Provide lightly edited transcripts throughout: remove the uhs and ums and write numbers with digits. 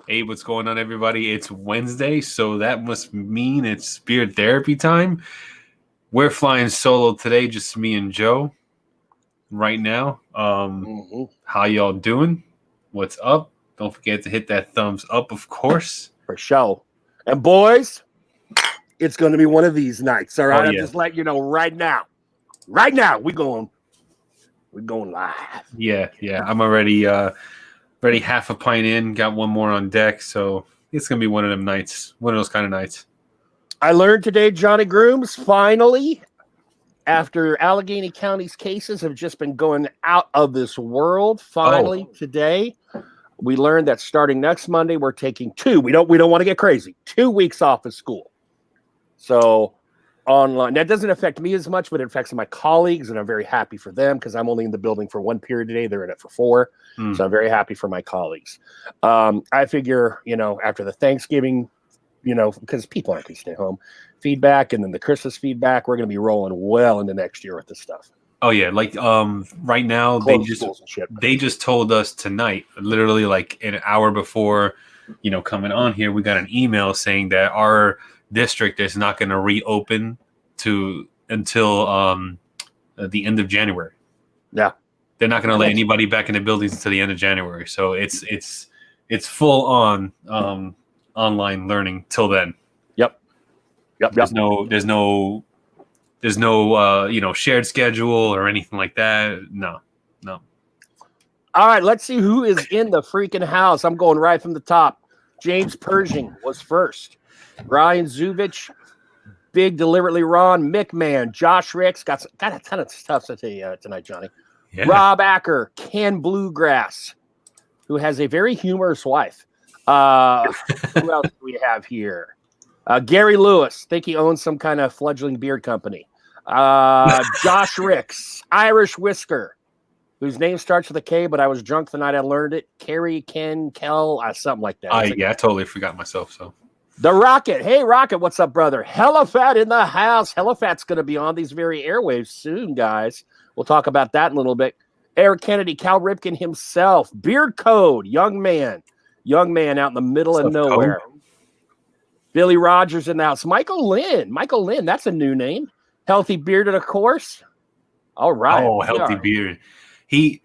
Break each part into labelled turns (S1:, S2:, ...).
S1: Hey, what's going on, everybody? It's Wednesday, so that must mean it's Spirit Therapy time. We're flying solo today, just me and Joe right now. How y'all doing? What's up? Don't forget to hit that thumbs up, of course.
S2: For sure. And boys, it's going to be one of these nights, all right?
S1: Oh,
S2: I'm
S1: yeah.
S2: just letting you know right now. Right now, we're going live.
S1: Yeah. I'm already half a pint in, got one more on deck, so it's gonna be one of them nights, one of those kind of nights.
S2: I learned today, Johnny Grooms, finally, after Allegheny County's cases have just been going out of this world, today, we learned that starting next Monday, we're taking we don't want to get crazy, 2 weeks off of school. So online, that doesn't affect me as much, but it affects my colleagues, and I'm very happy for them because I'm only in the building for 1 period today. They're in it for 4. So I'm very happy for my colleagues. I figure, after the Thanksgiving, because people aren't going to stay home, feedback, and then the Christmas feedback, we're going to be rolling well into next year with this stuff.
S1: Oh yeah, like right now they just told us tonight, literally like an hour before, coming on here, we got an email saying that our district is not going to reopen until the end of January.
S2: Yeah,
S1: they're not going to let anybody back in the buildings until the end of January. So it's full on online learning till then.
S2: Yep.
S1: There's no shared schedule or anything like that. No.
S2: All right, let's see who is in the freaking house. I'm going right from the top. James Pershing was first. Ryan Zuvich, Big Deliberately Ron, McMahon, Josh Ricks, got a ton of stuff to tell you tonight, Johnny. Yeah. Rob Acker, Ken Bluegrass, who has a very humorous wife. Who else do we have here? Gary Lewis, think he owns some kind of fledgling beard company. Josh Ricks, Irish Whisker, whose name starts with a K, but I was drunk the night I learned it. Kerry, Ken, Kel, something like that.
S1: I totally forgot myself. So
S2: the Rocket. Hey, Rocket, what's up, brother? Hellafat in the house. Hellifat's going to be on these very airwaves soon, guys. We'll talk about that in a little bit. Eric Kennedy, Cal Ripken himself, Beard Code, young man out in the middle of nowhere. Code? Billy Rogers in the house. Michael Lynn, that's a new name. Healthy Bearded, of course. All right.
S1: Oh, Healthy Bearded. I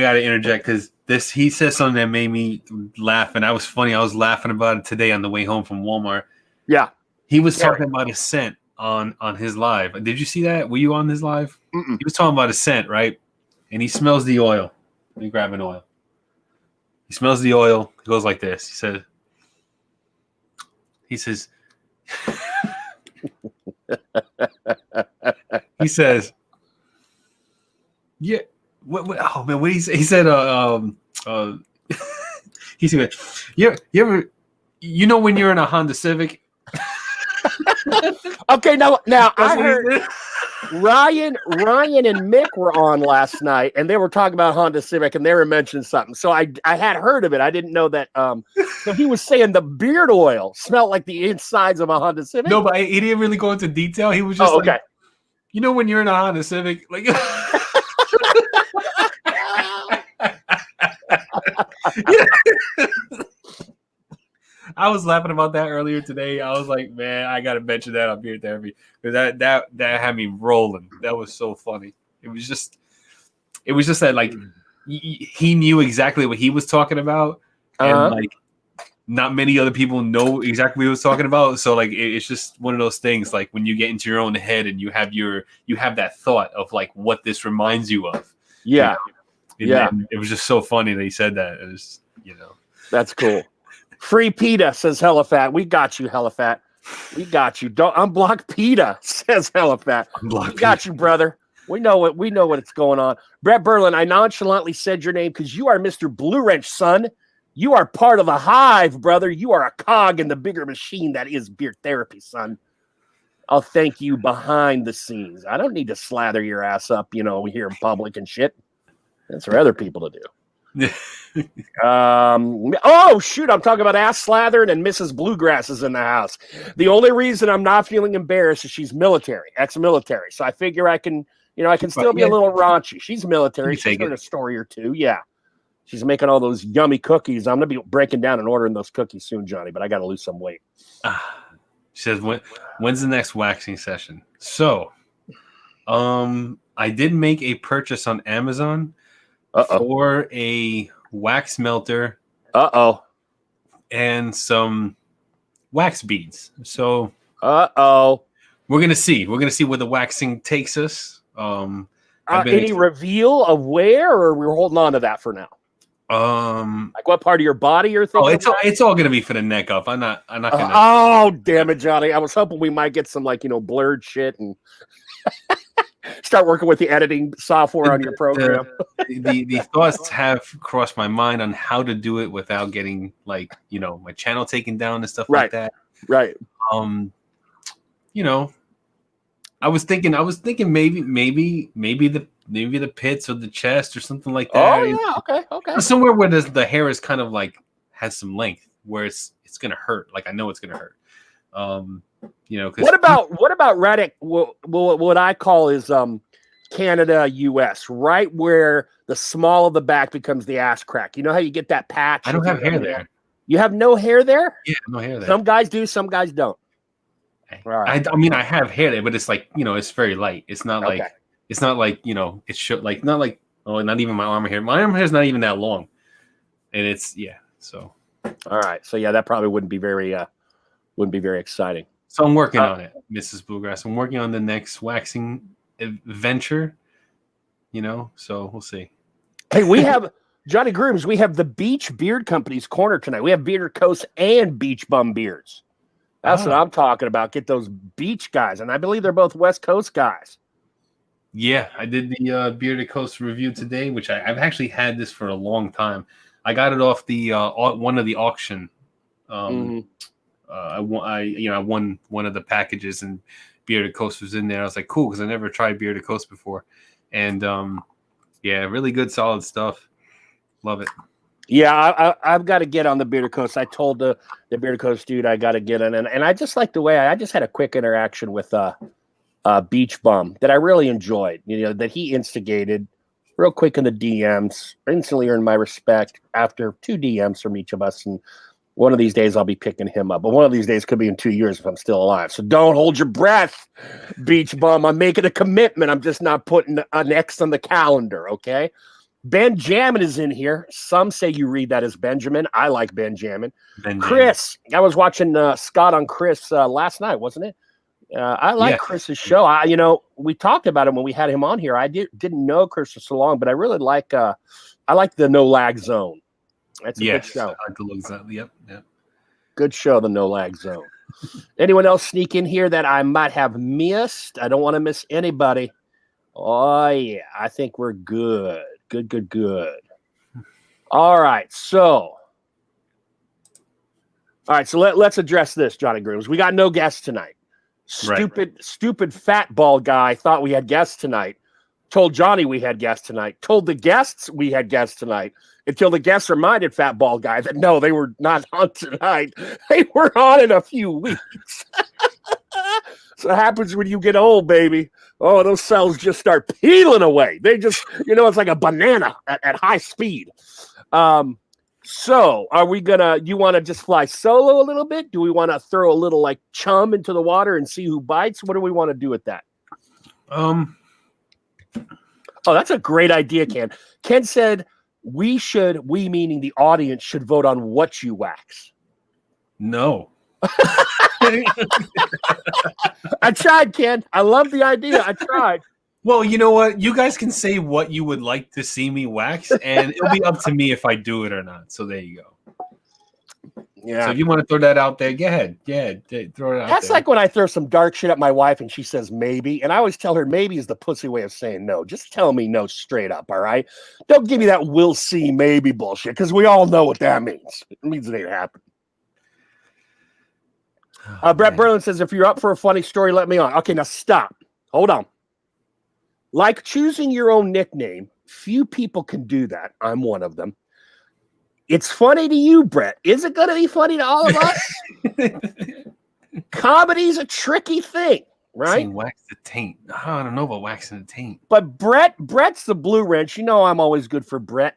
S1: got to interject because he said something that made me laugh, and that was funny. I was laughing about it today on the way home from Walmart.
S2: Yeah.
S1: He was talking about a scent on his live. Did you see that? Were you on his live?
S2: Mm-mm.
S1: He was talking about a scent, right? And he smells the oil. Let me grab an oil. He smells the oil. He goes like this. He says, yeah. What? Oh man, what he said? He said, he said, you ever, when you're in a Honda Civic.
S2: Okay, now I heard Ryan and Mick were on last night, and they were talking about Honda Civic, and they were mentioning something. So I had heard of it. I didn't know that. So he was saying the beard oil smelled like the insides of a Honda Civic.
S1: No, but he didn't really go into detail. He was just
S2: okay.
S1: When you're in a Honda Civic, like. I was laughing about that earlier today. I was like, man, I got to mention that on Beard Therapy because that had me rolling. That was so funny. It was just that like he knew exactly what he was talking about, and like not many other people know exactly what he was talking about. So like it's just one of those things. Like when you get into your own head and you have that thought of like what this reminds you of.
S2: Yeah.
S1: And it was just so funny that he said that. It was,
S2: That's cool. Free PETA, says Hellafat. We got you, Hellafat. We got you. Don't unblock PETA, says Hellafat. We got you, brother. We know what's going on. Brett Berlin, I nonchalantly said your name because you are Mr. Blue Wrench, son. You are part of the hive, brother. You are a cog in the bigger machine that is Beard Therapy, son. I'll thank you behind the scenes. I don't need to slather your ass up, here in public and shit. That's for other people to do. Oh shoot, I'm talking about ass slathering, and Mrs. Bluegrass is in the house. The only reason I'm not feeling embarrassed is she's military, ex-military, so I figure I can still be a little raunchy. She's military. She's heard a story or two. Yeah, She's making all those yummy cookies. I'm gonna be breaking down and ordering those cookies soon, Johnny. But I got to lose some weight.
S1: She says, when's the next waxing session? So, I did make a purchase on Amazon for a wax melter. And some wax beads. So, we're gonna see. We're gonna see where the waxing takes us.
S2: Any reveal of where, or we're holding on to that for now? Like what part of your body you're thinking?
S1: It's all gonna be for the neck up. I'm not gonna.
S2: Oh, damn it, Johnny! I was hoping we might get some blurred shit and start working with the editing software on your program.
S1: The thoughts have crossed my mind on how to do it without getting my channel taken down and stuff like that.
S2: Right.
S1: I was thinking maybe the pits or the chest or something like that.
S2: Oh yeah, okay.
S1: Somewhere where the hair is kind of has some length, where it's gonna hurt. Like I know it's gonna hurt. What about Reddick? What I call is Canada, US, right where the small of the back becomes the ass crack. You know how you get that patch? I don't have hair there.
S2: You have no hair there?
S1: Yeah, no hair there.
S2: Some guys do, some guys don't.
S1: Right. I have hair there, but it's it's very light. It's not like it's not like it's not like not even my arm hair. My arm hair is not even that long, and it's So
S2: all right, so that probably wouldn't be very exciting.
S1: So I'm working on it, Mrs. Bluegrass. I'm working on the next waxing adventure. So we'll see.
S2: Hey, we have Johnny Grooms. We have the Beach Beard Company's corner tonight. We have Bearded Coast and Beach Bum Beards. That's what I'm talking about. Get those beach guys, and I believe they're both West Coast guys.
S1: Yeah, I did the Bearded Coast review today, which I've actually had this for a long time. I got it off the one of the auction. I won one of the packages, and Bearded Coast was in there. I was like, cool, because I never tried Bearded Coast before, and really good, solid stuff. Love it.
S2: Yeah, I've got to get on the Bearded Coast. I told the Bearded Coast dude I got to get in, and I just like the way I just had a quick interaction with Beach Bum that I really enjoyed. That he instigated real quick in the DMs, instantly earned my respect after 2 DMs from each of us. And one of these days I'll be picking him up, but one of these days could be in 2 years if I'm still alive. So don't hold your breath, Beach Bum. I'm making a commitment. I'm just not putting an X on the calendar. Okay. Benjamin is in here. Some say you read that as Benjamin. I like Benjamin. Chris, I was watching Scott on Chris last night, wasn't it? I like Chris's show. We talked about him when we had him on here. I didn't know Chris for so long, but I really like. I like the No Lag Zone. That's a good show.
S1: I like the Lag Zone. Yep.
S2: Good show, the No Lag Zone. Anyone else sneak in here that I might have missed? I don't want to miss anybody. Oh yeah, I think we're good. Good. All right, so let's address this, Johnny Grooms. We got no guests tonight. Stupid fat bald guy thought we had guests tonight. Told Johnny we had guests tonight. Told the guests we had guests tonight. Until the guests reminded fat bald guy that no, they were not on tonight. They were on in a few weeks. So it happens when you get old, baby. Oh, those cells just start peeling away. They just, it's like a banana at high speed. So are we you want to just fly solo a little bit? Do we want to throw a little chum into the water and see who bites? What do we want to do with that? Oh, that's a great idea, Ken. Ken said we meaning the audience should vote on what you wax.
S1: No.
S2: I tried, Ken. I love the idea. I tried.
S1: Well, you know what? You guys can say what you would like to see me wax, and it'll be up to me if I do it or not. So there you go. Yeah. So if you want to throw that out there, go ahead. Yeah, throw it out.
S2: That's like when I throw some dark shit at my wife and she says maybe, and I always tell her maybe is the pussy way of saying no. Just tell me no straight up, all right? Don't give me that we'll see maybe bullshit, because we all know what that means. It means it ain't happening. Brett Berlin says, if you're up for a funny story, let me on. Okay, now stop. Hold on. Like choosing your own nickname, few people can do that. I'm one of them. It's funny to you, Brett. Is it going to be funny to all of us? Comedy's a tricky thing, right?
S1: Wax the taint. I don't know about waxing the taint.
S2: But Brett's the blue wrench. I'm always good for Brett.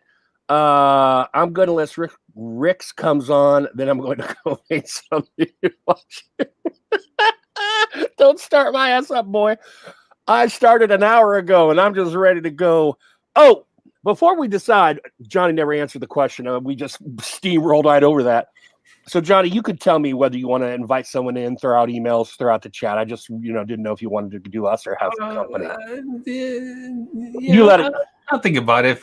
S2: I'm going to let Rick's comes on, then I'm going to go make something to watch. Don't start my ass up, boy. I started an hour ago, and I'm just ready to go. Oh, before we decide, Johnny never answered the question. We just steamrolled right over that. So, Johnny, you could tell me whether you want to invite someone in, throw out emails, throw out the chat. I just, didn't know if you wanted to do us or have some company.
S1: You let it. I'll think about it.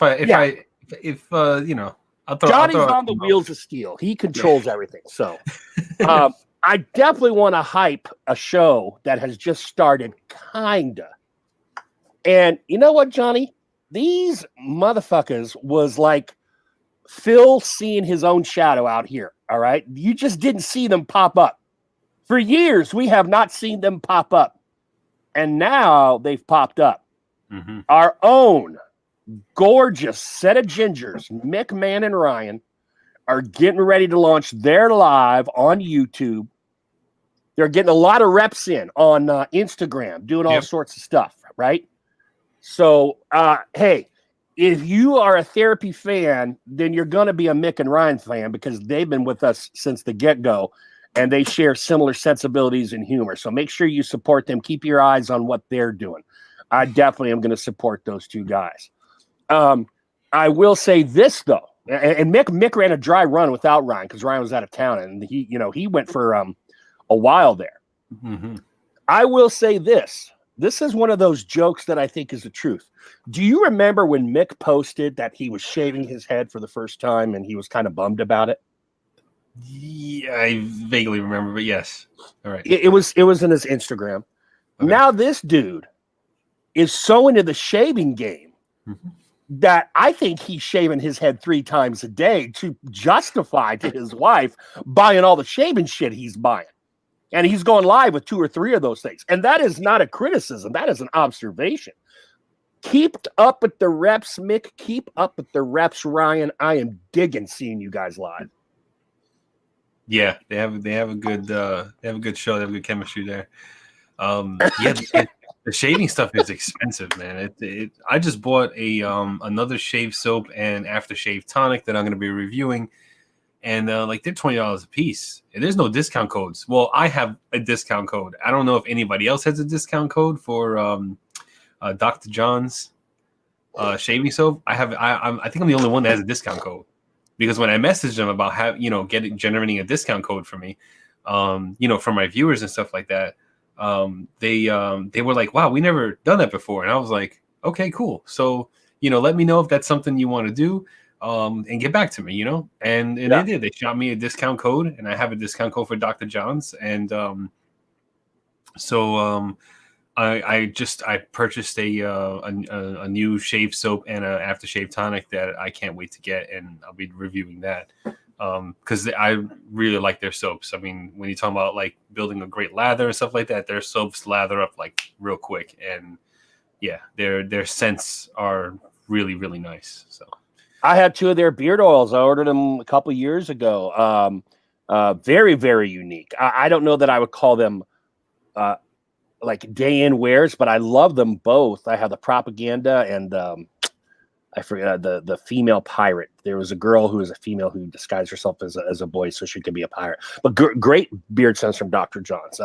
S1: If I'll throw.
S2: Johnny's on the wheels of steel. He controls everything. So, I definitely want to hype a show that has just started, kinda. And you know what, Johnny? These motherfuckers was like Phil seeing his own shadow out here. All right. You just didn't see them pop up. For years, we have not seen them pop up. And now they've popped up.
S1: Mm-hmm.
S2: Our own gorgeous set of gingers, Mick, Man, and Ryan, are getting ready to launch their live on YouTube. They're getting a lot of reps in on Instagram, doing all sorts of stuff, right? So, hey, if you are a therapy fan, then you're going to be a Mick and Ryan fan because they've been with us since the get-go, and they share similar sensibilities and humor. So make sure you support them. Keep your eyes on what they're doing. I definitely am going to support those two guys. I will say this, though, and Mick ran a dry run without Ryan because Ryan was out of town, and he went for a while there.
S1: Mm-hmm.
S2: I will say this. This is one of those jokes that I think is the truth. Do you remember when Mick posted that he was shaving his head for the first time and he was kind of bummed about it?
S1: Yeah, I vaguely remember, but yes. All right.
S2: It was in his Instagram. Okay. Now this dude is so into the shaving game that I think he's shaving his head 3 times a day to justify to his wife buying all the shaving shit he's buying. And he's going live with 2 or 3 of those things. And that is not a criticism. That is an observation. Keep up with the reps, Mick. Keep up with the reps, Ryan. I am digging seeing you guys live.
S1: Yeah, they have a good show. They have good chemistry there. The shaving stuff is expensive, man. I just bought another shave soap and aftershave tonic that I'm going to be reviewing. And they're $20 a piece. And there's no discount codes. Well, I have a discount code. I don't know if anybody else has a discount code for Dr. John's shaving soap. I think I'm the only one that has a discount code because when I messaged them about generating a discount code for me, for my viewers and stuff like that, they were like, "Wow, we never done that before." And I was like, "Okay, cool. So let me know if that's something you want to do." And get back to me, and they did. They shot me a discount code, and I have a discount code for Dr. John's, and I purchased a new shave soap and an aftershave tonic that I can't wait to get, and I'll be reviewing that because I really like their soaps. I mean, when you talk about building a great lather and stuff like that, their soaps lather up real quick, and their scents are really, really nice. So.
S2: I had 2 of their beard oils. I ordered them a couple years ago. Very, very unique. I don't know that I would call them day-in wears, but I love them both. I have the Propaganda and I forget the female pirate. There was a girl who was a female who disguised herself as a boy so she could be a pirate. But great beard scents from Dr. John's.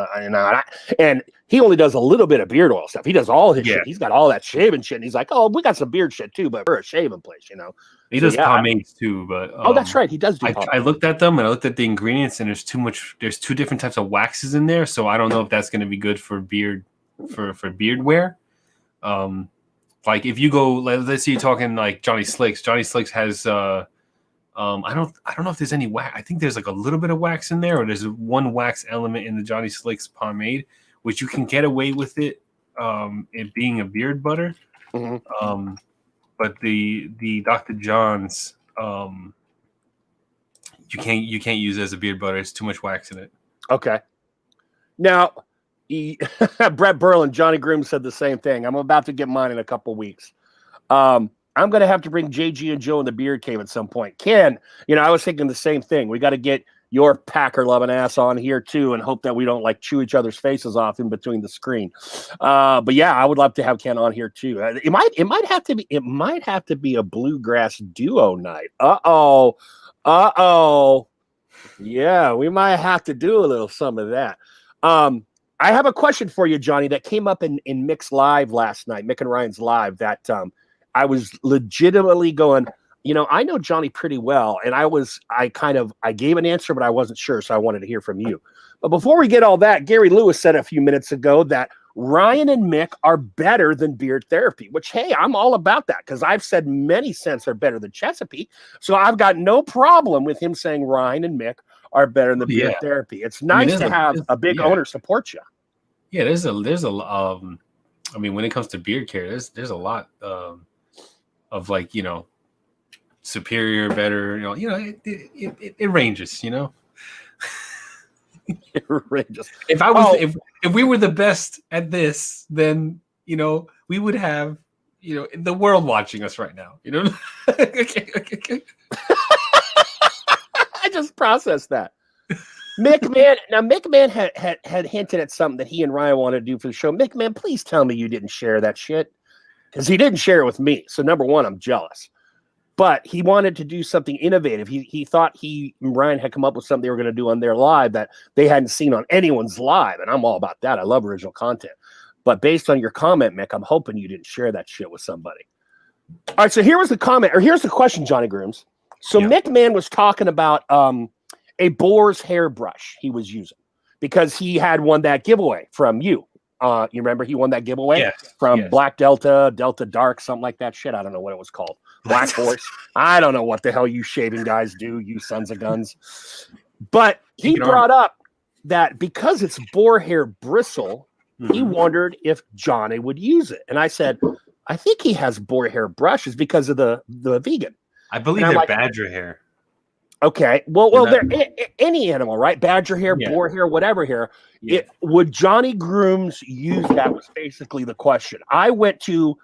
S2: And he only does a little bit of beard oil stuff. He does all his shit. He's got all that shaving shit. And he's like, "Oh, we got some beard shit too, but we're a shaving place,
S1: He does pomades too, but
S2: that's right. He does do pomades.
S1: I looked at them and I looked at the ingredients, and there's 2 different types of waxes in there, so I don't know if that's going to be good for beard beard wear. If you go, let's say you're talking Johnny Slicks. Johnny Slicks has I don't know if there's any wax. I think there's a little bit of wax in there, or there's one wax element in the Johnny Slicks pomade, which you can get away with it being a beard butter.
S2: Mm-hmm.
S1: But the Dr. John's you can't use it as a beard butter. It's too much wax in it.
S2: Okay. Now, Brett Berlin, Johnny Groom said the same thing. I'm about to get mine in a couple weeks. I'm going to have to bring JG and Joe in the beard cave at some point. Ken, I was thinking the same thing. We got to get your Packer loving ass on here too, and hope that we don't like chew each other's faces off in between the screen. But yeah, I would love to have Ken on here too. It might have to be a bluegrass duo night. Yeah, we might have to do a little some of that. I have a question for you, Johnny, that came up in Mick's live last night, Mick and Ryan's live, that I was legitimately going, I know Johnny pretty well, and I gave an answer, but I wasn't sure, so I wanted to hear from you. But before we get all that, Gary Lewis said a few minutes ago that Ryan and Mick are better than Beard Therapy, which, hey, I'm all about that, because I've said many scents are better than Chesapeake, so I've got no problem with him saying Ryan and Mick are better than Beard Therapy. It's nice to have a big owner support you.
S1: Yeah, there's a when it comes to beard care, there's a lot of like, superior, better, it ranges,
S2: It ranges.
S1: If we were the best at this, then we would have the world watching us right now.
S2: I just processed that. Mick had hinted at something that he and Ryan wanted to do for the show. Mick, man, please tell me you didn't share that shit, because he didn't share it with me. So number one, I'm jealous. But he wanted to do something innovative. He thought he and Ryan had come up with something they were going to do on their live that they hadn't seen on anyone's live, and I'm all about that. I love original content. But based on your comment, Mick, I'm hoping you didn't share that shit with somebody. All right, so here was the comment, or here's the question, Johnny Grooms. So Mick Man was talking about a boar's hairbrush he was using because he had won that giveaway from you. You remember he won that giveaway from Black Delta Dark, something like that shit. I don't know what it was called. Black Horse. I don't know what the hell you shaving guys do, you sons of guns. But he brought up that because it's boar hair bristle, he wondered if Johnny would use it. And I said, I think he has boar hair brushes because of the vegan.
S1: I believe they're badger hair.
S2: Okay. Well, they're any animal, right? Badger hair, boar hair, whatever hair. Yeah. Would Johnny Grooms use that was basically the question. I went to,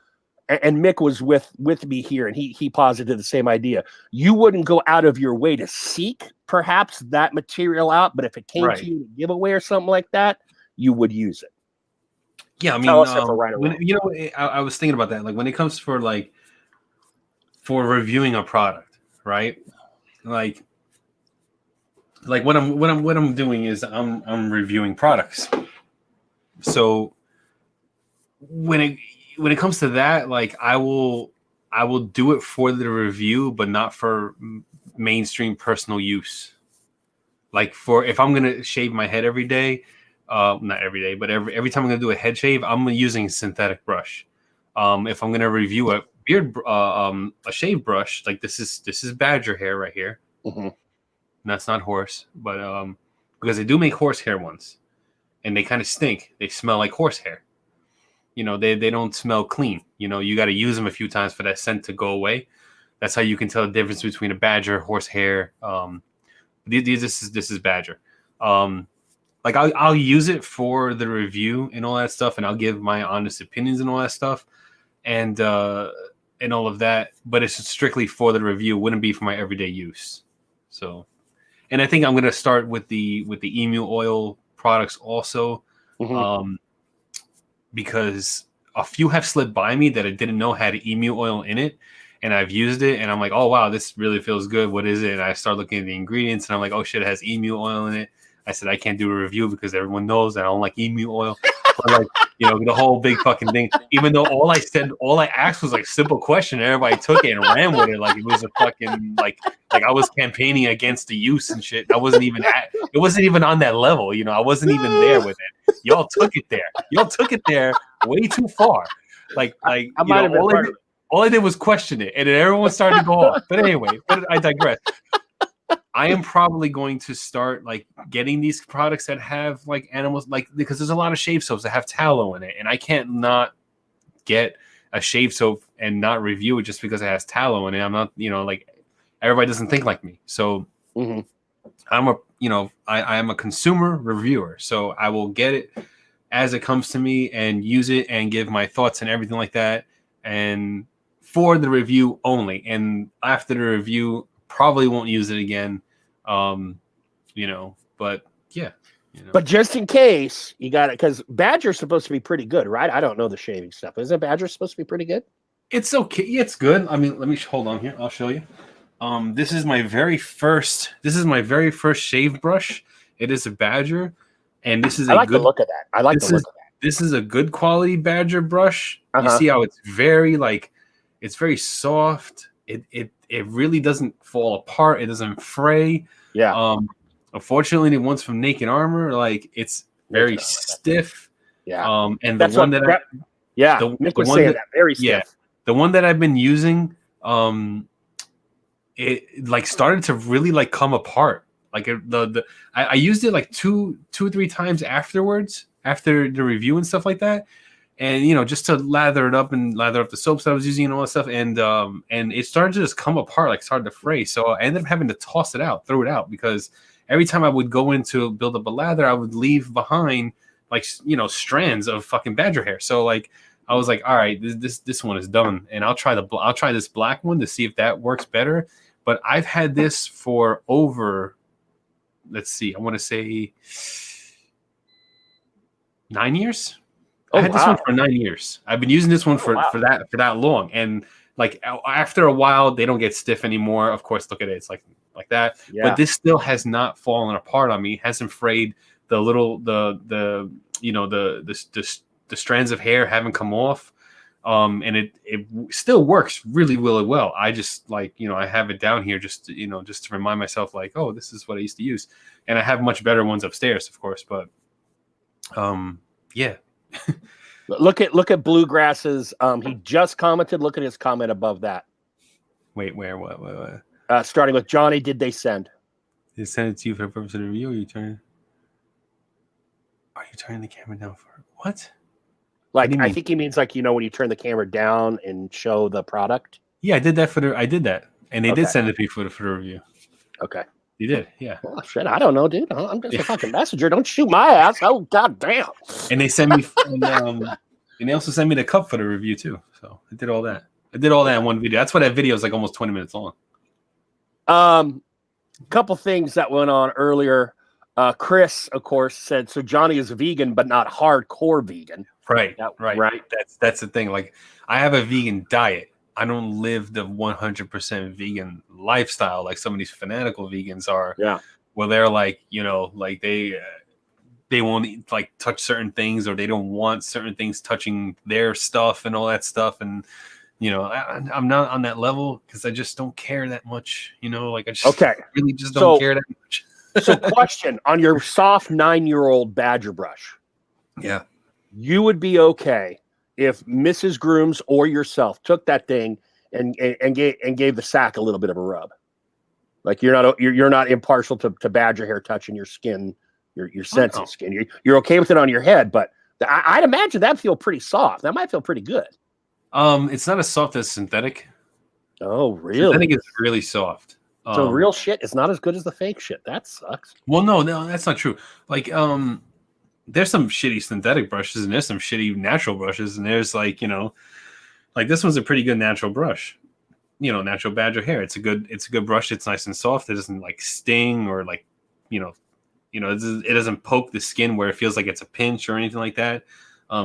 S2: and Mick was with me here, and he posited the same idea. You wouldn't go out of your way to seek perhaps that material out, but if it came to you to give away or something like that, you would use it.
S1: Yeah, I mean, I was thinking about that. Like when it comes for reviewing a product, right? Like what I'm doing is I'm reviewing products. So when it comes to that, like I will do it for the review, but not for mainstream personal use. Like if I'm gonna shave my head every day, not every day, but every time I'm gonna do a head shave, I'm using synthetic brush. If I'm gonna review a beard, a shave brush, like this is badger hair right here.
S2: Mm-hmm.
S1: That's not horse, but because they do make horse hair ones, and they kind of stink. They smell like horse hair. They don't smell clean. You got to use them a few times for that scent to go away. That's how you can tell the difference between a badger, horse hair. This is badger. Like I'll use it for the review and all that stuff, and I'll give my honest opinions and all that stuff, and all of that. But it's strictly for the review. It wouldn't be for my everyday use. So, and I think I'm gonna start with the emu oil products also, because a few have slipped by me that I didn't know had emu oil in it, and I've used it, and I'm like, oh wow, this really feels good. What is it? And I start looking at the ingredients, and I'm like, oh shit, it has emu oil in it. I said I can't do a review because everyone knows that I don't like emu oil. But like, the whole big fucking thing. Even though all I asked was like simple question, and everybody took it and ran with it like it was a fucking like I was campaigning against the use and shit. It wasn't even on that level. I wasn't even there with it. Y'all took it there. Y'all took it there way too far. All I did was question it, and then everyone started to go off. But anyway, I digress. I am probably going to start like getting these products that have like animals, like because there's a lot of shave soaps that have tallow in it, and I can't not get a shave soap and not review it just because it has tallow in it. I'm not, like everybody doesn't think like me. So I'm I am a consumer reviewer, so I will get it as it comes to me and use it and give my thoughts and everything like that, and for the review only. And after the review, probably won't use it again. But yeah,
S2: But just in case you got it, because Badger's supposed to be pretty good, right? I don't know the shaving stuff. Isn't Badger supposed to be pretty good?
S1: it's okay. It's good. I mean, let me hold on here. I'll show you. This is my very first shave brush. It is a Badger, and this is
S2: I like the look of that. I like the look of that.
S1: This is a good quality Badger brush. You
S2: Uh-huh.
S1: see how it's very it's very soft. It really doesn't fall apart. It doesn't fray.
S2: Yeah.
S1: Unfortunately, the ones from Naked Armor, it's very
S2: Naked Armor,
S1: stiff.
S2: Yeah.
S1: And
S2: That's
S1: the one
S2: what,
S1: that
S2: yeah,
S1: the
S2: Nick was
S1: one
S2: saying
S1: that-
S2: that very stiff.
S1: yeah. the one that I've been using, it started to really come apart. I used it like two or three times afterwards, after the review and stuff like that, and just to lather it up and lather up the soaps that I was using and all that stuff, and it started to just come apart, started to fray. So I ended up having to toss it out, throw it out, because every time I would go in to build up a lather, I would leave behind strands of fucking Badger hair. So I was like, all right, this one is done, and I'll try this black one to see if that works better. But I've had this for over, let's see, I want to say 9 years.
S2: Oh,
S1: I had this
S2: wow.
S1: one for 9 years. I've been using this one for that long, and after a while, they don't get stiff anymore. Of course, look at it; it's like that.
S2: Yeah.
S1: But this still has not fallen apart on me. Hasn't frayed. The strands of hair haven't come off. And it still works really, really well. I just I have it down here just to remind myself oh, this is what I used to use, and I have much better ones upstairs, of course. But yeah.
S2: Look at Bluegrass's. He just commented. Look at his comment above that.
S1: Wait, where? What?
S2: Starting with Johnny, did they send?
S1: They send it to you for the purpose of the review. Are you turning the camera down for what?
S2: I think he means when you turn the camera down and show the product.
S1: Yeah, I did that and they did send it to me for the review.
S2: Okay,
S1: they did. Yeah.
S2: Oh shit, I don't know, dude. I'm just a fucking messenger. Don't shoot my ass. Oh god damn.
S1: And they sent me, and they also sent me the cup for the review too. So I did all that. In one video. That's why that video is almost 20 minutes long.
S2: Couple things that went on earlier. Chris, of course, said so. Johnny is vegan, but not hardcore vegan.
S1: Right.
S2: Right.
S1: That's the thing. I have a vegan diet. I don't live the 100% vegan lifestyle like some of these fanatical vegans are.
S2: Yeah.
S1: Well, they're they won't touch certain things, or they don't want certain things touching their stuff and all that stuff. And I'm not on that level because I just don't care that much. I just really just don't care that much.
S2: So, question on your soft 9-year-old Badger brush.
S1: Yeah.
S2: You would be okay if Mrs. Grooms or yourself took that thing and gave the sack a little bit of a rub. You're not impartial to Badger hair touching your skin, your sensitive skin. You're okay with it on your head, but I'd imagine that'd feel pretty soft. That might feel pretty good.
S1: It's not as soft as synthetic.
S2: Oh, really?
S1: Synthetic is really soft.
S2: So real shit is not as good as the fake shit. That sucks.
S1: Well, no, that's not true. There's some shitty synthetic brushes and there's some shitty natural brushes, and there's this one's a pretty good natural brush. Natural Badger hair. It's a good brush. It's nice and soft. It doesn't sting or it doesn't poke the skin where it feels like it's a pinch or anything like that.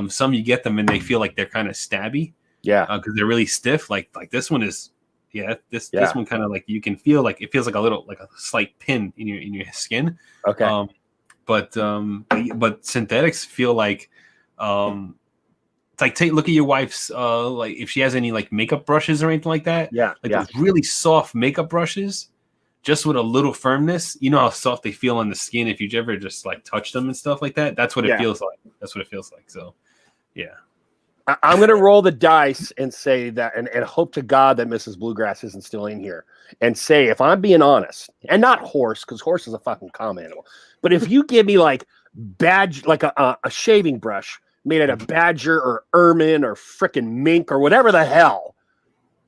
S1: Some you get them and they feel like they're kind of stabby.
S2: Yeah.
S1: Because they're really stiff. Like this one is. Yeah, this one kind of you can feel it feels like a slight pin in your skin.
S2: Okay.
S1: But synthetics feel look at your wife's if she has any makeup brushes or anything like that.
S2: Yeah.
S1: Those really soft makeup brushes, just with a little firmness. You know how soft they feel on the skin if you ever just touch them and stuff like that. That's what it feels like. That's what it feels like. So, yeah.
S2: I'm going to roll the dice and say that, and hope to God that Mrs. Bluegrass isn't still in here, and say, if I'm being honest, and not horse, because horse is a fucking calm animal, but if you give me a shaving brush made out of badger or ermine or frickin' mink or whatever the hell,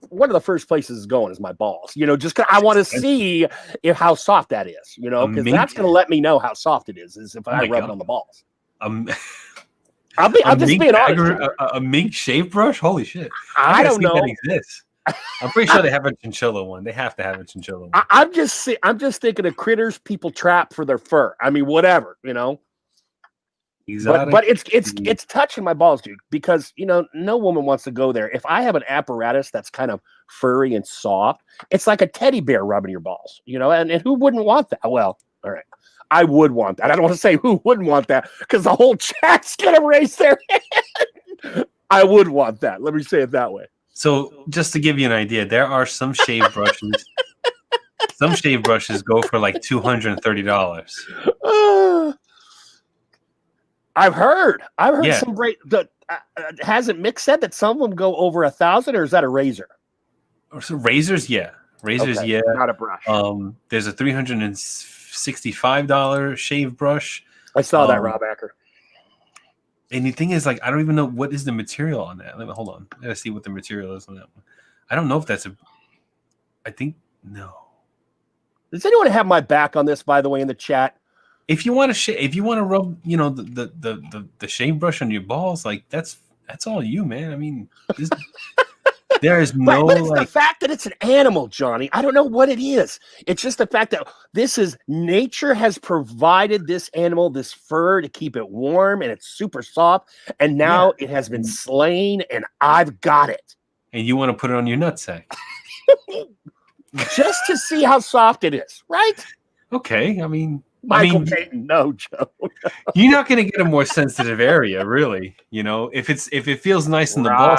S2: one of the first places is going is my balls. Just 'cause I want to see how soft that is. Because that's going to let me know how soft it is if I rub it on the balls. I'm just being honest.
S1: A mink shave brush? Holy shit!
S2: I don't know.
S1: That exists. I'm pretty sure they have a chinchilla one. They have to have a chinchilla one.
S2: I'm just thinking of critters people trap for their fur. I mean, whatever, you know.
S1: Exotic.
S2: But it's touching my balls, dude, because no woman wants to go there. If I have an apparatus that's kind of furry and soft, it's like a teddy bear rubbing your balls, and who wouldn't want that? Well, all right. I would want that. I don't want to say who wouldn't want that because the whole chat's gonna raise their hand. I would want that. Let me say it that way.
S1: So just to give you an idea, there are some shave brushes. Some shave brushes go for like $230.
S2: I've heard
S1: Yeah.
S2: some great. Hasn't Mick said that some of them go over 1,000, or is that a razor?
S1: So razors, yeah,
S2: Okay,
S1: yeah.
S2: not a brush.
S1: There's a $365 shave brush.
S2: I saw that, Rob Acker.
S1: And the thing is, like, I don't even know what is the material on that. Hold on. I gotta see what the material is on that one. I don't know if that's I think no.
S2: Does anyone have my back on this? By the way, in the chat.
S1: If you want to rub, the shave brush on your balls, like that's all you, man. I mean, there is no
S2: but it's the fact that it's an animal, Johnny. I don't know what it is. It's just the fact that nature has provided this animal this fur to keep it warm, and it's super soft. And now it has been slain, and I've got it.
S1: And you want to put it on your nutsack,
S2: just to see how soft it is, right?
S1: Okay, I mean.
S2: Michael Payton, no, Joe.
S1: You're not going to get a more sensitive area, really. If it feels nice in the ball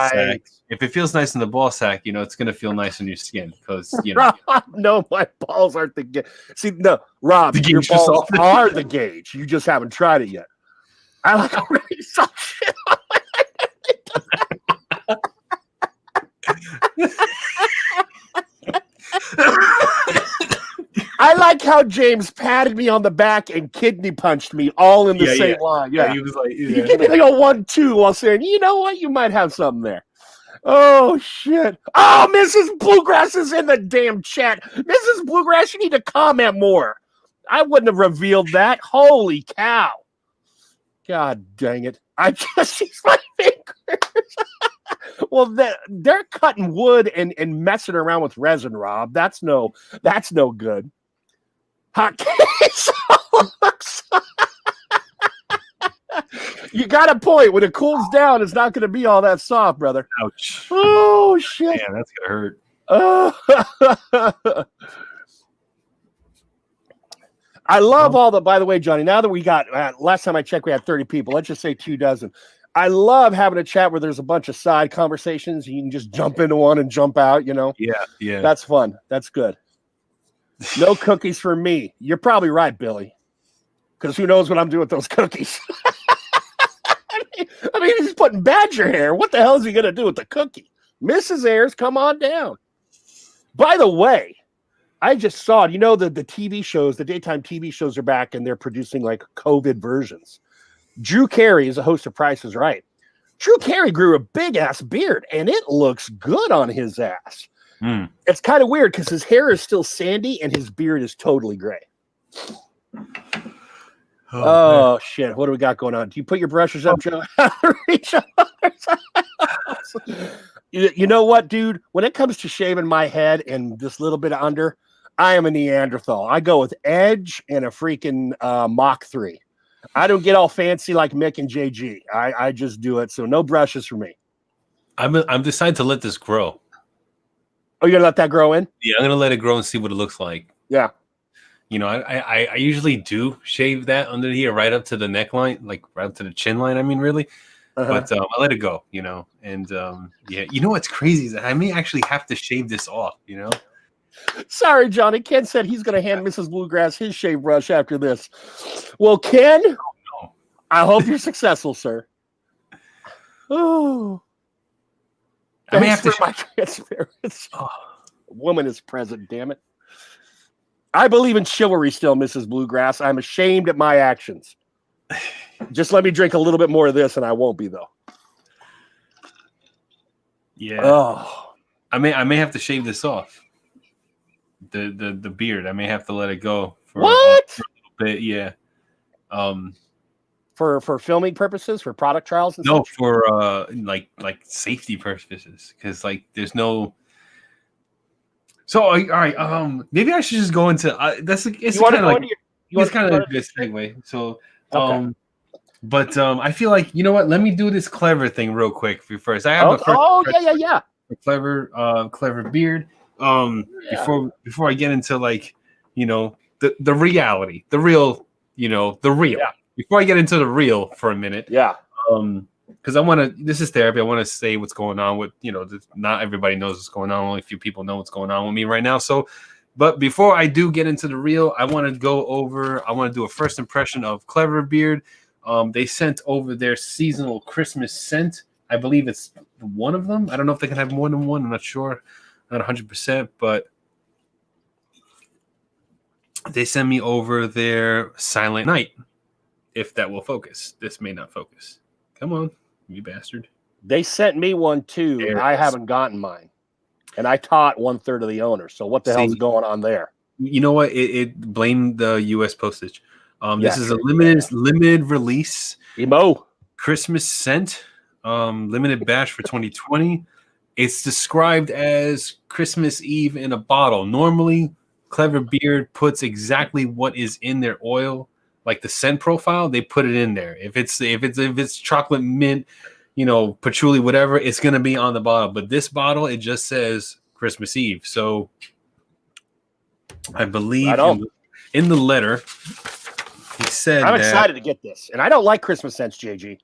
S1: sack, it's going to feel nice on your skin because
S2: Rob, no, my balls aren't the gauge. See, no, Rob, your balls are the gauge. You just haven't tried it yet. I like already saw shit on I like how James patted me on the back and kidney punched me all in the same line. Yeah,
S1: he was like,
S2: he gave me like a 1-2 while saying, "You know what? You might have something there." Oh shit! Oh, Mrs. Bluegrass is in the damn chat. Mrs. Bluegrass, you need to comment more. I wouldn't have revealed that. Holy cow! God dang it! I just use my fingers. Well, they're cutting wood and messing around with resin, Rob. That's no good. Hot cakes. You got a point. When it cools down, it's not going to be all that soft, brother.
S1: Ouch.
S2: Oh, shit.
S1: Yeah, that's going to hurt.
S2: I love all the, by the way, Johnny, now that we got, last time I checked, we had 30 people. Let's just say 24. I love having a chat where there's a bunch of side conversations. You can just jump into one and jump out,
S1: Yeah.
S2: That's fun. That's good. No cookies for me. You're probably right, Billy. Because who knows what I'm doing with those cookies? I mean, he's putting badger hair. What the hell is he going to do with the cookie? Mrs. Ayers, come on down. By the way, I just saw it. The TV shows, the daytime TV shows are back, and they're producing like COVID versions. Drew Carey is a host of Price is Right. Drew Carey grew a big-ass beard, and it looks good on his ass. It's kind of weird because his hair is still sandy and his beard is totally gray. Oh shit! What do we got going on? Do you put your brushes up, Joe? Reach up. You know what, dude? When it comes to shaving my head and this little bit of under, I am a Neanderthal. I go with edge and a freaking Mach 3. I don't get all fancy like Mick and JG. I just do it. So no brushes for me.
S1: I'm decided to let this grow.
S2: Oh, you're gonna let that grow in?
S1: Yeah, I'm gonna let it grow and see what it looks like.
S2: Yeah.
S1: I usually do shave that under here right up to the neckline, like right up to the chin line. I mean, really. But I let it go, and yeah, what's crazy is that I may actually have to shave this off,
S2: Sorry, Johnny. Ken said he's going to hand Mrs. Bluegrass his shave brush after this. Well, Ken, I hope you're successful, sir. Oh,
S1: I may have to
S2: my transparency. Woman is present, damn it. I believe in chivalry still, Mrs. Bluegrass. I'm ashamed at my actions. Just let me drink a little bit more of this, and I won't be, though.
S1: Yeah.
S2: Oh,
S1: I may have to shave this off. The beard. I may have to let it go for a little bit. Yeah.
S2: For filming purposes, for product trials, and
S1: no,
S2: such?
S1: for like safety purposes, because like there's no So all right, maybe I should just go into that's it's
S2: You want to
S1: kind
S2: go
S1: of like
S2: into your?
S1: it's kind of a good segue. So
S2: Okay.
S1: but I feel like, you know what? Let me do this clever thing real quick for you first. I have a first
S2: Yeah.
S1: clever beard.
S2: Yeah.
S1: Before I get into like, you know, the reality, the real, you know, the real.
S2: Yeah.
S1: Before I get into the real for a minute,
S2: Yeah.
S1: because I want to. This is therapy. I want to say what's going on with, you know. Not everybody knows what's going on. Only a few people know what's going on with me right now. So, but before I do get into the real, I want to go over. I want to do a first impression of Clever Beard. They sent over their seasonal Christmas scent. I believe it's one of them. I don't know if they can have more than one. I'm not sure, not 100%, but they send me over their Silent Night. If that will focus, this may not focus. Come on, you bastard.
S2: They sent me one too.
S1: There it
S2: I
S1: is.
S2: haven't gotten mine, and I taught 1/3 of the owners. So what the hell's going on there?
S1: You know what? It blamed the U.S. postage. This is a limited release
S2: Emo.
S1: Christmas scent, limited batch for 2020. It's described as Christmas Eve in a bottle. Normally, Clever Beard puts exactly what is in their oil, like the scent profile. They put it in there. If it's chocolate mint, you know, patchouli, whatever, it's gonna be on the bottle. But this bottle, it just says Christmas Eve. So I believe in the letter, he said,
S2: I'm excited to get this, and I don't like Christmas scents, JG.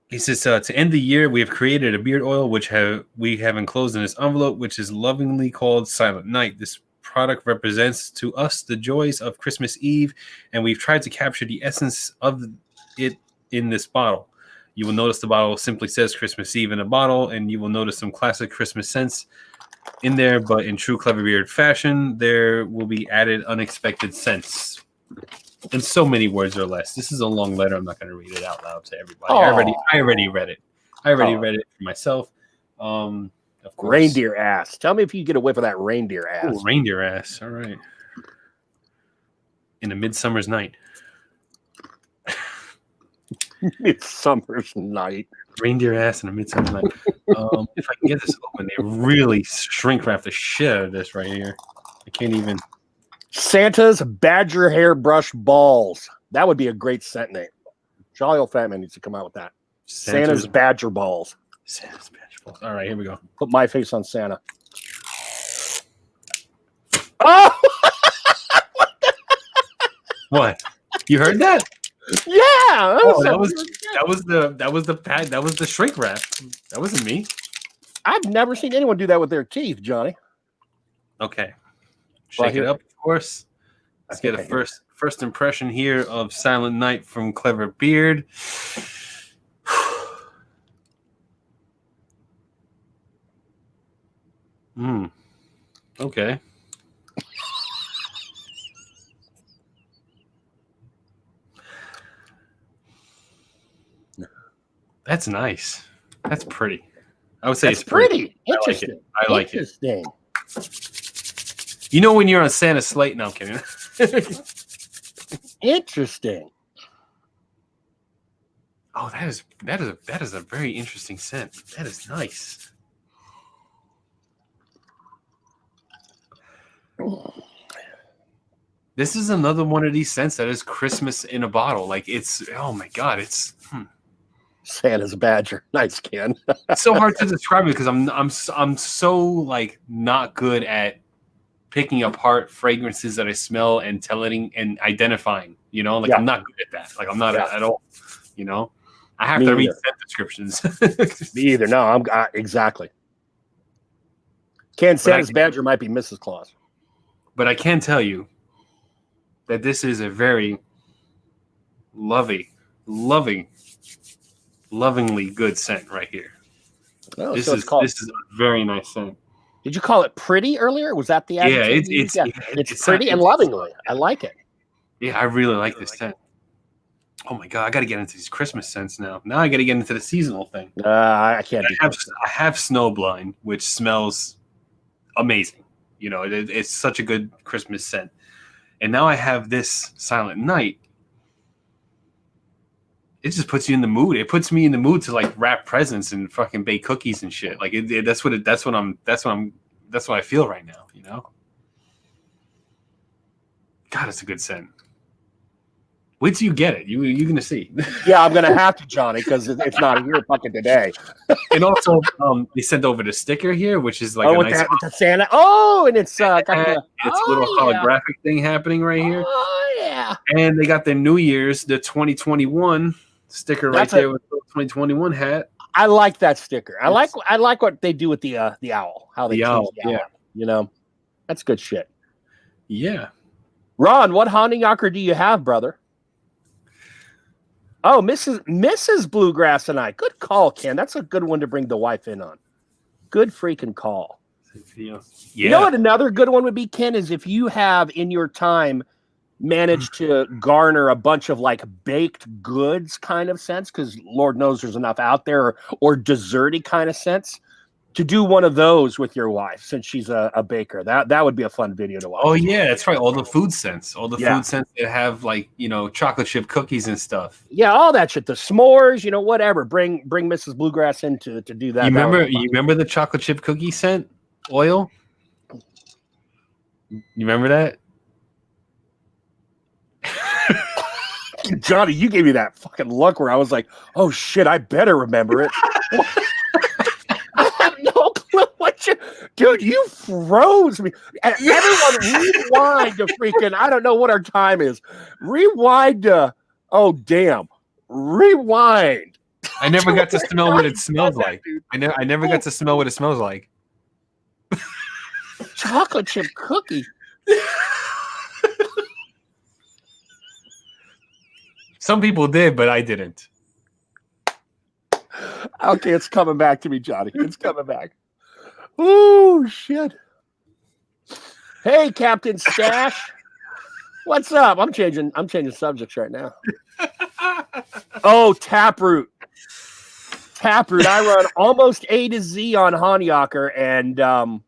S1: He says, to end the year, we have created a beard oil, which we have enclosed in this envelope, which is lovingly called Silent Night. This product represents to us the joys of Christmas Eve, and we've tried to capture the essence of it in this bottle. You will notice the bottle simply says Christmas Eve in a bottle, and you will notice some classic Christmas scents in there, but in true Clever Beard fashion, there will be added unexpected scents. In so many words or less. This is a long letter. I'm not going to read it out loud to everybody. I already read it. I already read it for myself. Of course.
S2: Reindeer ass. Tell me if you get a whiff of that reindeer ass.
S1: Ooh, reindeer ass. All right. In a midsummer's night.
S2: Midsummer's night.
S1: Reindeer ass in a midsummer's night. If I can get this open, they really shrink wrap the shit out of this right here. I can't even.
S2: Santa's badger hairbrush balls. That would be a great scent name. Jolly Old Fat Man needs to come out with that. Santa's badger balls.
S1: Santa's badger balls. All right, here we go.
S2: Put my face on Santa. Oh!
S1: What? You heard that?
S2: Yeah.
S1: That was the shrink wrap. That wasn't me.
S2: I've never seen anyone do that with their teeth, Johnny.
S1: Okay. Shake it up, of course. Let's get a first impression here of Silent Night from Clever Beard. Okay. That's nice. That's pretty. I would say it's pretty.
S2: Interesting.
S1: I like it. You know when you're on Santa's slate? No, I'm kidding.
S2: Interesting.
S1: Oh, that is a very interesting scent. That is nice. This is another one of these scents that is Christmas in a bottle. Like it's, oh my god, it's
S2: Santa's badger. Nice, Ken.
S1: It's so hard to describe it because I'm so like not good at picking apart fragrances that I smell and telling and identifying. You know, like I'm not good at that. Like I'm not at all. You know, I have to read scent descriptions.
S2: Me either. No, I'm exactly. Ken, Santa's badger might be Mrs. Claus.
S1: But I can tell you that this is a very lovingly good scent right here.
S2: Oh,
S1: this is a very nice scent.
S2: Did you call it pretty earlier? Was that the
S1: adjective?
S2: It's pretty and lovingly. I like it.
S1: Yeah, I really like this scent. Oh my god, I got to get into these Christmas scents now. Now I got to get into the seasonal thing.
S2: I can't.
S1: I have Snowblind, which smells amazing. You know, it's such a good Christmas scent. And now I have this Silent Night. It just puts you in the mood. It puts me in the mood to like wrap presents and fucking bake cookies and shit. Like that's what I'm that's what I feel right now. You know. God, it's a good scent. Wait till you get it. You're gonna see.
S2: Yeah, I'm gonna have to, Johnny, because it's not here fucking today.
S1: And also, they sent over the sticker here, which is like a
S2: with
S1: nice.
S2: the Santa. Oh, and it's got the,
S1: it's a little holographic thing happening right here.
S2: Oh yeah.
S1: And they got their New Year's, the 2021 sticker right there with the 2021 hat.
S2: I like that sticker. I like what they do with the owl. How they
S1: the
S2: change
S1: owl,
S2: the owl.
S1: yeah.
S2: You know, that's good shit.
S1: Yeah.
S2: Ron, what Honeyyocker do you have, brother? Oh, Mrs. Bluegrass and I. Good call, Ken. That's a good one to bring the wife in on. Good freaking call.
S1: Yeah.
S2: You know what another good one would be, Ken, is if you have in your time managed to garner a bunch of like baked goods kind of sense, because Lord knows there's enough out there, or desserty kind of sense, to do one of those with your wife since she's a baker. That would be a fun video to watch.
S1: Oh yeah, that's right. All the food scents. All the food scents that have like, you know, chocolate chip cookies and stuff.
S2: Yeah, all that shit. The s'mores, you know, whatever. Bring Mrs. Bluegrass in to do that.
S1: You remember the chocolate chip cookie scent oil? You remember that?
S2: Johnny, you gave me that fucking look where I was like, oh shit, I better remember it. I have no clue what you... Dude, you froze me. And everyone rewind to freaking... I don't know what our time is. Rewind to... Oh, damn. Rewind.
S1: I never got to smell what it smells like. I never got to smell what it smells like.
S2: Chocolate chip cookie.
S1: Some people did, but I didn't.
S2: Okay, it's coming back to me, Johnny. It's coming back. Oh shit. Hey, Captain Stash. What's up? I'm changing subjects right now. Oh, Taproot. Taproot. I run almost A to Z on Honeyyocker, and I'm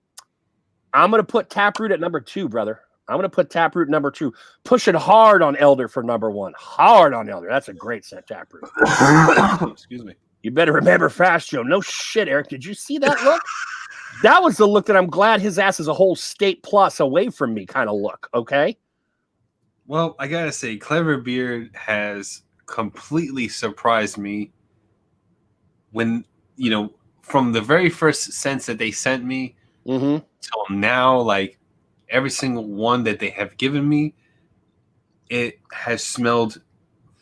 S2: gonna put Taproot at number 2, brother. I'm gonna put Taproot number 2. Pushing hard on Elder for number 1. Hard on Elder. That's a great scent, Taproot.
S1: Excuse me.
S2: You better remember fast, Joe. No shit, Eric. Did you see that look? That was the look that I'm glad his ass is a whole state plus away from me kind of look, okay?
S1: Well, I gotta say, Clever Beard has completely surprised me when, you know, from the very first scents that they sent me till now, like every single one that they have given me, it has smelled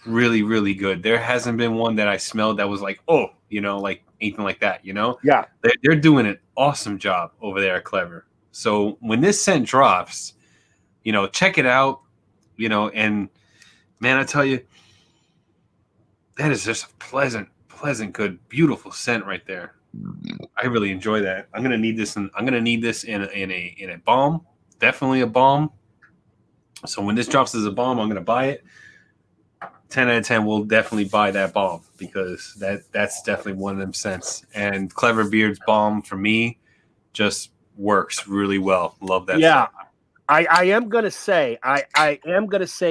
S1: really, really good. There hasn't been one that I smelled that was like, oh, you know, like anything like that, you know?
S2: Yeah.
S1: They're doing an awesome job over there at Clever. So when this scent drops, you know, check it out, you know, and man, I tell you, that is just a pleasant, good, beautiful scent right there. I really enjoy that. I'm gonna need this, and I'm gonna need this in a balm. Definitely a balm. So when this drops as a balm, I'm gonna buy it. 10 out of 10 will definitely buy that balm because that's definitely one of them scents. And Clever Beard's balm for me just works really well. Love that.
S2: Yeah.
S1: scent.
S2: I am gonna say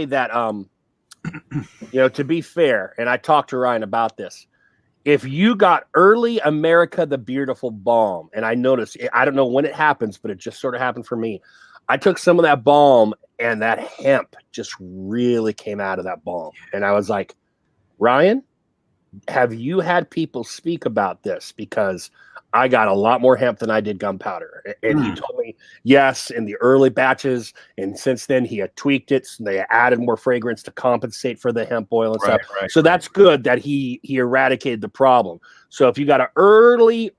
S2: that you know, to be fair, and I talked to Ryan about this. If you got early America the Beautiful balm, and I noticed, I don't know when it happens, but it just sort of happened for me. I took some of that balm, and that hemp just really came out of that balm. And I was like, Ryan, have you had people speak about this? Because I got a lot more hemp than I did gunpowder. And he told me, yes, in the early batches. And since then, he had tweaked it. So they added more fragrance to compensate for the hemp oil and stuff. So that's good that he eradicated the problem. So if you got an early,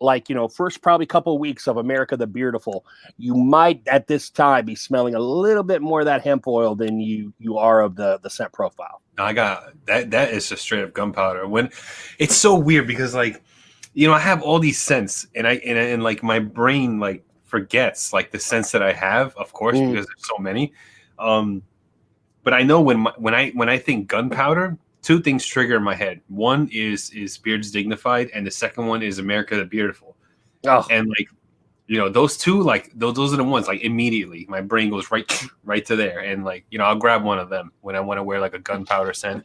S2: like, you know, first probably couple of weeks of America the Beautiful, you might at this time be smelling a little bit more of that hemp oil than you are of the scent profile.
S1: I got that. That is just straight up gunpowder. When it's so weird because, like, you know, I have all these scents, and like my brain like forgets like the scents that I have, of course, because there's so many. But I know when I think gunpowder, two things trigger in my head. One is Beards Dignified, and the second one is America the Beautiful.
S2: Oh.
S1: And like, you know, those two, like those are the ones like immediately my brain goes right to there, and like, you know, I'll grab one of them when I want to wear like a gunpowder scent.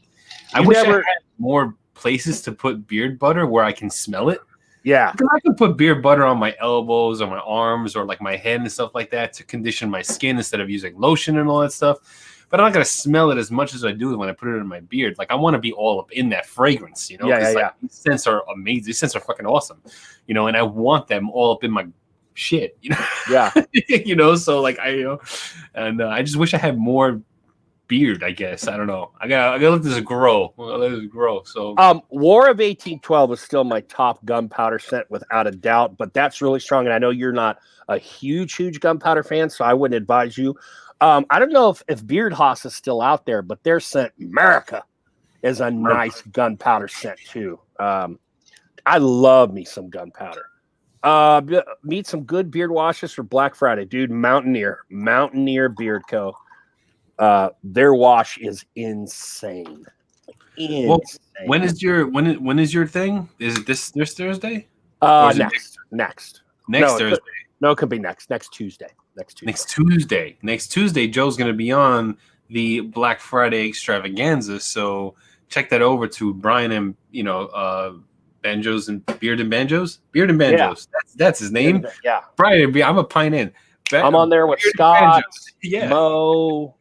S1: I wish I had more places to put beard butter where I can smell it.
S2: Yeah.
S1: Because I can put beard butter on my elbows or my arms or like my head and stuff like that to condition my skin instead of using lotion and all that stuff. But I'm not gonna smell it as much as I do when I put it in my beard. Like I want to be all up in that fragrance, you know?
S2: Yeah, yeah,
S1: Like, these scents are amazing. These scents are fucking awesome, you know. And I want them all up in my shit, you know.
S2: Yeah.
S1: You know, so like I just wish I had more beard. I guess I don't know. I gotta let this grow. So
S2: War of 1812 is still my top gunpowder scent without a doubt, but that's really strong. And I know you're not a huge gunpowder fan, so I wouldn't advise you. I don't know if Beard Hoss is still out there, but their scent America is a nice gunpowder scent too. I love me some gunpowder. Meet some good beard washes for Black Friday, dude. Mountaineer Beard Co. Their wash is insane.
S1: Well, when is your thing? Is it this Thursday?
S2: Next
S1: Thursday.
S2: It could be next Tuesday.
S1: Next Tuesday, Joe's going to be on the Black Friday extravaganza. So check that over to Brian and Banjos and Beard and Banjos.
S2: Yeah.
S1: That's his name.
S2: Yeah,
S1: Brian. I'm a pine in.
S2: I'm on there with Scott,
S1: yeah.
S2: Mo.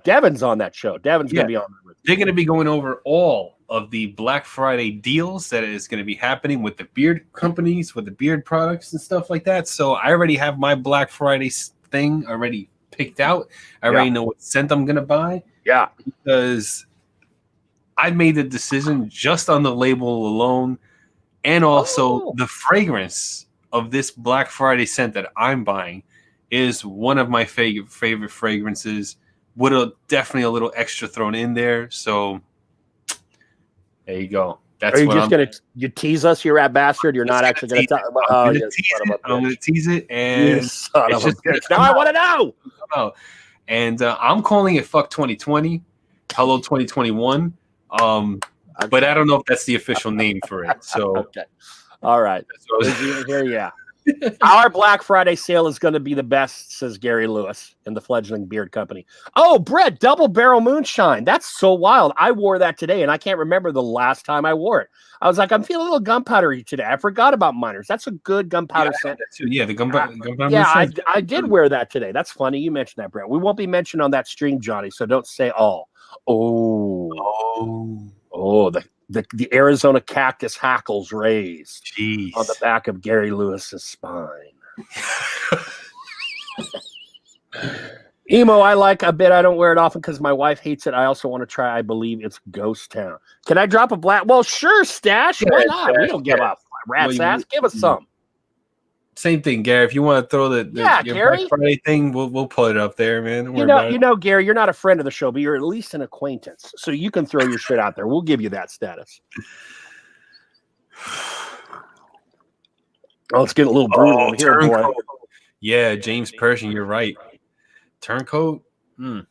S2: Devin's on that show. Devin's going to be on.
S1: They're going to be going over all of the Black Friday deals that is going to be happening with the beard companies, with the beard products and stuff like that. So I already have my Black Friday thing already picked out. I already know what scent I'm going to buy.
S2: Yeah.
S1: Because I made the decision just on the label alone and also the fragrance of this Black Friday scent that I'm buying is one of my favorite fragrances. With definitely a little extra thrown in there. So there you go. That's
S2: Are you just going to tease us, you rat bastard? You're not actually going to talk about
S1: I'm going to tease it. And
S2: now I want to know.
S1: And I'm calling it Fuck 2020. Hello 2021. But I don't know if that's the official name for it. So
S2: okay. All right. Yeah. Our Black Friday sale is going to be the best, says Gary Lewis in the Fledgling Beard Company. Oh, Brett, Double Barrel Moonshine. That's so wild. I wore that today, and I can't remember the last time I wore it. I was like, I'm feeling a little gunpowdery today. I forgot about miners. That's a good gunpowder scent.
S1: Yeah, the gunpowder.
S2: Yeah, I did wear that today. That's funny. You mentioned that, Brett. We won't be mentioned on that stream, Johnny, so don't say all. The Arizona cactus hackles raised on the back of Gary Lewis's spine. Emo, I like a bit. I don't wear it often because my wife hates it. I also want to try. I believe it's Ghost Town. Can I drop a black? Well, sure, Stash. Why not? We don't give up. Rat's ass. Give us some.
S1: Same thing, Gary. If you want to throw your
S2: Gary.
S1: Black Friday thing, we'll put it up there, man.
S2: You know, Gary, you're not a friend of the show, but you're at least an acquaintance, so you can throw your shit out there. We'll give you that status. Oh, it's getting a little brutal here, boy.
S1: Yeah, James Pershing, you're right. Turncoat. I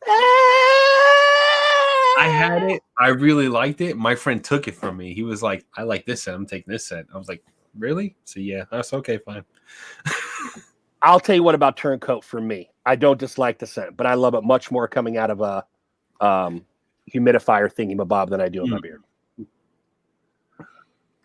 S1: had it. I really liked it. My friend took it from me. He was like, "I like this scent. I'm taking this scent." I was like, "Really?" So yeah, that's okay. Fine.
S2: I'll tell you what about Turncoat for me. I don't dislike the scent, but I love it much more coming out of a humidifier thingy-mabob than I do in my beard.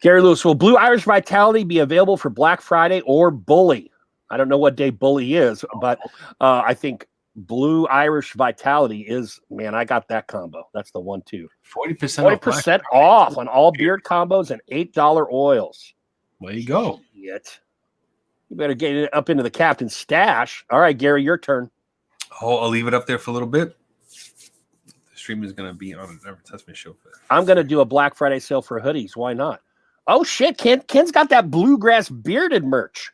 S2: Gary Lewis, will Blue Irish Vitality be available for Black Friday or Bully? I don't know what day Bully is, but I think Blue Irish Vitality is, man, I got that combo. That's the 1-2. 40% off on all beard combos and $8 oils.
S1: There you go.
S2: Shit. You better get it up into the captain's stash. All right, Gary, your turn.
S1: Oh, I'll leave it up there for a little bit. The stream is going to be on an advertisement show for that.
S2: I'm going to do a Black Friday sale for hoodies. Why not? Oh, shit. Ken's got that bluegrass bearded merch.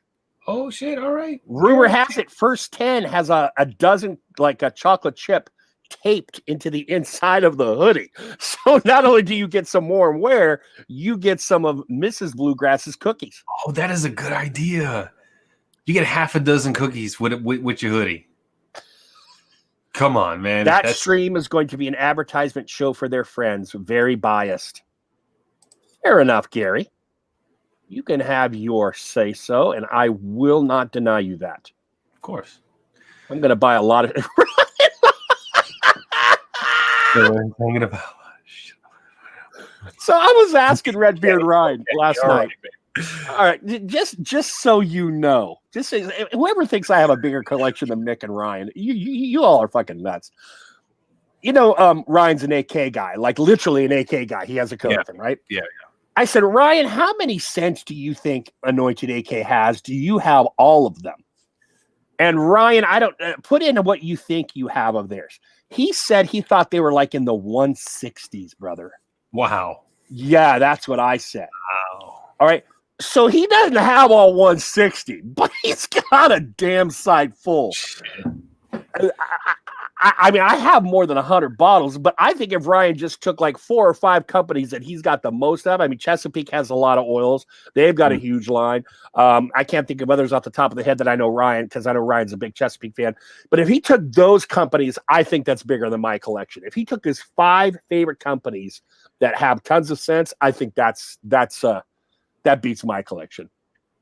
S1: Oh, shit. All right.
S2: Rumor has it First 10 has a dozen, like a chocolate chip taped into the inside of the hoodie. So not only do you get some warm wear, you get some of Mrs. Bluegrass's cookies.
S1: Oh, that is a good idea. You get half a dozen cookies with your hoodie. Come on, man.
S2: That stream is going to be an advertisement show for their friends. Very biased. Fair enough, Gary. You can have your say-so, and I will not deny you that.
S1: Of course.
S2: I'm going to buy a lot of... So I was asking Redbeard Ryan last night. All right, just so you know, whoever thinks I have a bigger collection than Mick and Ryan, you all are fucking nuts. You know, Ryan's an AK guy, like literally an AK guy. He has a code with him, right?
S1: Yeah.
S2: I said, Ryan, how many cents do you think Anointed AK has? Do you have all of them? And Ryan, I don't put in what you think you have of theirs. He said he thought they were like in the 160s, brother.
S1: Wow.
S2: Yeah, that's what I said.
S1: Wow.
S2: All right. So he doesn't have all 160, but he's got a damn side full. I mean, I have more than 100 bottles, but I think if Ryan just took like 4 or 5 companies that he's got the most of, I mean, Chesapeake has a lot of oils. They've got a huge line. I can't think of others off the top of the head that I know Ryan, because I know Ryan's a big Chesapeake fan. But if he took those companies, I think that's bigger than my collection. If he took his 5 favorite companies that have tons of sense, I think that beats my collection.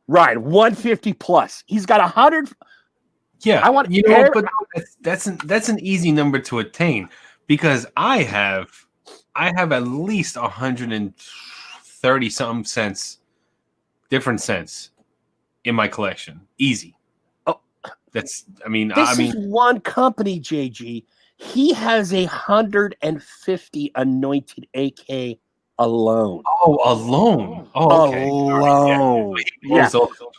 S2: Ryan, 150 plus. He's got 100.
S1: Yeah,
S2: I want
S1: but that's an easy number to attain, because I have at least 130 something cents, different cents in my collection. Easy.
S2: Oh,
S1: this
S2: is one company, JG. He has 150 Anointed AK alone.
S1: Oh, alone. Oh, okay.
S2: Alone.
S1: Yeah.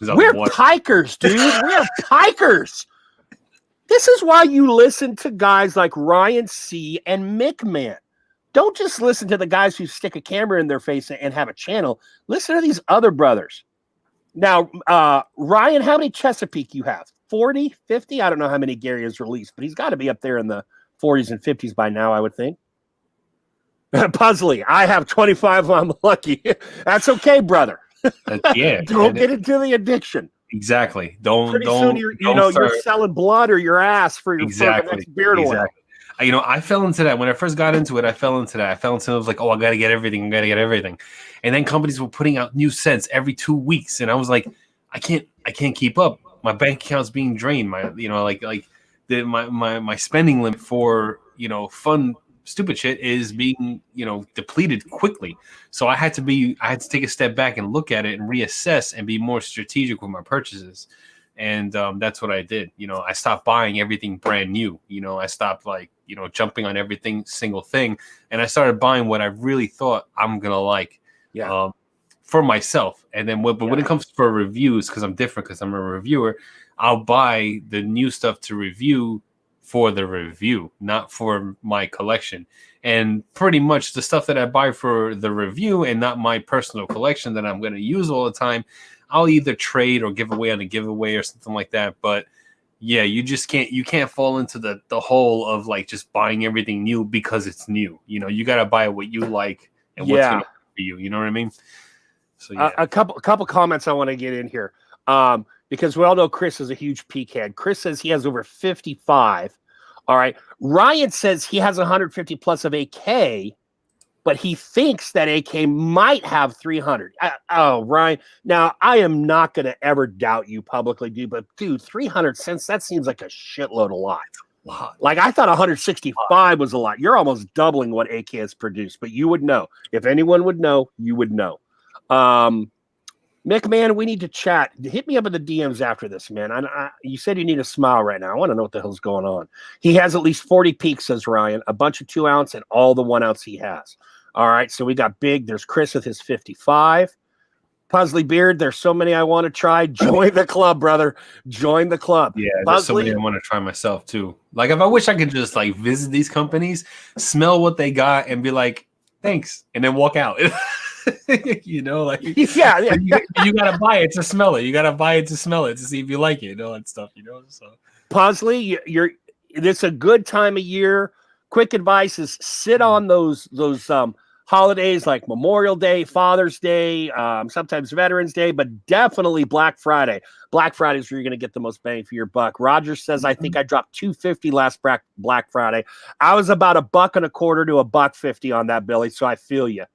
S2: We're pikers, dude. We're pikers. This is why you listen to guys like Ryan C. and Mick Man. Don't just listen to the guys who stick a camera in their face and have a channel. Listen to these other brothers. Now, Ryan, how many Chesapeake you have? 40, 50? I don't know how many Gary has released, but he's got to be up there in the 40s and 50s by now, I would think. Puzzly, I have 25. I'm lucky. That's okay, brother.
S1: Yeah.
S2: Don't get into the addiction.
S1: Exactly.
S2: Pretty soon you're selling blood or your ass for your next beard oil.
S1: I fell into that when I first got into it. I fell into it. I was like, oh, I gotta get everything. And then companies were putting out new scents every 2 weeks, and I was like, I can't keep up. My bank account's being drained. My my spending limit for fun stupid shit is being depleted quickly. So I had to take a step back and look at it and reassess and be more strategic with my purchases. And that's what I did. I stopped buying everything brand new. I stopped jumping on everything single thing, and I started buying what I really thought I'm gonna like for myself. And then when it comes for reviews, because I'm different, because I'm a reviewer, I'll buy the new stuff to review for the review, not for my collection. And pretty much the stuff that I buy for the review and not my personal collection that I'm going to use all the time, I'll either trade or give away on a giveaway or something like that. But yeah, you can't fall into the hole of like just buying everything new because it's new. You got to buy what you like and what's going to work for you. You know what I mean? So yeah.
S2: A couple comments I want to get in here. Because we all know Chris is a huge peak head. Chris says he has over 55. All right. Ryan says he has 150 plus of AK, but he thinks that AK might have 300. Ryan. Now, I am not going to ever doubt you publicly, dude, but dude, 300 cents, that seems like a shitload of lot. Like I thought 165 was a lot. You're almost doubling what AK has produced, but you would know. If anyone would know, you would know. Mick, man, we need to chat. Hit me up in the DMs after this, man. You said you need a smile right now. I want to know what the hell's going on. He has at least 40 peaks, says Ryan, a bunch of 2 ounce and all the 1 ounce he has. All right, so we got big. There's Chris with his 55. Puzzly Beard, there's so many I want to try. Join the club, brother. Join the club.
S1: Yeah, there's so many I want to try myself, too. Like, if I wish I could just, visit these companies, smell what they got, and be like, thanks, and then walk out. You gotta buy it to smell it. You gotta buy it to smell it to see if you like it, that stuff. So
S2: Puzzly, it's a good time of year. Quick advice is sit on those holidays like Memorial Day, Father's Day, sometimes Veterans Day, but definitely Black Friday. Black Friday is where you're going to get the most bang for your buck. Roger says, I think I dropped $2.50 last Black Friday. I was about $1.25 to $1.50 on that, Billy. So I feel you.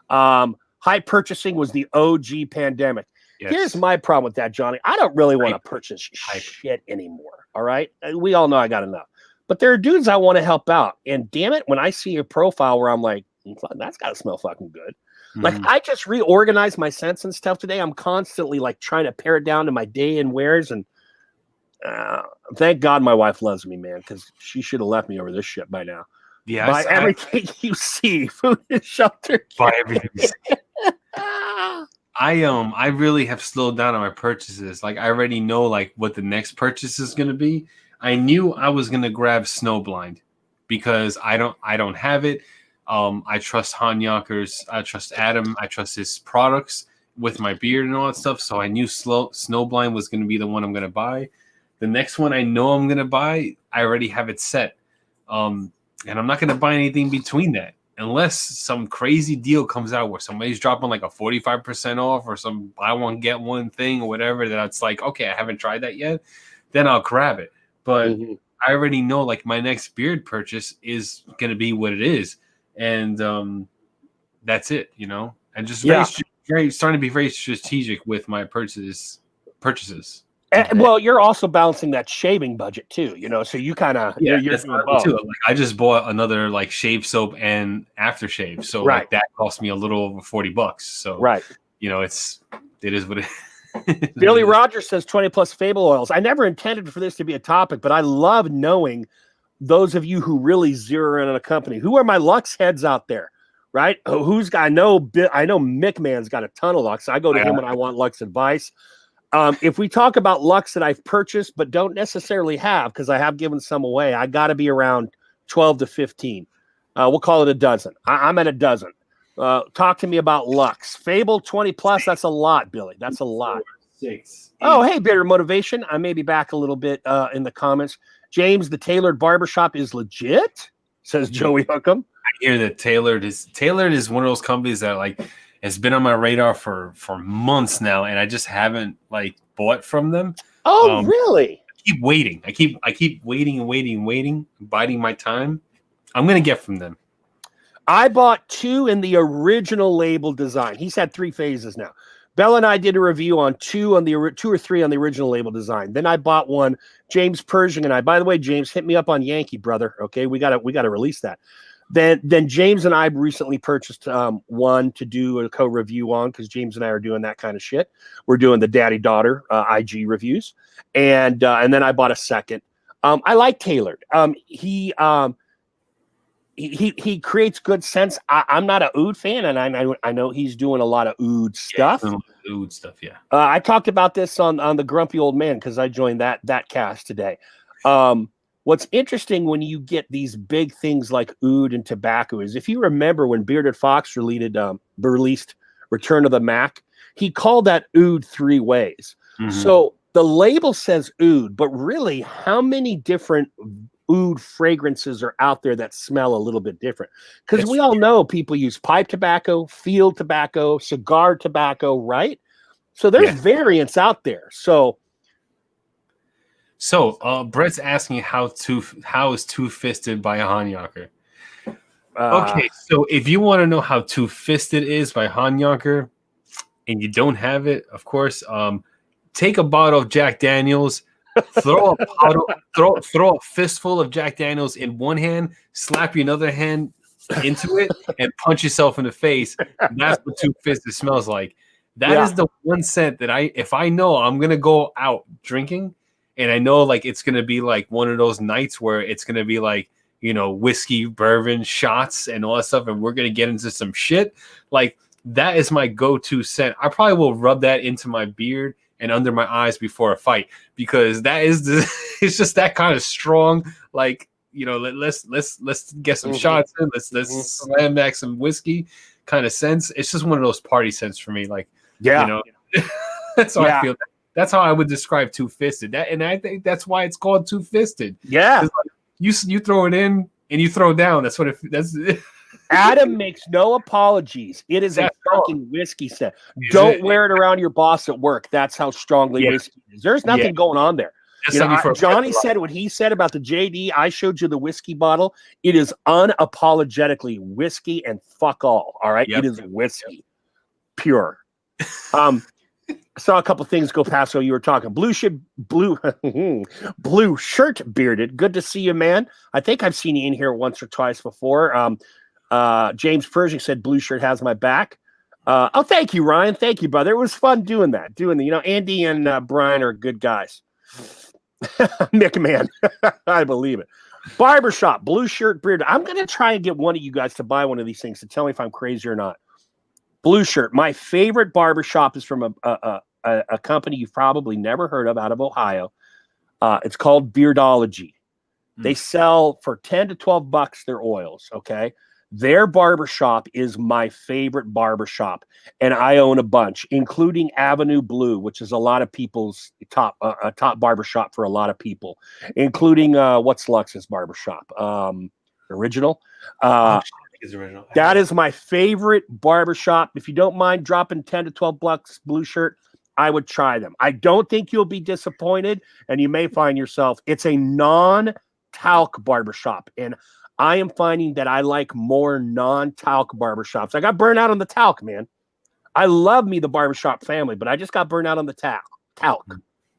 S2: High purchasing was the OG pandemic. Yes. Here's my problem with that, Johnny. I don't really want to purchase shit anymore. All right. We all know I got enough, but there are dudes I want to help out. And damn it, when I see a profile where I'm like, that's got to smell fucking good. Like I just reorganized my scents and stuff today. I'm constantly like trying to pare it down to my day and wears, and thank God my wife loves me, man, because she should have left me over this shit by now.
S1: Yeah,
S2: Buy everything you see, food and shelter.
S1: Buy everything you see. I really have slowed down on my purchases. Like I already know like what the next purchase is gonna be. I knew I was gonna grab Snowblind because I don't have it. I trust Han Yonkers, I trust Adam, I trust his products with my beard and all that stuff. So I knew Snowblind was gonna be the one I'm gonna buy. The next one I know I'm gonna buy, I already have it set. And I'm not gonna buy anything between that. Unless some crazy deal comes out where somebody's dropping like a 45% off or some buy one, get one thing or whatever, that's like, okay, I haven't tried that yet, then I'll grab it. But I already know like my next beard purchase is going to be what it is. And that's it, you know? And just very starting to be very strategic with my purchases.
S2: Well, you're also balancing that shaving budget too, you know. So you kind of you're doing both.
S1: Too. Like I just bought another like shave soap and aftershave, so like that cost me a little over $40. So you know, it is what it is.
S2: Billy Rogers says 20 plus Fable oils. I never intended for this to be a topic, but I love knowing those of you who really zero in on a company. Who are my Lux heads out there? Right? Who's got? I know Mick Man's got a ton of Lux. I go to him when I want Lux advice. If we talk about Lux that I've purchased but don't necessarily have, because I have given some away, I got to be around 12 to 15. We'll call it a dozen. I'm at a dozen. Talk to me about Lux. Fable 20 plus, that's a lot, Billy. That's a lot.
S1: 6.
S2: Oh, hey, Bitter Motivation. I may be back a little bit in the comments. James, the tailored barbershop is legit, says Joey Hookham.
S1: I hear that Tailored is one of those companies that like has been on my radar for months now, and I just haven't like bought from them.
S2: Oh, really?
S1: I keep waiting. I keep waiting, biding my time. I'm gonna get from them.
S2: I bought 2 in the original label design. He's had 3 phases now. Bella and I did a review on 2 or 3 on the original label design. Then I bought one. James Pershing and I. By the way, James, hit me up on Yankee, brother. Okay, we gotta release that. Then James and I recently purchased one to do a co-review on, because James and I are doing that kind of shit. We're doing the daddy-daughter IG reviews, and then I bought a second. I like Tailored. He creates good sense. I'm not an Oud fan, and I know he's doing a lot of Oud stuff.
S1: Oud stuff, yeah.
S2: I talked about this on the Grumpy Old Man because I joined that cast today. What's interesting when you get these big things like Oud and tobacco is, if you remember when Bearded Fox released Return of the Mac, he called that Oud 3 ways. So the label says Oud, but really, how many different Oud fragrances are out there that smell a little bit different? Because we all know people use pipe tobacco, field tobacco, cigar tobacco, right? So there's variants out there.
S1: So Brett's asking how is Two Fisted by Han Yonker. Okay, so if you want to know how Two Fisted is by Han Yonker, and you don't have it, of course, take a bottle of Jack Daniels, throw a fistful of Jack Daniels in one hand, slap your other hand into it, and punch yourself in the face. That's what Two Fisted smells like. That is the one scent that if I know I'm gonna go out drinking, and I know like it's gonna be like one of those nights where it's gonna be like, you know, whiskey, bourbon, shots, and all that stuff, and we're gonna get into some shit. Like that is my go-to scent. I probably will rub that into my beard and under my eyes before a fight, because that is it's just that kind of strong. Like, you know, let's get some shots in. Let's slam back some whiskey kind of sense. It's just one of those party scents for me. Like, you know, that's how I feel. That's how I would describe Two Fisted. And I think that's why it's called Two Fisted. Yeah, like, you throw it in and you throw down. That's what that's.
S2: Adam makes no apologies. It is a fucking whiskey set. Don't wear it around your boss at work. That's how strongly whiskey is. There's nothing going on there. You know, Johnny said what he said about the JD. I showed you the whiskey bottle. It is unapologetically whiskey and fuck all. All right, it is whiskey, pure. Saw a couple things go past while you were talking. Blue shirt bearded. Good to see you, man. I think I've seen you in here once or twice before. James Pershing said blue shirt has my back. Thank you, Ryan. Thank you, brother. It was fun doing that. Andy and Brian are good guys. Mick, man, I believe it. Barbershop, blue shirt, beard. I'm going to try and get one of you guys to buy one of these things to tell me if I'm crazy or not. Blue shirt. My favorite barbershop is from a company you've probably never heard of out of Ohio. It's called Beardology. They sell for $10 to $12 their oils, okay? Their barbershop is my favorite barbershop, and I own a bunch, including Avenue Blue, which is a lot of people's top barbershop for a lot of people, including what's Lux's barbershop? Original.
S1: Original.
S2: That is my favorite barbershop. If you don't mind dropping $10 to $12 blue shirt, I would try them. I don't think you'll be disappointed, and you may find yourself, it's a non-talc barbershop, and I am finding that I like more non-talc barbershops. I got burned out on the talc, man. I love me the barbershop family, but I just got burned out on the talc.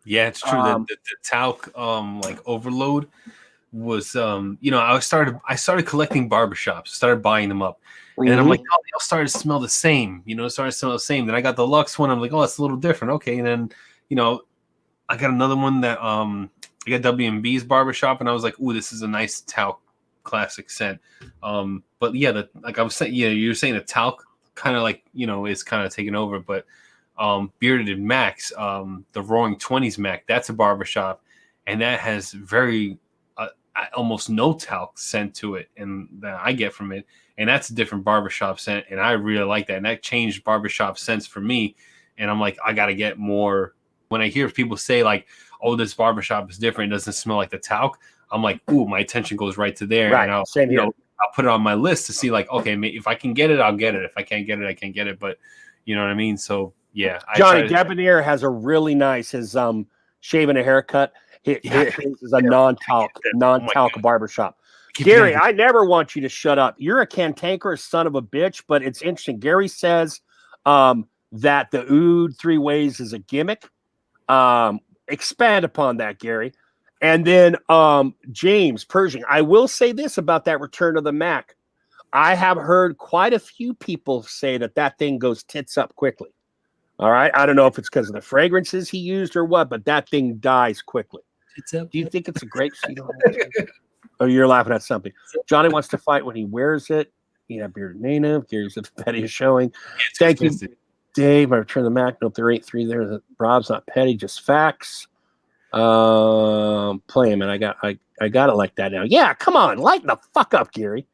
S1: Yeah, it's true. The talc like overload was I started collecting barbershops, started buying them up. And then I'm like, oh, they all started to smell the same, started to smell the same. Then I got the Lux one. I'm like, oh, it's a little different. Okay. And then, I got another one that I got W&B's barbershop, and I was like, ooh, this is a nice talc classic scent. But yeah, like I was saying, you're saying the talc kind of like, is kind of taking over, but Bearded Max, the Roaring 20s Mac, that's a barbershop, and that has very almost no talc scent to it, and that I get from it, and that's a different barbershop scent, and I really like that, and that changed barbershop scents for me. And I'm like, I gotta get more. When I hear people say like, oh, this barbershop is different, it doesn't smell like the talc, I'm like, ooh, my attention goes right to there.
S2: Right.
S1: And I'll put it on my list to see like, okay, if I can get it, I'll get it. If I can't get it, I can't get it. But you know what I mean? So yeah.
S2: Johnny Debonair has a really nice, his shaving a haircut. His is a non-talc barbershop. Gary, I never want you to shut up. You're a cantankerous son of a bitch, but it's interesting. Gary says that the Oud 3 Ways is a gimmick. Expand upon that, Gary. And then James Pershing, I will say this about that return of the Mac. I have heard quite a few people say that thing goes tits up quickly. All right. I don't know if it's because of the fragrances he used or what, but that thing dies quickly. Do you think it's a great seed? Oh, you're laughing at something. Johnny wants to fight when he wears it. Yeah, Bearded Native. Gary's at Petty is showing. Thank you, Dave. I return the Mac. Nope, there ain't 3 there. Rob's not petty, just facts. Play him, and I got it like that now. Yeah, come on, lighten the fuck up, Gary.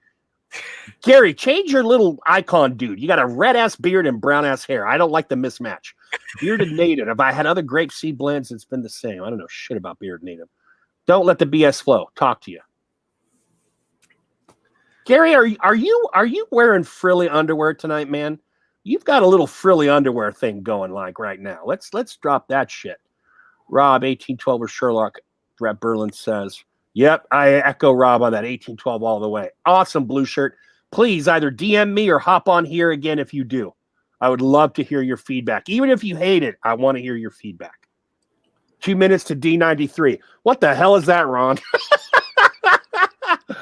S2: Gary, change your little icon, dude. You got a red ass beard and brown ass hair. I don't like the mismatch. Bearded Native. If I had other grape seed blends, it's been the same. I don't know shit about Bearded Native. Don't let the BS flow. Talk to you, Gary. Are you wearing frilly underwear tonight, man? You've got a little frilly underwear thing going like right now. Let's drop that shit. Rob, 1812 or Sherlock, Brett Berlin says. Yep, I echo Rob on that 1812 all the way. Awesome, blue shirt. Please either DM me or hop on here again if you do. I would love to hear your feedback. Even if you hate it, I want to hear your feedback. 2 minutes to D93. What the hell is that, Ron?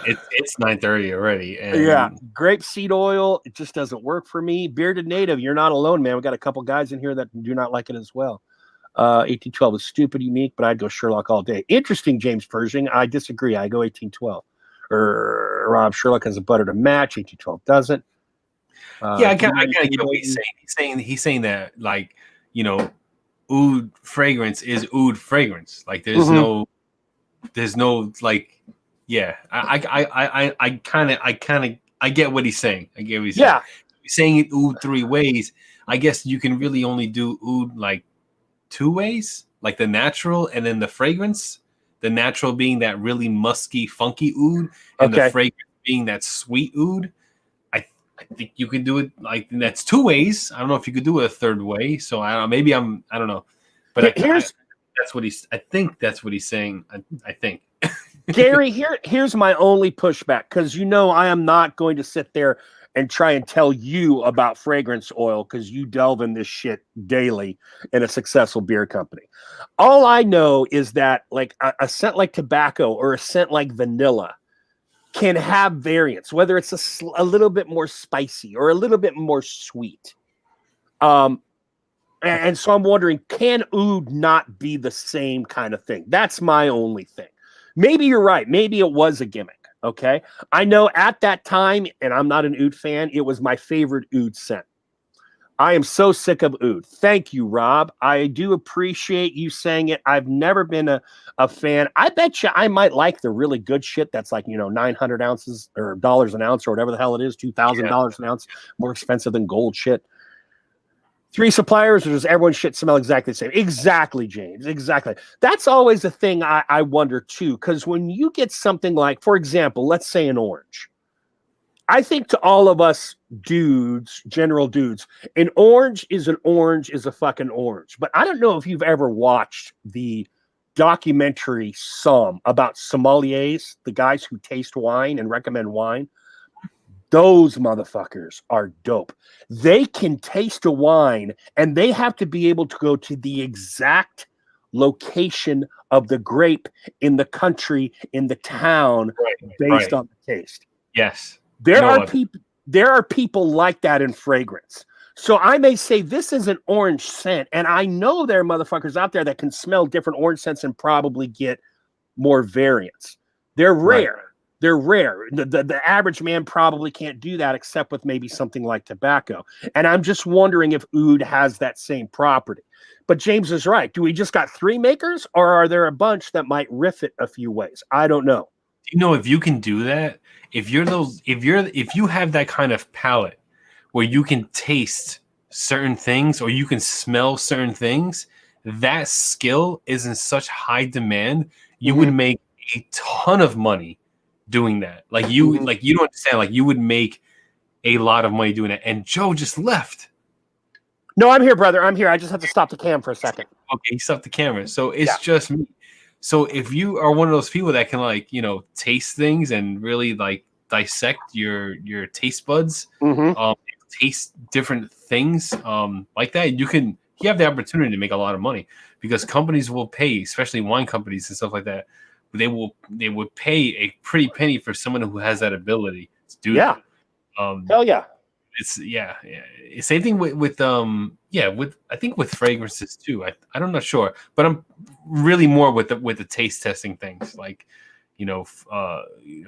S1: It's 9:30 already. And
S2: yeah, grapeseed oil, it just doesn't work for me. Bearded Native, you're not alone, man. We got a couple guys in here that do not like it as well. 1812 is stupid, unique, but I'd go Sherlock all day. Interesting, James Pershing. I disagree. I go 1812. Or Rob, Sherlock has a butter to match. 1812 doesn't.
S1: I gotta get what he's saying. He's saying that like, oud fragrance is oud fragrance. Like there's no like, yeah. I kind of get what he's saying. I get what he's saying.
S2: Yeah.
S1: He's saying it oud 3 ways. I guess you can really only do oud like 2 ways, like the natural and then the fragrance. The natural being that really musky, funky oud, and the fragrance being that sweet oud. I think you could do it like that's 2 ways. I don't know if you could do it a 3rd way. So I don't know. Maybe I don't know. But that's what I think that's what he's saying. I think.
S2: Gary, here's my only pushback, because I am not going to sit there and try and tell you about fragrance oil because you delve in this shit daily in a successful beer company. All I know is that like a scent like tobacco or a scent like vanilla can have variants, whether it's a little bit more spicy or a little bit more sweet. And so I'm wondering, can oud not be the same kind of thing? That's my only thing. Maybe you're right. Maybe it was a gimmick. Okay. I know at that time, and I'm not an oud fan, it was my favorite oud scent. I am so sick of oud. Thank you, Rob. I do appreciate you saying it. I've never been a fan. I bet you I might like the really good shit that's like, 900 ounces or dollars an ounce or whatever the hell it is, $2,000 an ounce, more expensive than gold shit. 3 suppliers, or does everyone's shit smell exactly the same? Exactly, James. Exactly. That's always the thing I wonder too, because when you get something like, for example, let's say an orange. I think to all of us dudes, general dudes, an orange is a fucking orange. But I don't know if you've ever watched the documentary Somm about sommeliers, the guys who taste wine and recommend wine. Those motherfuckers are dope. They can taste a wine and they have to be able to go to the exact location of the grape in the country, in the town, based on the taste.
S1: Yes.
S2: There are people like that in fragrance. So I may say this is an orange scent, and I know there are motherfuckers out there that can smell different orange scents and probably get more variants. They're rare. Right. They're rare. The average man probably can't do that except with maybe something like tobacco. And I'm just wondering if oud has that same property. But James is right. Do we just got 3 makers, or are there a bunch that might riff it a few ways? I don't know.
S1: If you can do that, if you have that kind of palate where you can taste certain things or you can smell certain things, that skill is in such high demand. You would make a ton of money doing that. Like you don't understand. Like you would make a lot of money doing that. And Joe just left.
S2: No, I'm here, brother. I'm here. I just have to stop the cam for a second.
S1: Okay, he stopped the camera. So it's just me. So if you are one of those people that can taste things and really like dissect your taste buds, taste different things like that, you have the opportunity to make a lot of money because companies will pay, especially wine companies and stuff like that. They would pay a pretty penny for someone who has that ability to do that.
S2: Hell yeah.
S1: It's same thing with I think with fragrances too. I'm not sure, but I'm really more with the taste testing things, like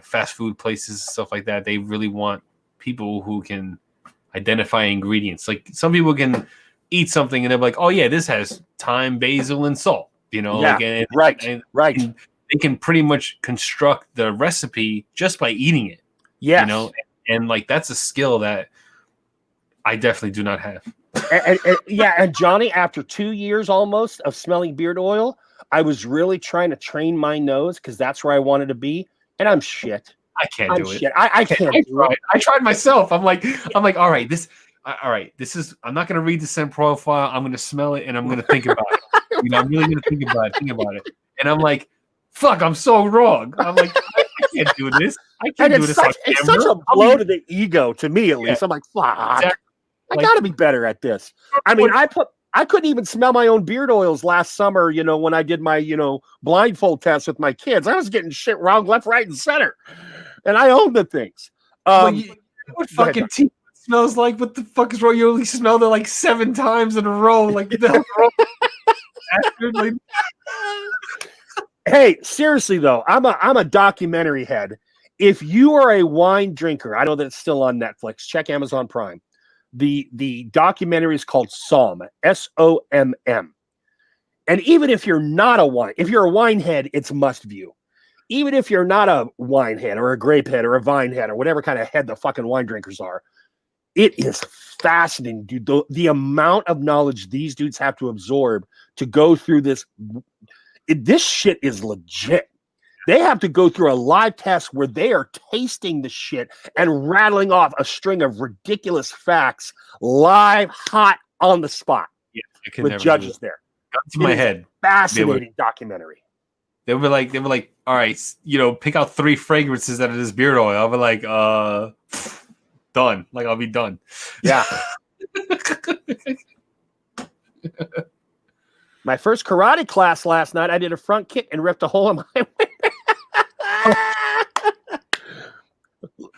S1: fast food places and stuff like that. They really want people who can identify ingredients. Like some people can eat something and they're like, oh yeah, this has thyme, basil, and salt. Right. They can pretty much construct the recipe just by eating it.
S2: Yeah,
S1: and like that's a skill that I definitely do not have.
S2: and Johnny, after 2 years almost of smelling beard oil, I was really trying to train my nose because that's where I wanted to be, and I'm shit.
S1: I can't do it.
S2: I can't do it.
S1: I tried myself. I'm like, all right, this is. I'm not gonna read the scent profile. I'm gonna smell it and I'm gonna think about it. I'm really gonna think about it. And I'm like, fuck, I'm so wrong. I'm like, I can't do this. I can't do this.
S2: It's such a blow to the ego, to me at least. I'm like, fuck. Exactly. I got to be better at this. I mean, I couldn't even smell my own beard oils last summer, when I did my, blindfold test with my kids. I was getting shit wrong left, right, and center. And I owned the things.
S1: What fucking teeth smells like? What the fuck is wrong? You only smelled it like 7 times in a row. Like, the hell?
S2: Hey, seriously though, I'm a documentary head. If you are a wine drinker, I know that it's still on Netflix. Check Amazon Prime. The documentary is called Somm, Somm. And even if you're not if you're a wine head, it's must view. Even if you're not a wine head or a grape head or a vine head or whatever kind of head the fucking wine drinkers are, it is fascinating, dude. The amount of knowledge these dudes have to absorb to go through this. This shit is legit. They have to go through a live test where they are tasting the shit and rattling off a string of ridiculous facts live, hot, on the spot.
S1: Yeah,
S2: with judges there.
S1: Got to my head.
S2: Fascinating documentary.
S1: They were like, all right, pick out 3 fragrances out of this beard oil. I'll be like, done. Like, I'll be done.
S2: Yeah. My first karate class last night, I did a front kick and ripped a hole in my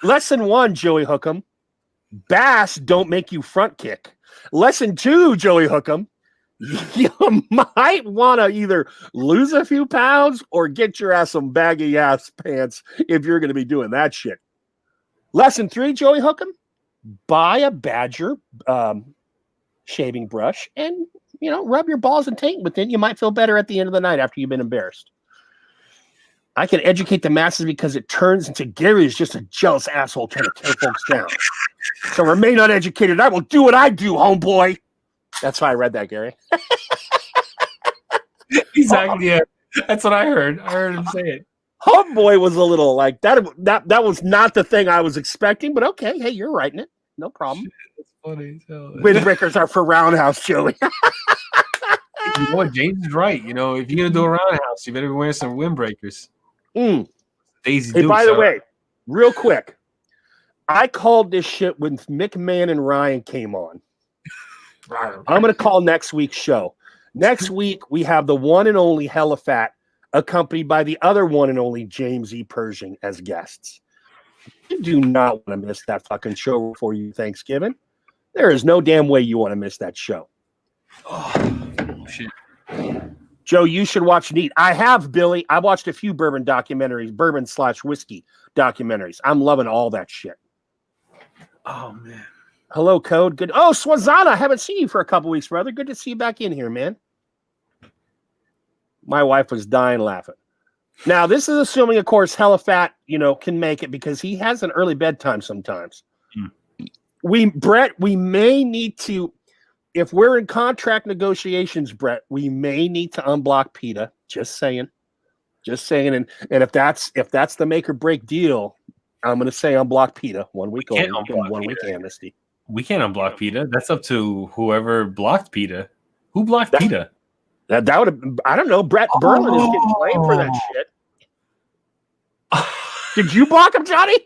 S2: Lesson 1, Joey Hookham. Bass don't make you front kick. Lesson 2, Joey Hookham. You might want to either lose a few pounds or get your ass some baggy ass pants if you're going to be doing that shit. Lesson 3, Joey Hookham. Buy a Badger shaving brush and, rub your balls and taint with it. You might feel better at the end of the night after you've been embarrassed. I can educate the masses because it turns into Gary is just a jealous asshole trying to tear folks down. So remain uneducated. I will do what I do, homeboy. That's why I read that, Gary.
S1: Exactly. Yeah. That's what I heard. I heard him say it.
S2: Homeboy was a little like that. That was not the thing I was expecting, but okay. Hey, you're writing it. No problem.
S1: That's funny.
S2: Windbreakers are for roundhouse, Joey.
S1: You know what? James is right. If you're going to do a roundhouse, you better be wearing some windbreakers.
S2: Daisy Dukes, by the way, real quick, I called this shit when McMahon and Ryan came on. I'm going to call next week's show. Next week, we have the one and only Hella Fat, accompanied by the other one and only James E. Pershing as guests. You do not want to miss that fucking show before you Thanksgiving. There is no damn way you want to miss that show.
S1: Oh, shit.
S2: Joe, you should watch Neat. I have, Billy. I watched a few bourbon /whiskey documentaries. I'm loving all that shit.
S1: Oh, man.
S2: Hello, Code. Good. Oh, Swazana. I haven't seen you for a couple weeks, brother. Good to see you back in here, man. My wife was dying laughing. Now, this is assuming, of course, Hella Fat, can make it because he has an early bedtime sometimes. Brett, we may need to, if we're in contract negotiations, Brett, we may need to unblock PETA. Just saying. And if that's the make or break deal, I'm going to say unblock PETA 1 week only, 1 week amnesty.
S1: We can't unblock PETA. That's up to whoever blocked PETA. Who blocked PETA?
S2: That would have, I don't know. Brett Berlin is getting blamed for that shit. Did you block him, Johnny?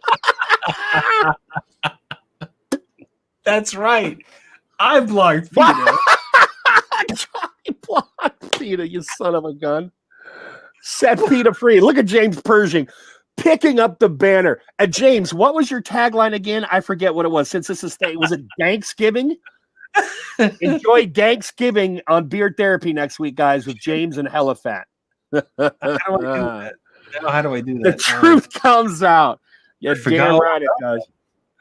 S1: That's right. I blocked PETA.
S2: Johnny blocked PETA, you son of a gun. Set PETA free. Look at James Pershing picking up the banner. James, what was your tagline again? I forget what it was. Since this is was it Thanksgiving? Enjoy Thanksgiving on Beard Therapy next week, guys, with James and Hella Fat.
S1: How do I do that?
S2: The truth comes out. Yeah, damn right it does.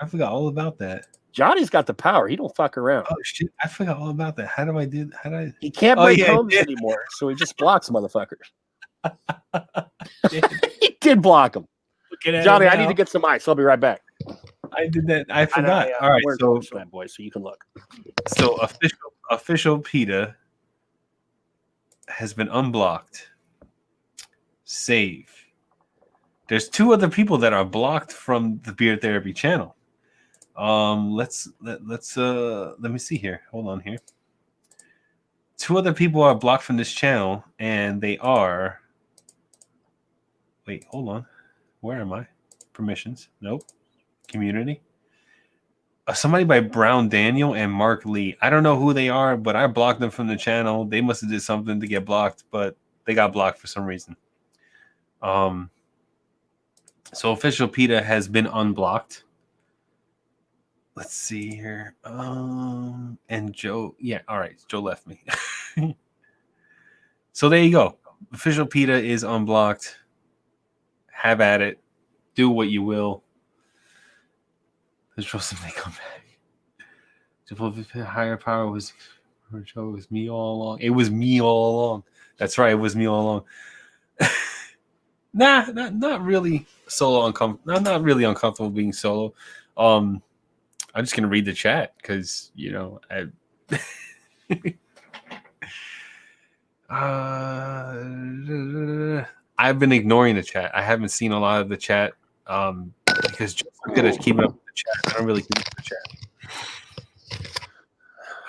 S1: I forgot all about that.
S2: Johnny's got the power. He don't fuck around.
S1: Oh shit! I forgot all about that. How do I do?
S2: He can't break homes anymore, so he just blocks motherfuckers. He did block him. Johnny, I need to get some ice. I'll be right back.
S1: I did that. I forgot. All right, so
S2: that boy, so you can look.
S1: So official PETA has been unblocked. Save. There's 2 other people that are blocked from the Beard Therapy channel. Let me see here. Hold on here. 2 other people are blocked from this channel, and they are. Wait, hold on. Where am I? Permissions. Nope. Community. Somebody by Brown Daniel and Mark Lee. I don't know who they are, but I blocked them from the channel. They must have did something to get blocked, but they got blocked for some reason. So official PETA has been unblocked. Let's see here. And Joe, yeah, all right. Joe left me. So there you go. Official PETA is unblocked. Have at it. Do what you will. There's supposed to come back. The higher power was me all along. It was me all along. That's right. It was me all along. Not really solo uncomfortable. Not really uncomfortable being solo. I'm just gonna read the chat because I've been ignoring the chat. I haven't seen a lot of the chat because I'm good at keeping up with the chat. I don't really keep up with the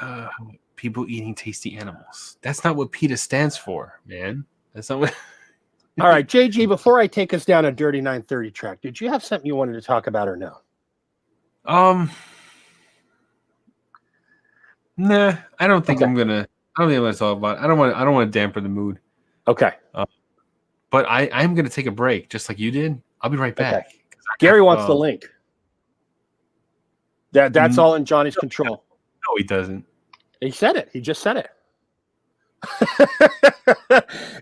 S1: chat. People eating tasty animals. That's not what PETA stands for, man. That's not what.
S2: All right, JG, before I take us down a dirty 930 track, did you have something you wanted to talk about or no?
S1: Nah, I don't think I'm gonna talk about it. I don't want to dampen the mood.
S2: Okay.
S1: But I'm gonna take a break, just like you did. I'll be right back.
S2: Okay. Gary wants the link. That's all in Johnny's control.
S1: No, he doesn't.
S2: He said it. He just said it.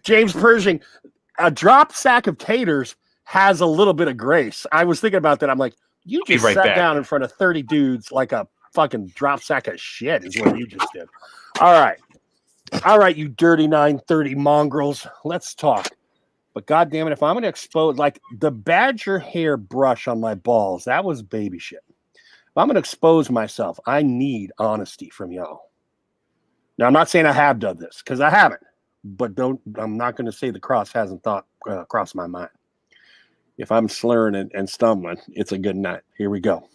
S2: James Pershing, a drop sack of taters has a little bit of grace. I was thinking about that. I'm like, you just sat down in front of 30 dudes like a fucking drop sack of shit is what you just did. All right. All right, you dirty 930 mongrels. Let's talk. But goddamn it, if I'm going to expose, like the badger hair brush on my balls, that was baby shit. If I'm going to expose myself, I need honesty from y'all. Now, I'm not saying I have done this, because I haven't. But I'm not going to say the cross hasn't crossed my mind. If I'm slurring and stumbling, it's a good night. Here we go.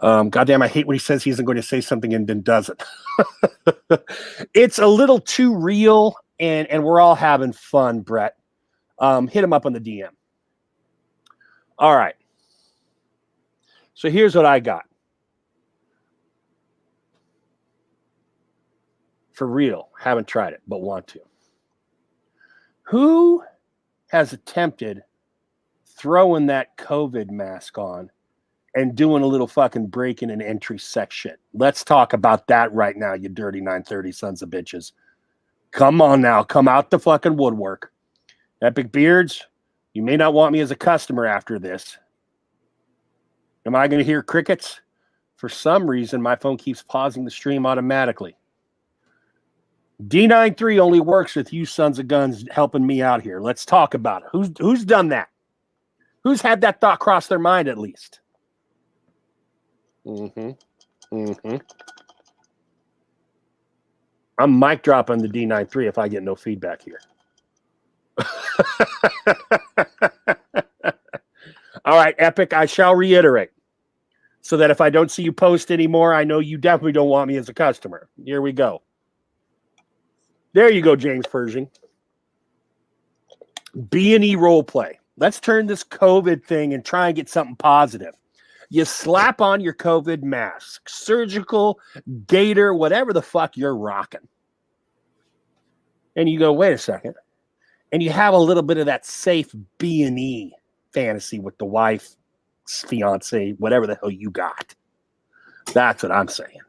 S2: Goddamn, I hate when he says he isn't going to say something and then doesn't. It's a little too real, and we're all having fun, Brett. Hit him up on the DM. All right. So here's what I got. For real, haven't tried it, but want to. Who has attempted throwing that COVID mask on and doing a little fucking break-in and entry section? Let's talk about that right now, you dirty 930 sons of bitches. Come on now, come out the fucking woodwork. Epic Beards, you may not want me as a customer after this. Am I going to hear crickets? For some reason, my phone keeps pausing the stream automatically. D93 only works with you sons of guns helping me out here. Let's talk about it. Who's done that? Who's had that thought cross their mind at least? I'm mic dropping the D93 if I get no feedback here. All right, Epic, I shall reiterate so that if I don't see you post anymore, I know you definitely don't want me as a customer. Here we go. There you go, James Pershing. B&E role play. Let's turn this COVID thing and try and get something positive. You slap on your COVID mask, surgical, gator, whatever the fuck you're rocking. And you go, wait a second. And you have a little bit of that safe B&E fantasy with the wife, fiance, whatever the hell you got. That's what I'm saying.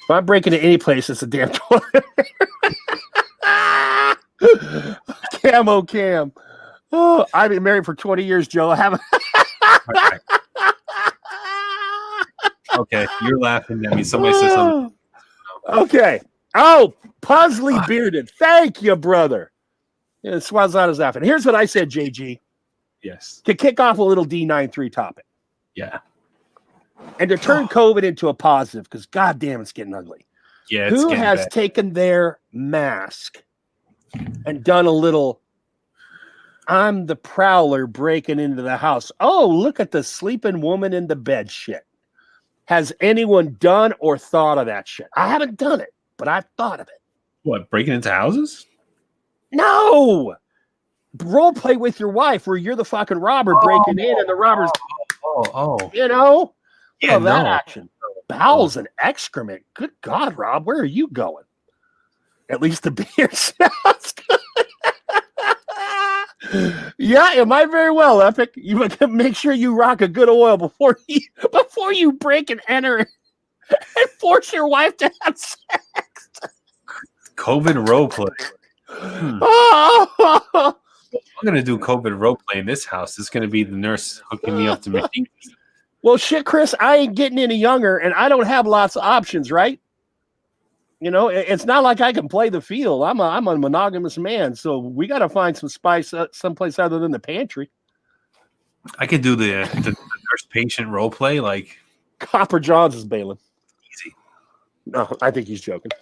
S2: If I'm breaking into any place, it's a damn toilet. Camo cam. Oh, I've been married for 20 years, Joe. I haven't.
S1: Okay, you're laughing at me. Somebody said something.
S2: Okay. Oh, Puzzly Bearded. Thank you, brother. Yeah, Swazada's laughing. Here's what I said, JG.
S1: Yes.
S2: To kick off a little D93 topic.
S1: Yeah.
S2: And to turn COVID into a positive, because goddamn, it's getting ugly.
S1: Yeah. It's
S2: Who has
S1: bad.
S2: taken their mask and done a little, I'm the prowler breaking into the house. Oh, look at the sleeping woman in the bed shit. Has anyone done or thought of that shit? I haven't done it, but I've thought of it.
S1: What, breaking into houses?
S2: No! Role play with your wife where you're the fucking robber breaking in and the robber's, you know?
S1: Yeah,
S2: that action. Bowels and excrement. Good God, Rob, where are you going? At least the beer sounds good. Yeah, it might very well, Epic. You make sure you rock a good oil before you break and enter and force your wife to have sex.
S1: COVID roleplay.
S2: Oh.
S1: I'm gonna do COVID roleplay in this house. It's gonna be the nurse hooking me up to machines.
S2: Well, shit, Chris, I ain't getting any younger, and I don't have lots of options, right? You know, it's not like I can play the field. I'm a monogamous man, so we got to find some spice someplace other than the pantry.
S1: I could do the nurse patient role play, like
S2: Copper Johns is bailing.
S1: Easy.
S2: No, I think he's joking.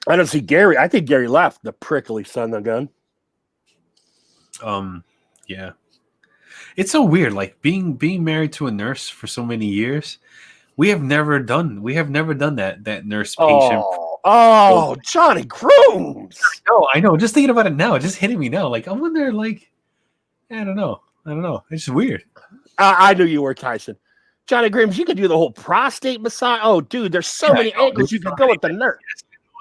S2: I don't see Gary. I think Gary left, the prickly son of a gun.
S1: Yeah. It's so weird, like being married to a nurse for so many years. We have never done that nurse patient.
S2: Oh, Johnny Grooms.
S1: I know. Just thinking about it now, it just hitting me now. Like I wonder, like I don't know. It's just weird.
S2: I knew you were, Tyson. Johnny Grooms, you could do the whole prostate massage. Oh, dude, there's so many angles you could go with the nurse.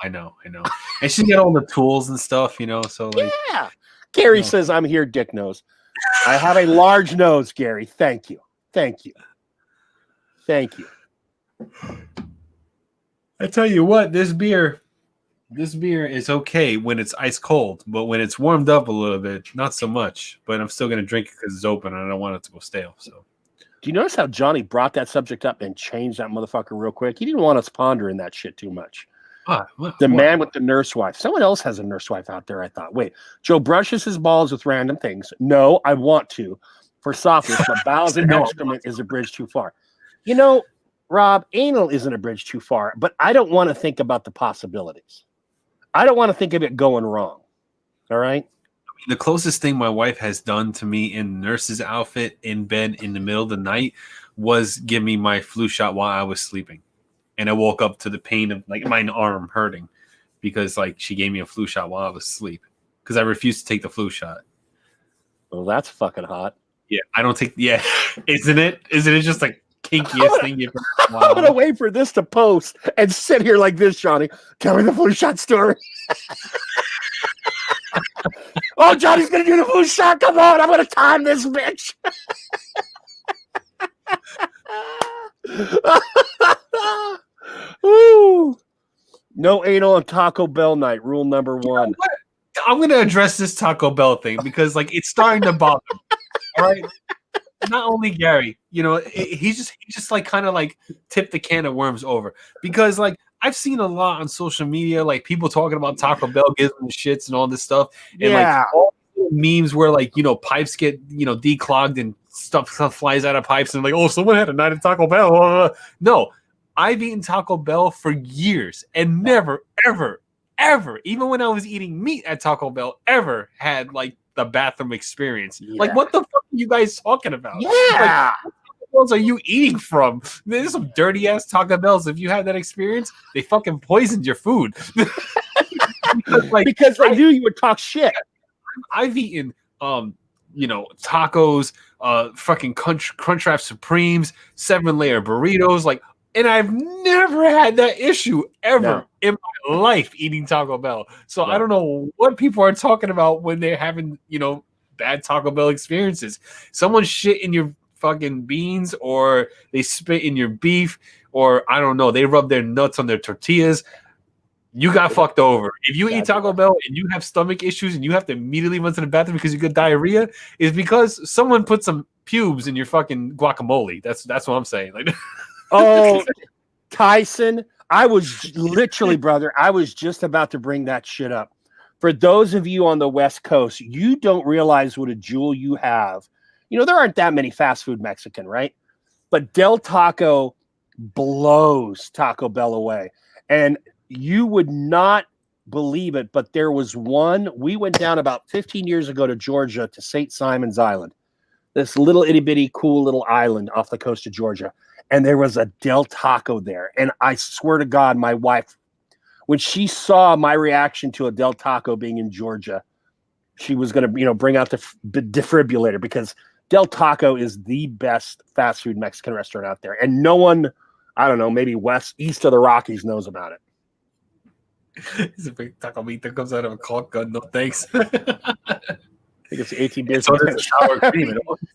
S1: I know. And she's got all the tools and stuff, you know. So like,
S2: yeah. Gary says, "I'm here, dick nose." I have a large nose, Gary. Thank you. Thank you.
S1: I tell you what, this beer is okay when it's ice cold, but when it's warmed up a little bit, not so much. But I'm still gonna drink it because it's open and I don't want it to go stale. So,
S2: Do you notice how Johnny brought that subject up and changed that motherfucker real quick? He didn't want us pondering that shit too much. The man with the nurse wife. Someone else has a nurse wife out there, I thought. Wait, Joe brushes his balls with random things. No, I want to for softness, but bowels and excrement is a bridge too far. You know, Rob, anal isn't a bridge too far, but I don't want to think about the possibilities. I don't want to think of it going wrong. All right?
S1: The closest thing my wife has done to me in nurse's outfit in bed in the middle of the night was give me my flu shot while I was sleeping. And I woke up to the pain of like my arm hurting because like she gave me a flu shot while I was asleep because I refused to take the flu shot.
S2: Well, that's fucking hot.
S1: Yeah, I don't take. Yeah, isn't it? Isn't it just like kinkiest thing you've ever?
S2: I'm gonna wait for this to post and sit here like this, Johnny. Tell me the flu shot story. Oh, Johnny's gonna do the flu shot. Come on, I'm gonna time this bitch. Ooh. No anal on Taco Bell night. Rule number one.
S1: I'm gonna address this Taco Bell thing because like it's starting to bother me. All right. Not only Gary, you know, he just like kind of like tipped the can of worms over because like I've seen a lot on social media, like people talking about Taco Bell giving them shits and all this stuff, and like all memes where like pipes get declogged and stuff flies out of pipes and like someone had a night at Taco Bell. No, I've eaten Taco Bell for years and never ever, even when I was eating meat at Taco Bell, ever had like the bathroom experience. Yeah. Like, what the fuck are you guys talking about?
S2: Yeah.
S1: Like, what Taco Bells are you eating from? There's some dirty ass Taco Bells. If you had that experience, they fucking poisoned your food.
S2: because they knew you would talk shit.
S1: I've eaten tacos, fucking Crunchwrap Supremes, 7-layer burritos, like. And I've never had that issue ever in my life eating Taco Bell. So I don't know what people are talking about when they're having, bad Taco Bell experiences. Someone shit in your fucking beans or they spit in your beef or I don't know, they rub their nuts on their tortillas. You got fucked over. If you eat Taco Bell and you have stomach issues and you have to immediately run to the bathroom because you get diarrhea, is because someone put some pubes in your fucking guacamole. That's what I'm saying. Like
S2: Oh, Tyson, I was literally, brother, I was just about to bring that shit up. For those of you on the West Coast, you don't realize what a jewel you have. There aren't that many fast food Mexican, right? But Del Taco blows Taco Bell away. And you would not believe it, but there was one. We went down about 15 years ago to Georgia to St. Simon's Island, this little itty bitty cool little island off the coast of Georgia. And there was a Del Taco there. And I swear to God, my wife, when she saw my reaction to a Del Taco being in Georgia, she was going to, bring out the defibrillator because Del Taco is the best fast food Mexican restaurant out there. And no one, I don't know, maybe east of the Rockies knows about it.
S1: It's a big taco meat that comes out of a caulk gun. No thanks.
S2: I think it's 18 beers.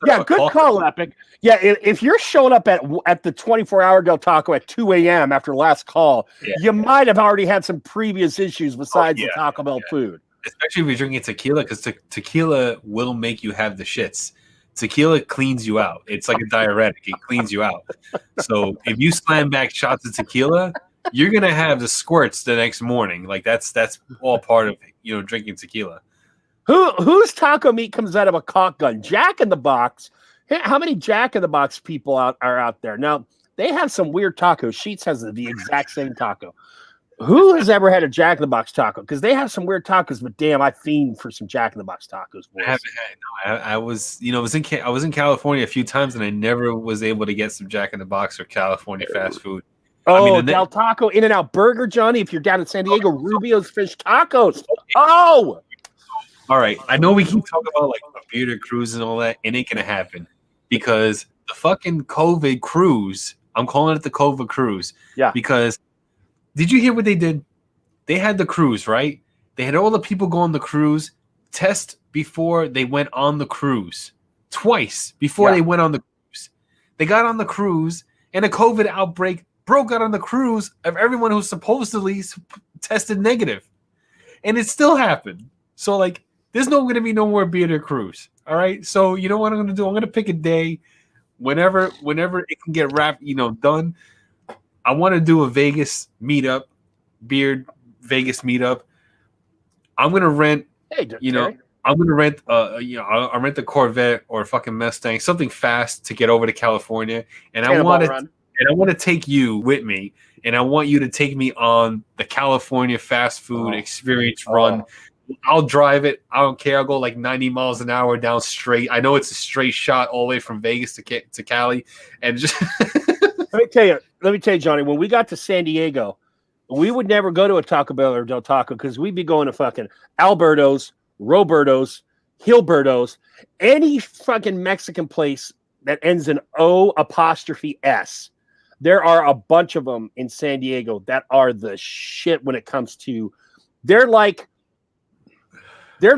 S1: Yeah,
S2: good call, Epic. Yeah, if you're showing up at the 24-hour Del Taco at 2 a.m. after last call, you might have already had some previous issues besides the Taco Bell food.
S1: Especially if you're drinking tequila, because tequila will make you have the shits. Tequila cleans you out. It's like a diuretic. It cleans you out. So if you slam back shots of tequila, you're going to have the squirts the next morning. Like that's all part of drinking tequila.
S2: Whose taco meat comes out of a caulk gun? Jack in the Box. How many Jack in the Box people are out there? Now, they have some weird tacos. Sheetz has the exact same taco. Who has ever had a Jack in the Box taco? Because they have some weird tacos, but damn, I fiend for some Jack in the Box tacos. Boys.
S1: I haven't had. No, I was in California a few times, and I never was able to get some Jack in the Box or California fast food.
S2: Oh, Del Taco, In-N-Out Burger, Johnny. If you're down in San Diego, Rubio's Fish Tacos. Oh.
S1: All right, I know we keep talking about like a bearded cruise and all that. It ain't gonna happen because the fucking COVID cruise. I'm calling it the COVID cruise.
S2: Yeah.
S1: Because did you hear what they did? They had the cruise, right? They had all the people go on the cruise, test before they went on the cruise. Twice before they went on the cruise. They got on the cruise and a COVID outbreak broke out on the cruise of everyone who supposedly tested negative, and it still happened. So like, there's going to be no more beer cruise. All right. So you know what I'm going to do? I'm going to pick a day, whenever it can get wrapped, done. I want to do a Vegas meetup, beard Vegas meetup. I'm going to rent. Hey, I'm going to rent. I'll rent the Corvette or a fucking Mustang, something fast to get over to California, and I want to take you with me, and I want you to take me on the California fast food experience run. I'll drive it. I don't care. I'll go like 90 miles an hour down straight. I know it's a straight shot all the way from Vegas to Cali, and just
S2: let me tell you, Johnny. When we got to San Diego, we would never go to a Taco Bell or Del Taco because we'd be going to fucking Alberto's, Roberto's, Hilberto's, any fucking Mexican place that ends in O''S. There are a bunch of them in San Diego that are the shit when it comes to. They're like the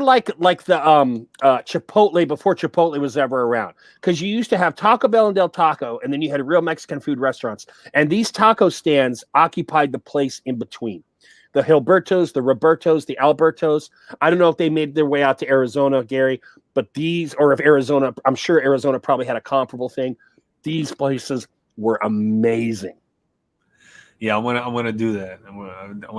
S2: Chipotle before Chipotle was ever around, because you used to have Taco Bell and Del Taco, and then you had real Mexican food restaurants, and these taco stands occupied the place in between. The Hilbertos, the Robertos, the Albertos. I don't know if they made their way out to Arizona, Gary, but or if Arizona, I'm sure Arizona probably had a comparable thing. These places were amazing.
S1: Yeah, I want to do that.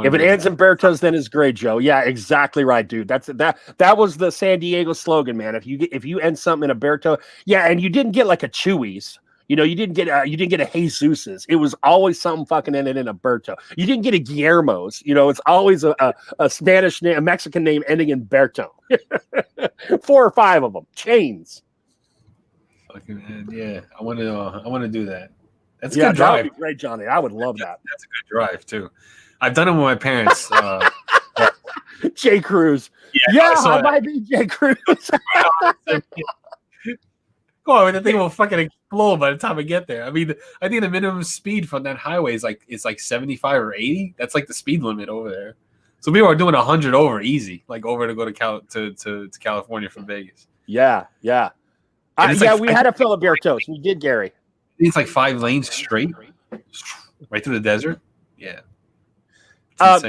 S2: If it ends in Bertos, then it's great, Joe. Yeah, exactly right, dude. That was the San Diego slogan, man. If you end something in a Berto, yeah, and you didn't get like a Chewy's, you didn't get a Jesus's. It was always something fucking ended in a Berto. You didn't get a Guillermo's. It's always a Spanish name, a Mexican name ending in Berto. 4 or 5 of them, chains.
S1: Fucking yeah, I want to do that. That's a
S2: good
S1: drive.
S2: That would be great, Johnny. I would love that.
S1: That's a good drive too. I've done it with my parents.
S2: J. Cruz. Yeah, I might be J. Cruz.
S1: Go on, the thing will fucking explode by the time I get there. I mean, I think the minimum speed from that highway is like 75 or 80. That's like the speed limit over there. So people are doing 100 over easy, like over to go to California from Vegas.
S2: Yeah. We had a Filibertos. We did, Gary.
S1: It's like 5 lanes straight, right through the desert. Yeah.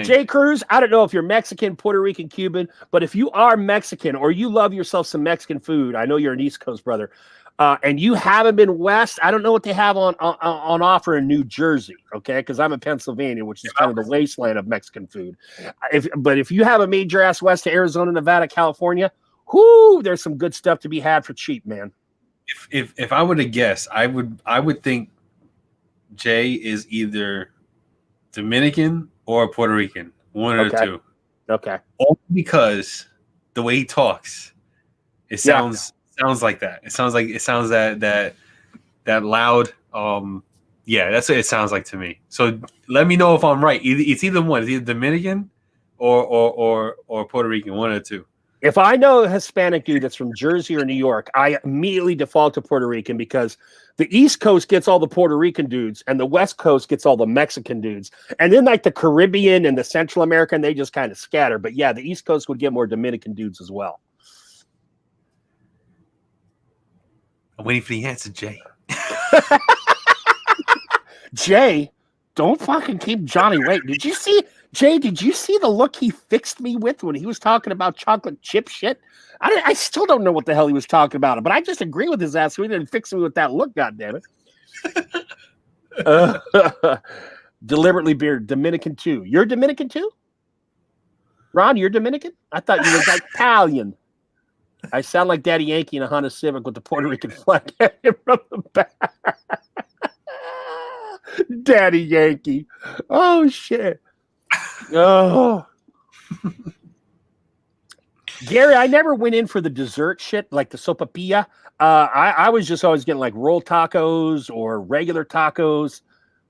S2: J. Cruz, I don't know if you're Mexican, Puerto Rican, Cuban, but if you are Mexican or you love yourself some Mexican food, I know you're an East Coast brother, and you haven't been West, I don't know what they have on offer in New Jersey, okay? Because I'm in Pennsylvania, which is kind of the wasteland of Mexican food. But if you have a major ass West to Arizona, Nevada, California, there's some good stuff to be had for cheap, man.
S1: If I were to guess, I would think Jay is either Dominican or Puerto Rican, one of the two.
S2: Okay.
S1: Only because the way he talks, it sounds like that. It sounds that loud. Yeah, that's what it sounds like to me. So let me know if I'm right. It's either one. It's either Dominican or Puerto Rican, one of the two.
S2: If I know a Hispanic dude that's from Jersey or New York, I immediately default to Puerto Rican, because the East Coast gets all the Puerto Rican dudes and the West Coast gets all the Mexican dudes. And then like the Caribbean and the Central American, they just kind of scatter. But yeah, the East Coast would get more Dominican dudes as well.
S1: I'm waiting for the answer, Jay.
S2: Jay, don't fucking keep Johnny waiting. Did you see the look he fixed me with when he was talking about chocolate chip shit? I still don't know what the hell he was talking about, but I just agree with his ass. So he didn't fix me with that look, goddammit. Deliberately beard, Dominican too. You're Dominican too? Ron, you're Dominican? I thought you were like Italian. I sound like Daddy Yankee in a Honda Civic with the Puerto Rican flag from the back. Daddy Yankee. Oh, shit. Oh. Gary, I never went in for the dessert shit, like the sopapilla. I was just always getting like rolled tacos or regular tacos,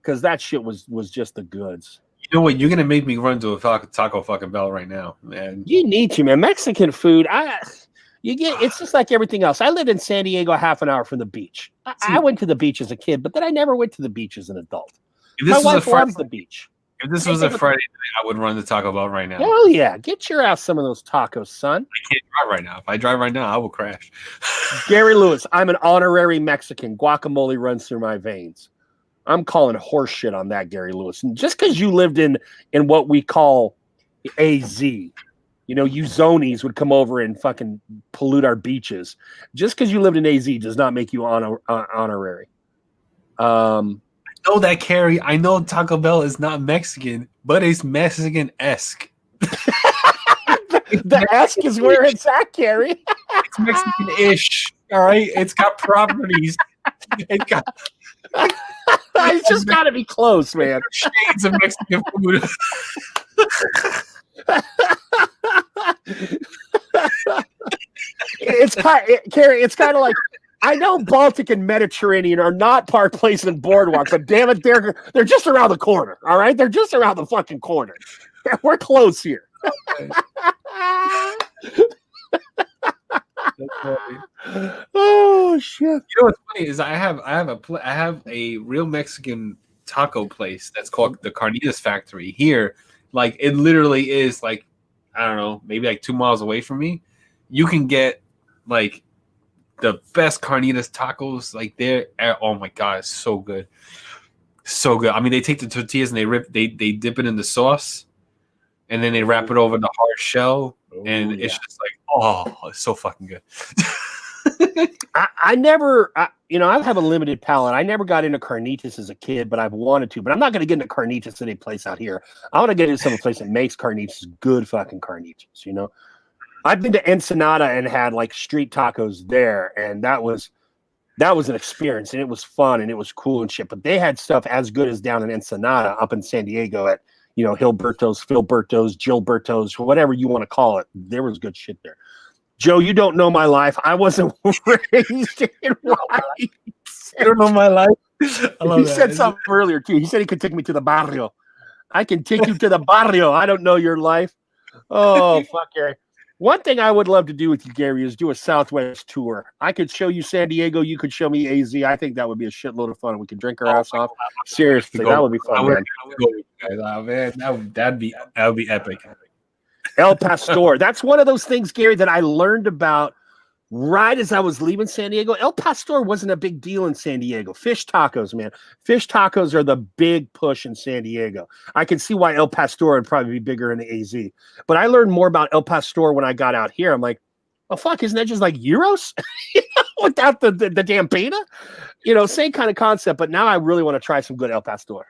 S2: because that shit was just the goods.
S1: You know what? You're gonna make me run to a Taco fucking Bell right now, man.
S2: You need to, man. Mexican food, it's just like everything else. I lived in San Diego, half an hour from the beach. I went to the beach as a kid, but then I never went to the beach as an adult. My wife loves the beach.
S1: If this was a Friday night, I would run to Taco Bell right now.
S2: Hell yeah. Get your ass some of those tacos, son.
S1: I can't drive right now. If I drive right now, I will crash.
S2: Gary Lewis, I'm an honorary Mexican. Guacamole runs through my veins. I'm calling horse shit on that, Gary Lewis. And just because you lived in what we call AZ, you zonies would come over and fucking pollute our beaches. Just because you lived in AZ does not make you honorary.
S1: I know that, Carrie. I know Taco Bell is not Mexican, but it's Mexican-esque.
S2: The esque is where it's at, Carrie.
S1: It's Mexican-ish. All right, it's got properties. It's
S2: just got to be close, man.
S1: Shades of Mexican food.
S2: Carrie. It's kind of like, I know Baltic and Mediterranean are not Park Place and Boardwalk, but damn it, they're just around the corner. All right, they're just around the fucking corner. We're close here. Oh shit!
S1: You know what's funny is I have a real Mexican taco place that's called the Carnitas Factory here. Like, it literally is like, I don't know, maybe like 2 miles away from me. You can get like the best carnitas tacos like there. Oh my god, it's so good, so good. I mean, they take the tortillas and they dip it in the sauce, and then they wrap it over the hard shell, and it's just like, oh, it's so fucking good.
S2: I have a limited palate. I never got into carnitas as a kid, but I've wanted to. But I'm not going to get into carnitas any place out here. I want to get into some place that makes carnitas, good fucking carnitas. I've been to Ensenada and had like street tacos there, and that was an experience, and it was fun and it was cool and shit. But they had stuff as good as down in Ensenada, up in San Diego at Hilberto's, Philberto's, Gilberto's, whatever you want to call it. There was good shit there. Joe, you don't know my life. I wasn't raised in white.
S1: You don't know my life.
S2: He said something earlier too. He said he could take me to the barrio. I can take you to the barrio. I don't know your life. Oh, fuck, Gary. One thing I would love to do with you, Gary, is do a Southwest tour. I could show you San Diego. You could show me AZ. I think that would be a shitload of fun. We could drink our ass off. Seriously, that would be fun, man.
S1: That would be epic.
S2: El Pastor. That's one of those things, Gary, that I learned about right as I was leaving San Diego. El Pastor wasn't a big deal in San Diego. Fish tacos, man. Fish tacos are the big push in San Diego. I can see why El Pastor would probably be bigger in the AZ. But I learned more about El Pastor when I got out here. I'm like, oh, fuck, isn't that just like gyros? Without the damn pita? Same kind of concept. But now I really want to try some good El Pastor.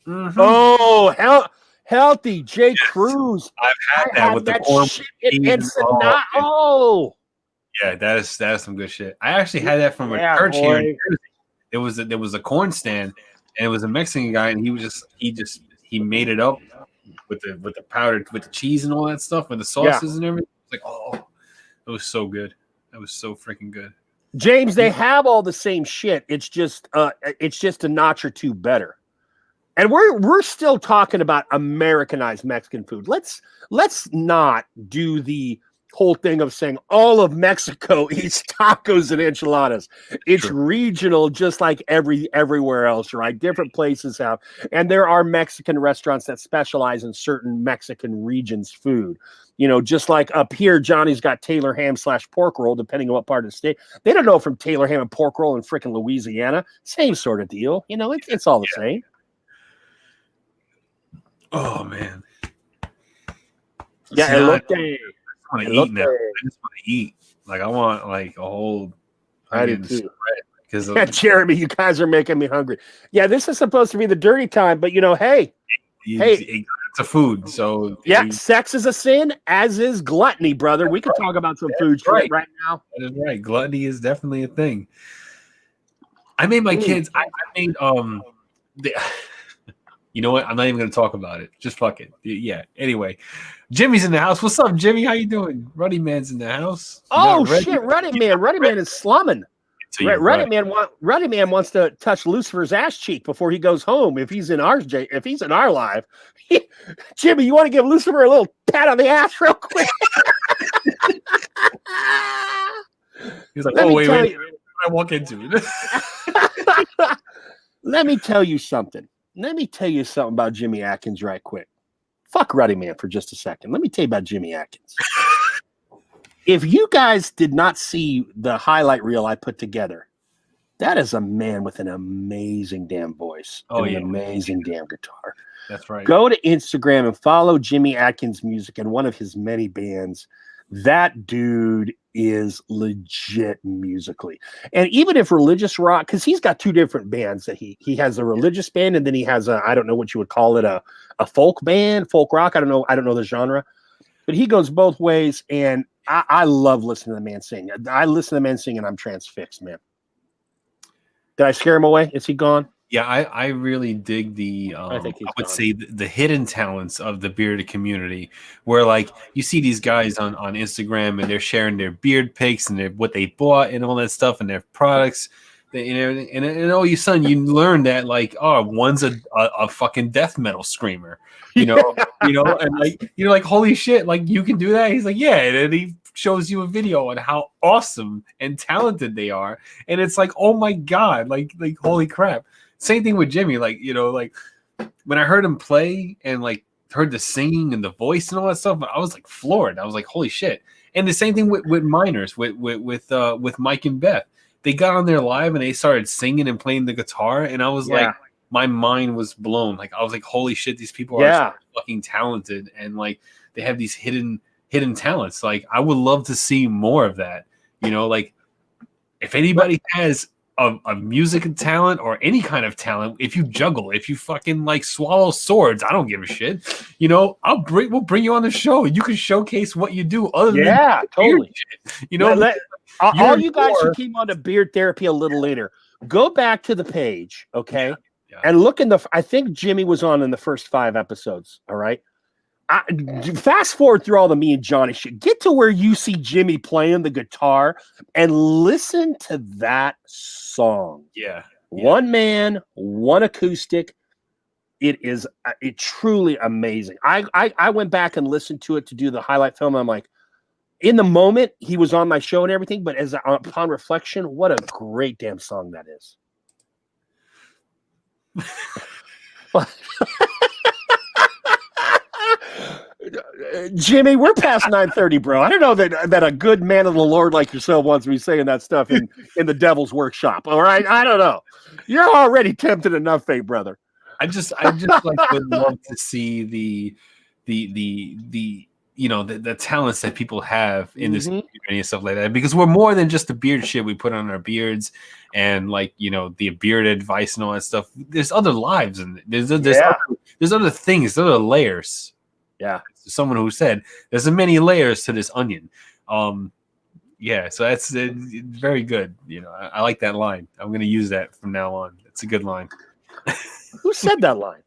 S2: Mm-hmm. Oh, hell. Healthy J. Cruz.
S1: I've had that with the corn. Yeah, that is some good shit. I actually had that from a church here in Jersey. There was a corn stand, and it was a Mexican guy, and he made it up with the powder, with the cheese and all that stuff, and the sauces and everything. It's like, oh, it was so good. That was so freaking good.
S2: James, they have all the same shit. It's just a notch or two better. And we're still talking about Americanized Mexican food. Let's not do the whole thing of saying all of Mexico eats tacos and enchiladas. It's regional, just like everywhere else, right? Different places have, and there are Mexican restaurants that specialize in certain Mexican regions' food. Just like up here, Johnny's got Taylor ham / pork roll, depending on what part of the state. They don't know from Taylor ham and pork roll in freaking Louisiana. Same sort of deal. It's all the same.
S1: Oh man.
S2: Yeah,
S1: I just want to eat now. I just want to eat. Like, I want like a whole.
S2: I do too. Because Jeremy, you guys are making me hungry. Yeah, this is supposed to be the dirty time, but hey,
S1: it's a food. So
S2: sex is a sin, as is gluttony, brother. We could talk about some food right now.
S1: That is right. Gluttony is definitely a thing. I made my kids. I made You know what? I'm not even going to talk about it. Just fuck it. Yeah. Anyway, Jimmy's in the house. What's up, Jimmy? How you doing? Ruddy Man's in the house.
S2: Oh shit, Ruddy Man. Ruddy Man is slumming. Ruddy Man wants to touch Lucifer's ass cheek before he goes home. If he's in our live, Jimmy, you want to give Lucifer a little pat on the ass real quick?
S1: He's like, wait. What did I walk into?
S2: Let me tell you something. Let me tell you something about Jimmy Atkins right quick. Fuck Ruddy Man for just a second. Let me tell you about Jimmy Atkins. If you guys did not see the highlight reel I put together That is a man with an amazing damn voice
S1: Oh,
S2: and
S1: yeah.
S2: an amazing damn guitar.
S1: That's right.
S2: Go to Instagram and follow Jimmy Atkins Music and one of his many bands. That dude is legit musically. And even if religious rock, because he's got two different bands that he has a religious band and then he has a, I don't know what you would call it, a folk band, folk rock. I don't know the genre, but he goes both ways. And I love listening to the man sing. I listen to the man sing and I'm transfixed, man. Did I scare him away? Is he gone?
S1: Yeah, I really dig the
S2: I think he's
S1: I would
S2: gone.
S1: say the hidden talents of the bearded community, where like you see these guys on Instagram and they're sharing their beard pics and what they bought and all that stuff and their products, and all of a sudden you learn that like, oh, one's a fucking death metal screamer, you know, and like you're like, holy shit, like you can do that. He's like, yeah, and then he shows you a video on how awesome and talented they are, and it's like, oh my god, like holy crap. Same thing with Jimmy, like, like when I heard him play and like heard the singing and the voice and all that stuff, I was like floored. I was like, holy shit. And the same thing with Miners, with Mike and Beth. They got on there live and they started singing and playing the guitar, and I was like, my mind was blown. Like I was like, holy shit, these people are so fucking talented, and like they have these hidden talents. Like I would love to see more of that. Like if anybody has a music talent or any kind of talent, if you juggle, if you fucking like swallow swords, I don't give a shit. We'll bring you on the show. You can showcase what you do other than
S2: totally
S1: shit.
S2: All you guys who came on to Beard Therapy a little later, go back to the page, okay?
S1: Yeah.
S2: And look I think Jimmy was on in the first 5 episodes, all right? Fast forward through all the me and Johnny shit. Get to where you see Jimmy playing the guitar and listen to that song.
S1: Yeah.
S2: One man, one acoustic. It is truly amazing. I went back and listened to it to do the highlight film. I'm like, in the moment, he was on my show and everything, but upon reflection, what a great damn song that is. Jimmy, we're past 9:30, bro. I don't know that a good man of the Lord like yourself wants me saying that stuff in the devil's workshop. All right, I don't know. You're already tempted enough, fate, brother.
S1: I just like would love to see the talents that people have in this community and stuff like that, because we're more than just the beard shit we put on our beards and like the beard advice and all that stuff. There's other lives and there's other things, there are layers.
S2: Yeah.
S1: Someone who said there's many layers to this onion. So that's very good. I like that line. I'm going to use that from now on. It's a good line.
S2: Who said that line?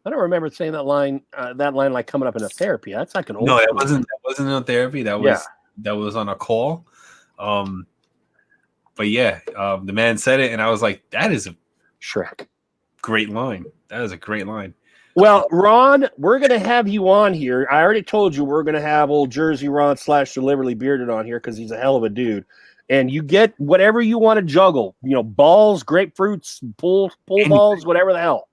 S2: I don't remember saying that line. Like coming up in a therapy. That's like an old.
S1: No, that wasn't in a therapy. That was on a call. But yeah, the man said it, and I was like, that is a
S2: Shrek.
S1: Great line. That is a great line.
S2: Well, Ron, we're going to have you on here. I already told you we're going to have old Jersey Ron / Deliberately Bearded on here because he's a hell of a dude. And you get whatever you want to juggle. Balls, grapefruits, pool balls, whatever the hell.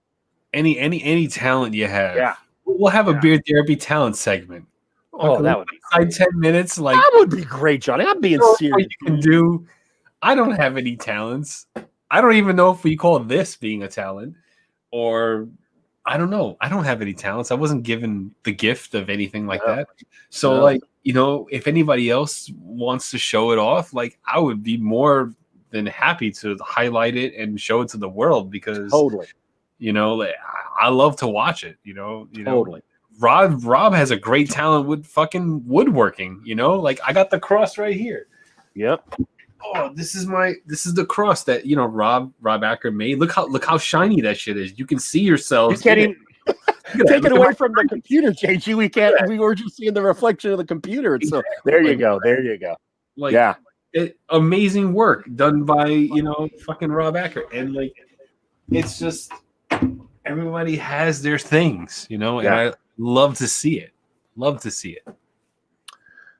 S1: Any talent you have.
S2: Yeah.
S1: We'll have a beard therapy talent segment.
S2: Oh, that would be
S1: great. 10 minutes. Like
S2: that would be great, Johnny. I'm being serious.
S1: You can do. I don't have any talents. I don't even know if we call this being a talent, or I don't know. I don't have any talents. I wasn't given the gift of anything like that. So if anybody else wants to show it off, like I would be more than happy to highlight it and show it to the world, because
S2: totally.
S1: I love to watch it.
S2: Totally.
S1: Rob has a great talent with fucking woodworking. Like I got the cross right here.
S2: Yep.
S1: Oh, this is the cross that Rob Acker made. Look how shiny that shit is. You can see yourselves.
S2: You can't even take it away from the computer, JG. We can't. We were just seeing the reflection of the computer. So there you go. There you go.
S1: Like, amazing work done by fucking Rob Acker, and like it's just everybody has their things, and I love to see it. Love to see it.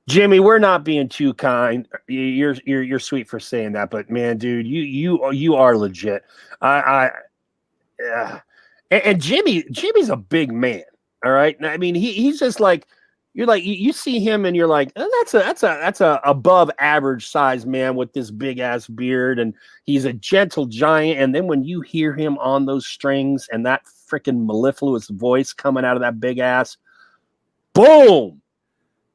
S2: Jimmy, we're not being too kind. You're sweet for saying that, but man, dude, you are legit. And Jimmy's a big man. All right. I mean, he's just like, You're like you see him and you're like, oh, that's a above average size man with this big ass beard, and he's a gentle giant. And then when you hear him on those strings and that freaking mellifluous voice coming out of that big ass, boom!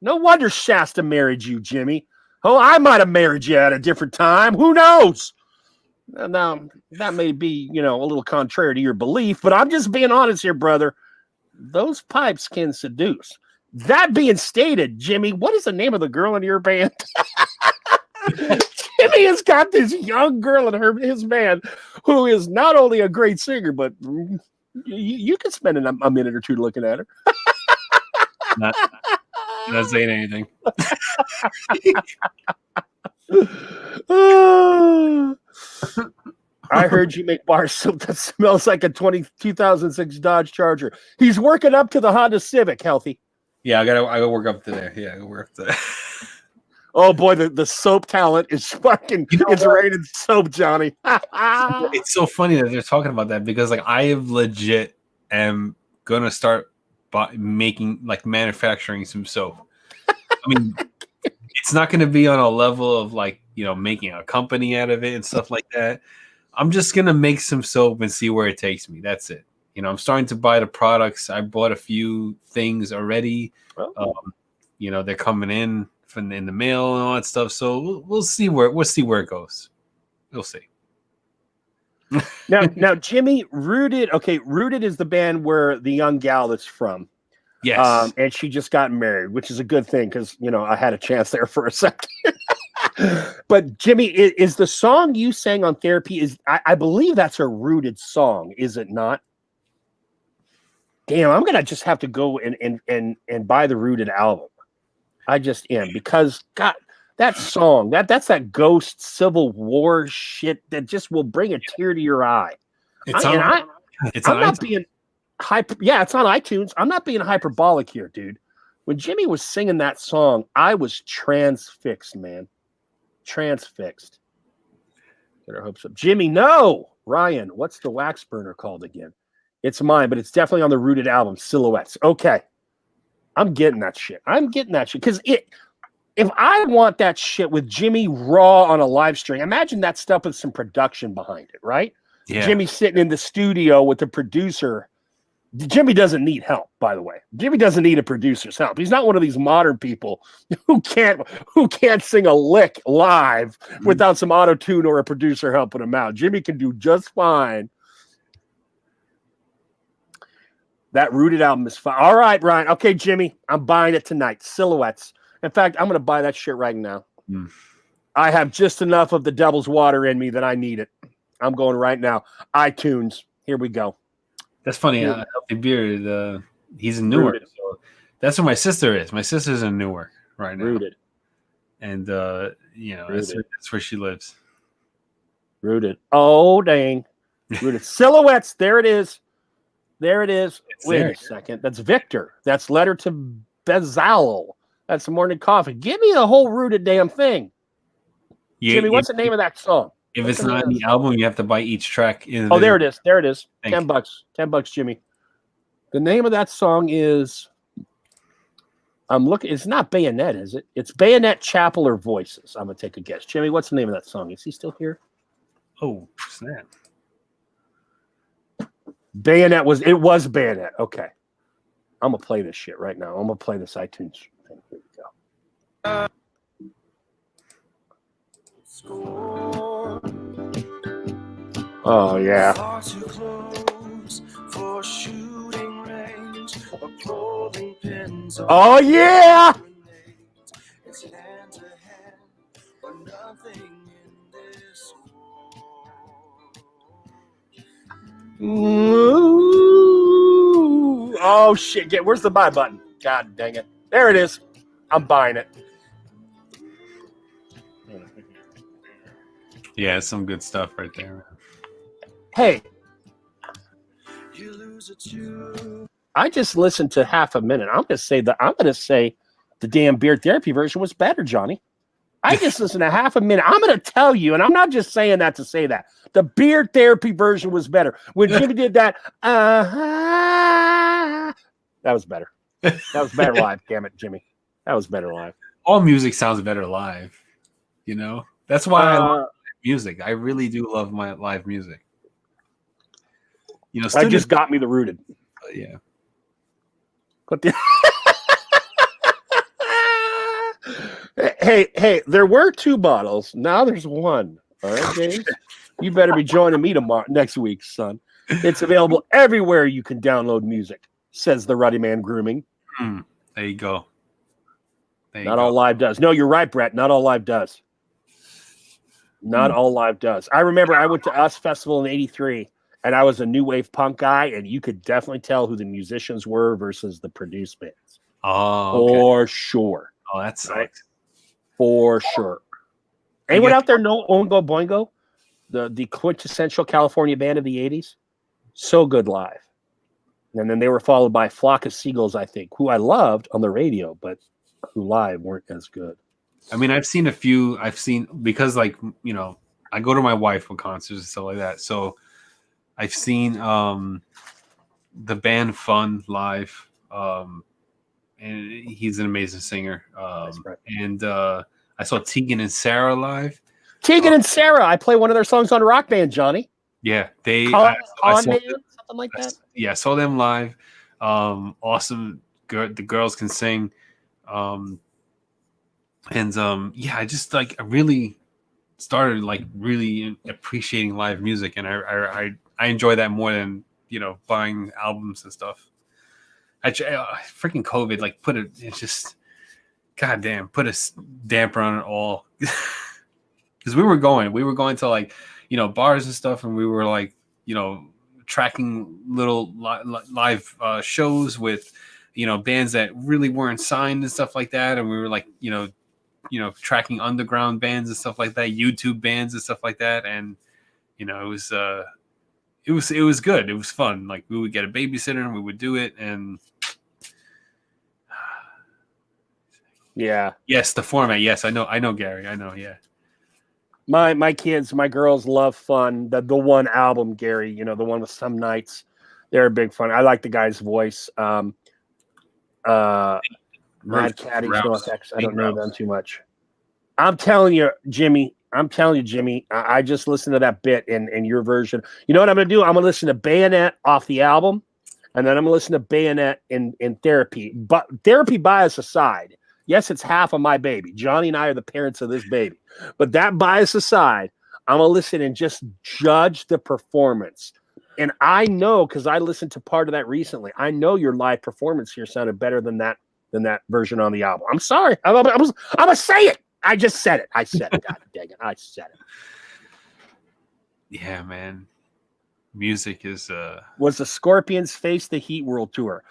S2: No wonder Shasta married you, Jimmy. Oh, I might have married you at a different time. Who knows? Now that may be, a little contrary to your belief, but I'm just being honest here, brother. Those pipes can seduce. That being stated, Jimmy, what is the name of the girl in your band? Jimmy has got this young girl in his band who is not only a great singer, but you can spend a minute or two looking at her.
S1: Not saying anything.
S2: I heard you make bar soap that smells like a 2006 Dodge Charger. He's working up to the Honda Civic, healthy.
S1: Yeah, I gotta work up to there. Yeah, I gotta work up to that.
S2: Oh boy, the soap talent is fucking it's raining soap, Johnny.
S1: It's so funny that they're talking about that because like I have legit am gonna start manufacturing some soap. I mean, it's not gonna be on a level of like, making a company out of it and stuff like that. I'm just gonna make some soap and see where it takes me. That's it. I'm starting to buy the products. I bought a few things already.
S2: Oh.
S1: They're coming in the mail and all that stuff. So we'll see where it goes. We'll see.
S2: Now, Jimmy, Rooted. Okay, Rooted is the band where the young gal is from.
S1: Yes.
S2: And she just got married, which is a good thing because I had a chance there for a second. But Jimmy, is the song you sang on Therapy? I believe that's a Rooted song, is it not? Damn, I'm gonna just have to go and buy the Rooted album. I just am, because God, that song, that's that ghost Civil War shit that just will bring a tear to your eye. I'm not being hyper. Yeah, it's on iTunes. I'm not being hyperbolic here, dude. When Jimmy was singing that song, I was transfixed, man. Transfixed. Get our hopes up. Jimmy, no. Ryan, what's the wax burner called again? It's mine, but it's definitely on the Rooted album, Silhouettes. Okay. I'm getting that shit. Because if I want that shit with Jimmy raw on a live stream, imagine that stuff with some production behind it, right?
S1: Yeah.
S2: Jimmy sitting in the studio with the producer. Jimmy doesn't need help, by the way. Jimmy doesn't need a producer's help. He's not one of these modern people who can't sing a lick live without some auto-tune or a producer helping him out. Jimmy can do just fine. That Rooted album is fine. All right, Brian. Okay, Jimmy, I'm buying it tonight. Silhouettes. In fact, I'm going to buy that shit right now. I have just enough of the devil's water in me that I need it. I'm going right now. iTunes. Here we go.
S1: That's funny. Healthy Beard, he's in Newark. So that's where my sister is. My sister's in Newark right now.
S2: Rooted.
S1: And, that's where she lives.
S2: Rooted. Oh, dang. Rooted. Silhouettes. There it is. Wait a second. That's Victor. That's Letter to Bezalel. That's Morning Coffee. Give me the whole Rooted damn thing. Jimmy, what's the name of that song?
S1: If it's not in the album, you have to buy each track.
S2: There it is. $10. $10, Jimmy. The name of that song is, I'm looking, it's not Bayonet, is it? It's Bayonet, Chapel, or Voices. I'm going to take a guess. Jimmy, what's the name of that song? Is he still here?
S1: Oh, snap.
S2: Bayonet was Bayonet. Okay. I'm going to play this shit right now. I'm going to play this iTunes thing. Here we go. Oh, yeah. Oh, yeah. Ooh. Oh shit! Where's the buy button? God dang it! There it is. I'm buying it.
S1: Yeah, some good stuff right there.
S2: Hey, I just listened to half a minute. I'm gonna say the damn Beard Therapy version was better, Johnny. I just listened to half a minute. I'm going to tell you, and I'm not just saying that to say that. The Beard Therapy version was better. When Jimmy did that, that was better. That was better live. Damn it, Jimmy. That was better live.
S1: All music sounds better live. You know, that's why I love music. I really do love my live music. You know,
S2: that just got me the rooted.
S1: Yeah.
S2: But the hey, there were 2 bottles. Now there's 1. All right, James. You better be joining me next week, son. It's available everywhere you can download music, says the Ruddy Man Grooming.
S1: There you go.
S2: Not all live does. No, you're right, Brett. Not all live does. Not all live does. I remember I went to US Festival in '83, and I was a new wave punk guy, and you could definitely tell who the musicians were versus the produced bands.
S1: Oh, okay.
S2: For sure.
S1: Oh, that sucks.
S2: For sure. Anyone out there know Oingo Boingo? The quintessential California band of the 80s? So good live. And then they were followed by Flock of Seagulls, I think, who I loved on the radio, but who live weren't as good.
S1: I mean, I've seen because, like, you know, I go to my wife for concerts and stuff like that. So I've seen the band Fun live. And he's an amazing singer. And I saw Tegan and Sarah live. Tegan
S2: and Sarah. I play one of their songs on Rock Band, Johnny.
S1: Yeah, I
S2: saw something like that.
S1: Yeah, I saw them live. Awesome. The girls can sing. I just I really started really appreciating live music, and I enjoy that more than, you know, buying albums and stuff. Freaking COVID put a damper on it all. Because we were going to you know, bars and stuff, and we were you know, tracking little live shows with, you know, bands that really weren't signed and stuff like that, and we were you know, tracking underground bands and stuff like that, YouTube bands and stuff like that, and you know, it was good. It was fun. We would get a babysitter and we would do it, and
S2: yeah.
S1: Yes, the format. Yes, I know, Gary. I know. Yeah.
S2: My kids, my girls love Fun. The one album, Gary. You know, the one with Some Nights. They're a big fun. I like the guy's voice. Mad Caddies, North X. I don't know them too much. I'm telling you, Jimmy. I just listened to that bit in your version. You know what I'm going to do? I'm going to listen to Bayonet off the album, and then I'm going to listen to Bayonet in Therapy. But Therapy bias aside, yes, it's half of my baby. Johnny and I are the parents of this baby. But that bias aside, I'm going to listen and just judge the performance. And I know, because I listened to part of that recently, I know your live performance here sounded better than that version on the album. I'm sorry. I'm going to say it. I just said it. I said it. God dang it. I said it.
S1: Yeah, man. Music is...
S2: Was the Scorpions Face the Heat World Tour?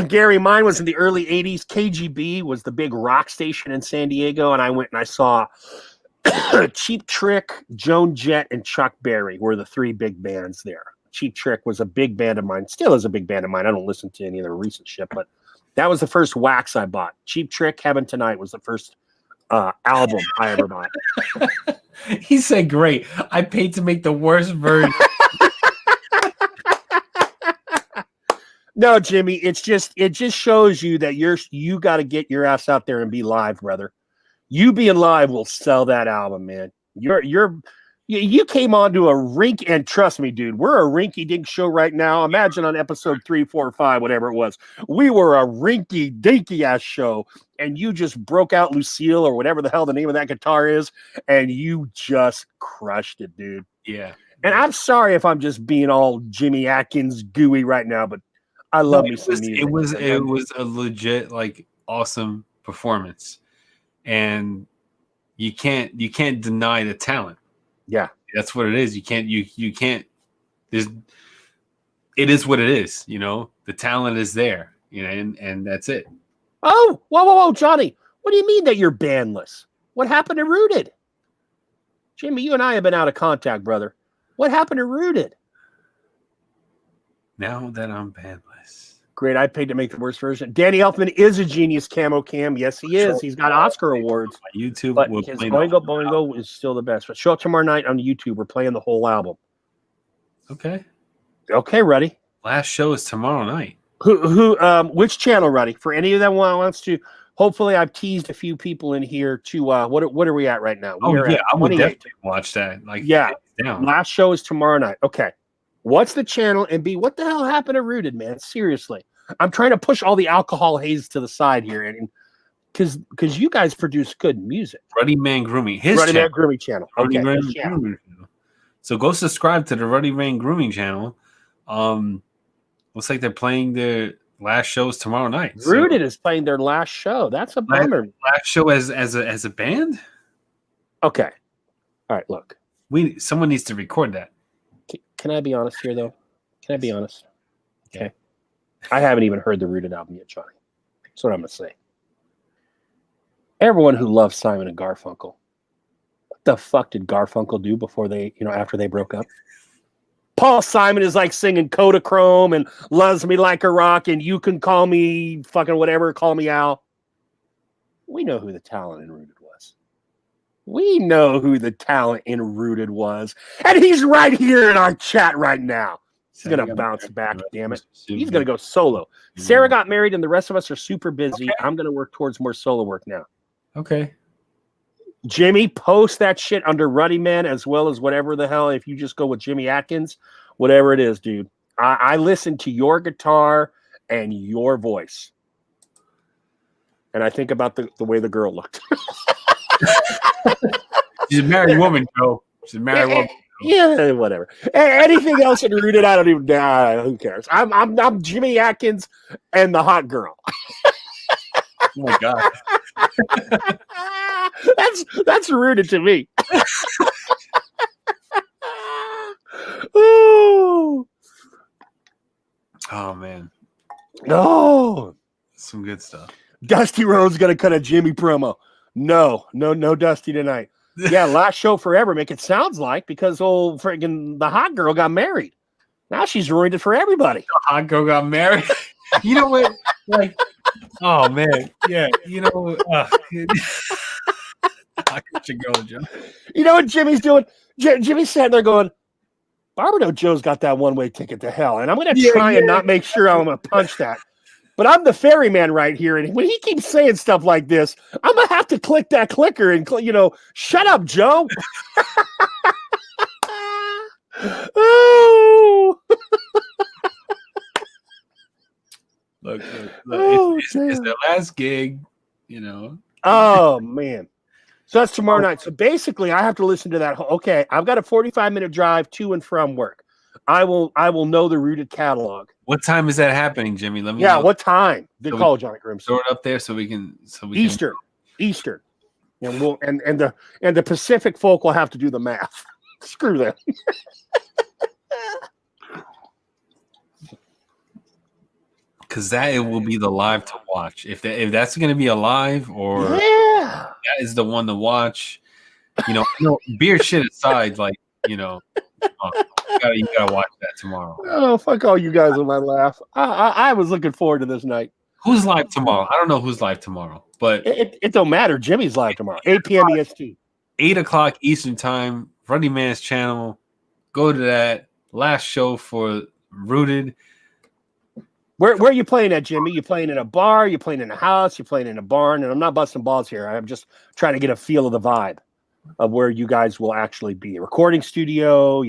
S2: Gary, mine was in the early 80s. KGB was the big rock station in San Diego, and I went and I saw Cheap Trick, Joan Jett, and Chuck Berry were the 3 big bands there. Cheap Trick was a big band of mine. Still is a big band of mine. I don't listen to any of their recent shit, but that was the first Wax I bought. Cheap Trick, Heaven Tonight was the first album I ever bought.
S1: He said, great. I paid to make the worst version.
S2: No, Jimmy, it just shows you that you got to get your ass out there and be live, brother. You being live will sell that album, man. You came on to a rink, and trust me, dude, we're a rinky-dink show right now. Imagine on episode 3, 4, 5, whatever it was, we were a rinky-dinky ass show, and you just broke out Lucille or whatever the hell the name of that guitar is, and you just crushed it, dude.
S1: Yeah.
S2: And I'm sorry if I'm just being all Jimmy Atkins gooey right now, but I love me some music.
S1: It was a legit awesome performance, and you can't deny the talent.
S2: Yeah,
S1: that's what it is. You can't. It is what it is. You know, the talent is there. You know, and that's it.
S2: Oh, whoa, Johnny! What do you mean that you're bandless? What happened to Rooted? Jimmy, you and I have been out of contact, brother. What happened to Rooted?
S1: Now that I'm bandless.
S2: Great, I paid to make the worst version. Danny Elfman is a genius camo cam. Yes, he is. He's got Oscar awards.
S1: YouTube,
S2: but his Boingo is still the best. But show up tomorrow night on YouTube. We're playing the whole album.
S1: Okay.
S2: Okay, ready?
S1: Last show is tomorrow night.
S2: Which channel, Ruddy? For any of them wants to. Hopefully, I've teased a few people in here to what are we at right now? We are at
S1: I would
S2: 28.
S1: definitely watch that. Like,
S2: Yeah,
S1: down.
S2: last show is tomorrow night. Okay, what's the channel? And B, what the hell happened to Rooted, man? Seriously, I'm trying to push all the alcohol haze to the side here, and because you guys produce good music.
S1: Ruddy Man Grooming, his
S2: Ruddy
S1: channel.
S2: Man Grooming channel.
S1: Ruddy
S2: Okay,
S1: Man
S2: his channel.
S1: Grooming channel. So go subscribe to the Ruddy Man Grooming channel. Looks like they're playing their last shows tomorrow night.
S2: Rooted is playing their last show. That's a bummer.
S1: Last show as a band.
S2: Okay. All right. Look,
S1: someone needs to record that.
S2: Can I be honest here, though? Can I be honest? Okay. I haven't even heard the Rooted album yet, Johnny. That's what I'm going to say. Everyone who loves Simon and Garfunkel, what the fuck did Garfunkel do before after they broke up? Paul Simon is like singing Kodachrome and Loves Me Like a Rock and You Can Call Me fucking whatever, Call Me Al. We know who the talent in Rooted was. We know who the talent in Rooted was. And he's right here in our chat right now. He's going to bounce back, damn it. He's going to go solo. Sarah got married and the rest of us are super busy. Okay. I'm going to work towards more solo work now.
S1: Okay.
S2: Jimmy, post that shit under Ruddy Man as well as whatever the hell. If you just go with Jimmy Atkins, whatever it is, dude. I listen to your guitar and your voice. And I think about the way the girl looked.
S1: She's a married woman, Joe. She's a married woman.
S2: Yeah, whatever. Anything else in Rooted, I don't even know. Who cares? I'm Jimmy Atkins and the hot girl.
S1: Oh my God.
S2: That's Rooted to me. Ooh.
S1: Oh man.
S2: No.
S1: Some good stuff.
S2: Dusty Rhodes gonna cut a Jimmy promo. No Dusty tonight. Yeah, last show forever, make it sounds like, because old friggin' the hot girl got married. Now she's ruined it for everybody.
S1: The hot girl got married. You know what? Like, oh man, yeah. You know, Joe.
S2: You know what Jimmy's doing? Jimmy's sitting there going, Barbado Joe's got that one-way ticket to hell, and I'm going to try and not make sure I'm going to punch that. But I'm the ferryman right here, and when he keeps saying stuff like this, I'm going to have to click that clicker and, shut up, Joe. Oh.
S1: Look. It's the last gig,
S2: Oh, man. So that's tomorrow night. So basically, I have to listen to that. Okay, I've got a 45-minute drive to and from work. I will know the Rooted catalog.
S1: What time is that happening, Jimmy? Let me know.
S2: What time? Good call, Johnny Grimson.
S1: Throw it up there so we can.
S2: Eastern. And the Pacific folk will have to do the math. Screw them.
S1: Because it will be the live to watch. If that's going to be a live, or that is the one to watch. Beer shit aside, you gotta watch that tomorrow.
S2: Oh, fuck all you guys on my laugh. I was looking forward to this night.
S1: Who's live tomorrow? I don't know who's live tomorrow, but
S2: it don't matter. Jimmy's live tomorrow, 8 p.m. EST,
S1: 8 o'clock Eastern time. Ruddy Man's channel. Go to that last show for Rooted.
S2: Where are you playing at, Jimmy? You playing in a bar? You playing in a house? You playing in a barn? And I'm not busting balls here. I'm just trying to get a feel of the vibe of where you guys will actually be. A recording studio,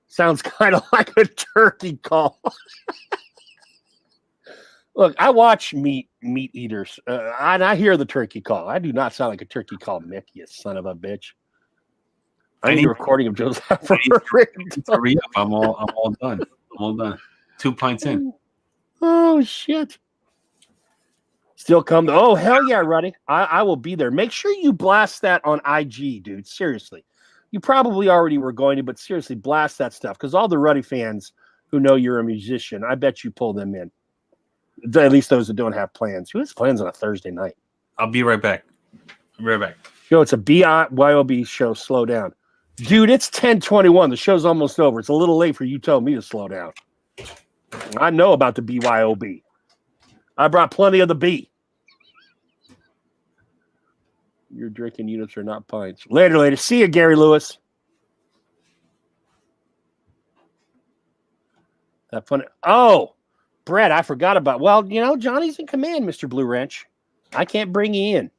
S2: Sounds kind of like a turkey call. Look, I watch meat eaters, and I hear the turkey call. I do not sound like a turkey call, Mick, you son of a bitch. I need a recording of Joe's.
S1: Hurry up! I'm all done. 2 pints in.
S2: Oh shit! Still come. Oh hell yeah, Ruddy! I will be there. Make sure you blast that on IG, dude. Seriously, you probably already were going to, but seriously, blast that stuff because all the Ruddy fans who know you're a musician, I bet you pull them in. At least those that don't have plans. Who has plans on a Thursday night?
S1: I'll be right back.
S2: Yo, it's a BYOB show. Slow down, dude. It's 10:21. The show's almost over. It's a little late for you. Telling me to slow down. I know about the BYOB. I brought plenty of the B. Your drinking units are not pints. Later. See you, Gary Lewis. That fun. Oh, Brett, I forgot about. Well, Johnny's in command, Mr. Blue Wrench. I can't bring you in.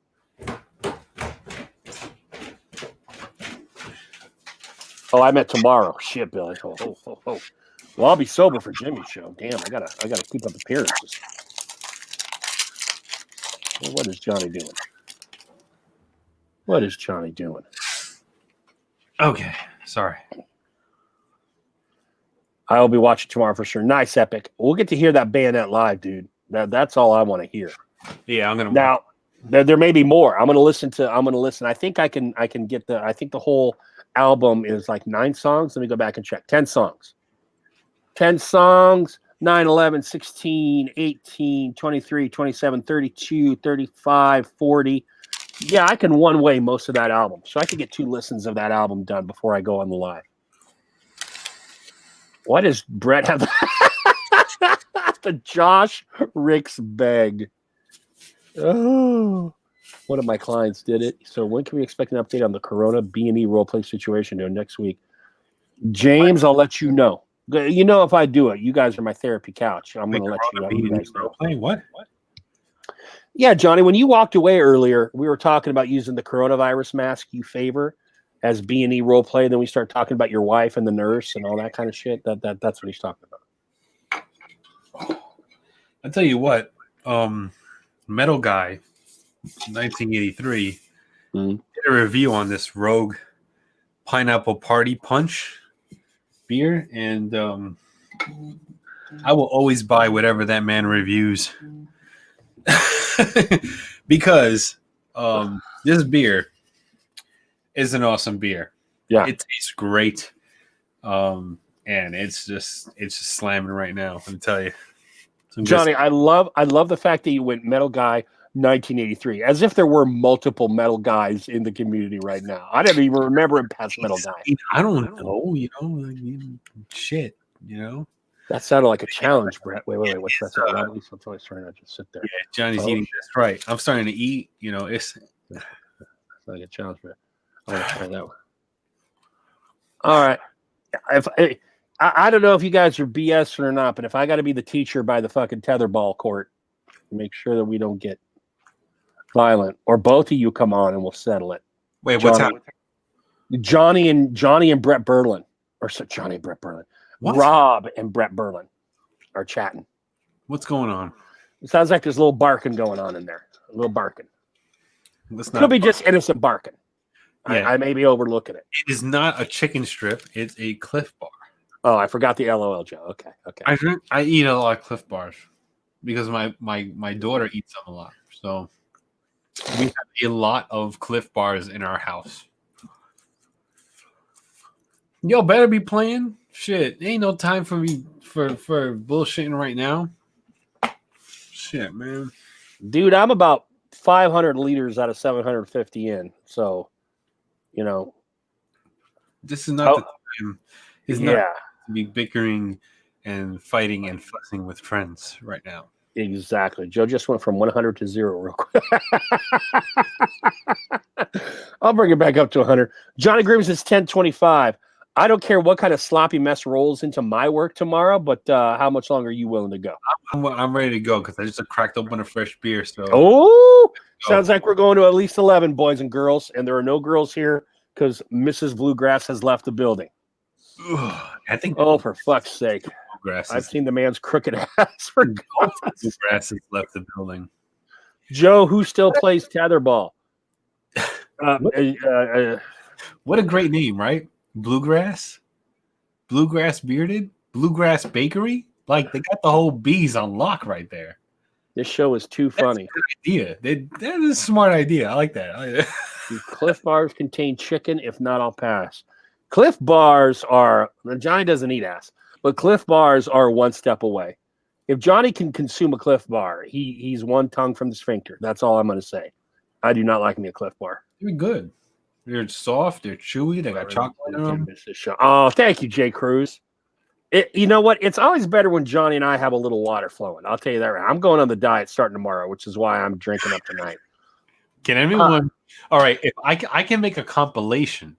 S2: Oh, I meant tomorrow. Shit, Billy. Oh. Well, I'll be sober for Jimmy's show. Damn, I gotta keep up appearances. Well, what is Johnny doing? What is Johnny doing?
S1: Okay, sorry.
S2: I will be watching tomorrow for sure. Nice, Epic. We'll get to hear that Bayonet live, dude. That's all I want to hear.
S1: Yeah, I'm gonna.
S2: Now, there may be more. I'm gonna listen. I think I can get the. I think the whole album is like 9 songs. Let me go back and check. 10 songs. 10 songs. 9, 11, 16, 18, 23, 27, 32, 35, 40. Yeah, I can one-way most of that album. So I could get 2 listens of that album done before I go on the live. What does Brett have? The Josh Ricks beg. Oh, one of my clients did it. So when can we expect an update on the Corona B&E roleplay situation next week? James, I'll let you know. If I do it, you guys are my therapy couch. I'm going to let you guys know.
S1: What?
S2: Yeah, Johnny, when you walked away earlier, we were talking about using the coronavirus mask you favor as B&E roleplay. Then we start talking about your wife and the nurse and all that kind of shit. That's what he's talking about.
S1: I'll tell you what, Metal Guy, 1983, did a review on this Rogue Pineapple Party Punch beer, and I will always buy whatever that man reviews because this beer is an awesome beer.
S2: Yeah,
S1: it tastes great, and it's just slamming right now. Let me tell you.
S2: Johnny, I love the fact that you went Metal Guy 1983, as if there were multiple metal guys in the community right now. I didn't even remember him past Metal Guy.
S1: I don't know, shit,
S2: That sounded like a challenge, Brett. Wait, what's that sound? At least I'm always trying to just sit there.
S1: Yeah, Johnny's eating this right. I'm starting to eat, it's
S2: like a challenge, Brett. I want to try that one. All right. I don't know if you guys are BSing or not, but if I got to be the teacher by the fucking tetherball court, make sure that we don't get violent, or both of you come on and we'll settle it.
S1: Wait, what's happening?
S2: Johnny and Brett Berlin, Johnny and Brett Berlin. What? Rob and Brett Berlin are chatting.
S1: What's going on?
S2: It sounds like there's a little barking going on in there. A little barking. Could be just innocent barking. Yeah. I may be overlooking it.
S1: It is not a chicken strip. It's a Cliff Bar.
S2: Oh, I forgot the LOL, Joe. Okay.
S1: I eat a lot of Cliff Bars because my daughter eats them a lot. So we have a lot of Cliff Bars in our house. Yo, better be playing. Shit, ain't no time for me for bullshitting right now. Shit, man.
S2: Dude, I'm about 500 liters out of 750 in. So,
S1: this is not the time. It's not to be bickering and fighting and fussing with friends right now.
S2: Exactly. Joe just went from 100 to 0 real quick. I'll bring it back up to 100. Johnny Grims is 1025. I don't care what kind of sloppy mess rolls into my work tomorrow, but how much longer are you willing to go?
S1: I'm ready to go because I just cracked open a fresh beer.
S2: So, sounds like we're going to at least 11, boys and girls, and there are no girls here because Mrs. Bluegrass has left the building.
S1: I think.
S2: Oh, for fuck's sake! I've seen the man's crooked ass for
S1: Bluegrass has left the building.
S2: Joe, who still plays tetherball?
S1: What a great name, right? Bluegrass Bearded, Bluegrass Bakery. Like they got the whole bees on lock right there.
S2: This show is too funny.
S1: That's a good idea. That is a smart idea. I like that.
S2: Cliff Bars contain chicken. If not, I'll pass. Cliff Bars are, Johnny doesn't eat ass, but Cliff Bars are one step away. If Johnny can consume a Cliff Bar, he's one tongue from the sphincter. That's all I'm going to say. I do not like me a Cliff Bar.
S1: They're good. They're soft. They're chewy. They got chocolate in them.
S2: Oh, thank you, Jay Cruz. You know what? It's always better when Johnny and I have a little water flowing. I'll tell you that right. I'm going on the diet starting tomorrow, which is why I'm drinking up tonight.
S1: Can anyone? All right, if I can make a compilation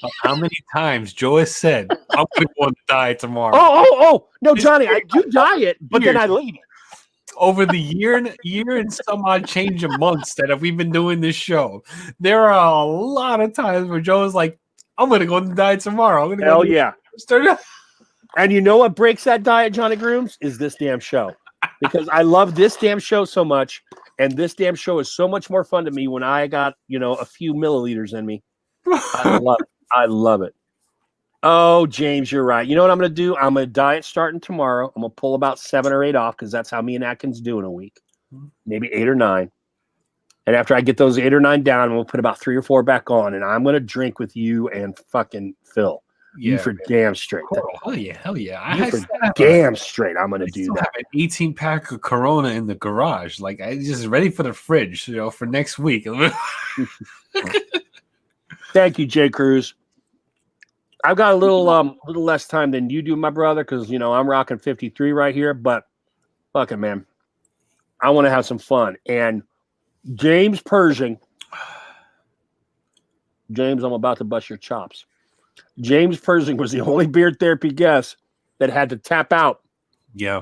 S1: of how many times Joe has said, "I'm going to go on the diet tomorrow."
S2: Oh! No, Johnny, I do diet, but then I leave it.
S1: Over the year and some odd change of months that we've been doing this show, there are a lot of times where Joe is like, "I'm going to go on the diet tomorrow." I'm going to go.
S2: Hell yeah!
S1: Start it.
S2: And you know what breaks that diet, Johnny Grooms, is this damn show. Because I love this damn show so much, and this damn show is so much more fun to me when I got, a few milliliters in me. I love it. I love it. Oh, James, you're right. You know what I'm going to do? I'm going to diet starting tomorrow. I'm going to pull about 7 or 8 off because that's how me and Atkins do in a week. Maybe 8 or 9. And after I get those 8 or 9 down, I'm going to put about 3 or 4 back on, and I'm going to drink with you and fucking Phil.
S1: Yeah,
S2: you for damn straight.
S1: Oh, hell yeah.
S2: You for damn straight. I'm gonna do that.
S1: Have an 18-pack of Corona in the garage. Like I just ready for the fridge, for next week.
S2: Thank you, Jay Cruz. I've got a little less time than you do, my brother, because I'm rocking 53 right here. But fuck it, man. I want to have some fun. And James Pershing. James, I'm about to bust your chops. James Pershing was the only beard therapy guest that had to tap out.
S1: Yeah.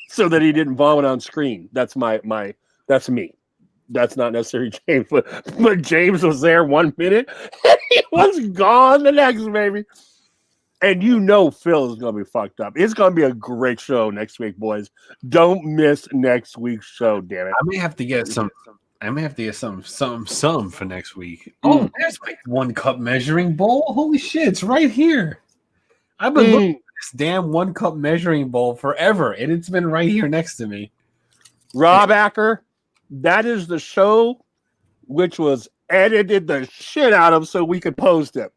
S2: So that he didn't vomit on screen. That's that's me. That's not necessarily James, but James was there 1 minute and he was gone the next, baby. And Phil is gonna be fucked up. It's gonna be a great show next week, boys. Don't miss next week's show, damn it.
S1: I may have to get some for next week. Oh, there's my 1 cup measuring bowl. Holy shit, it's right here. I've been looking at this damn 1 cup measuring bowl forever, and it's been right here next to me.
S2: Rob Acker, that is the show which was edited the shit out of so we could post it.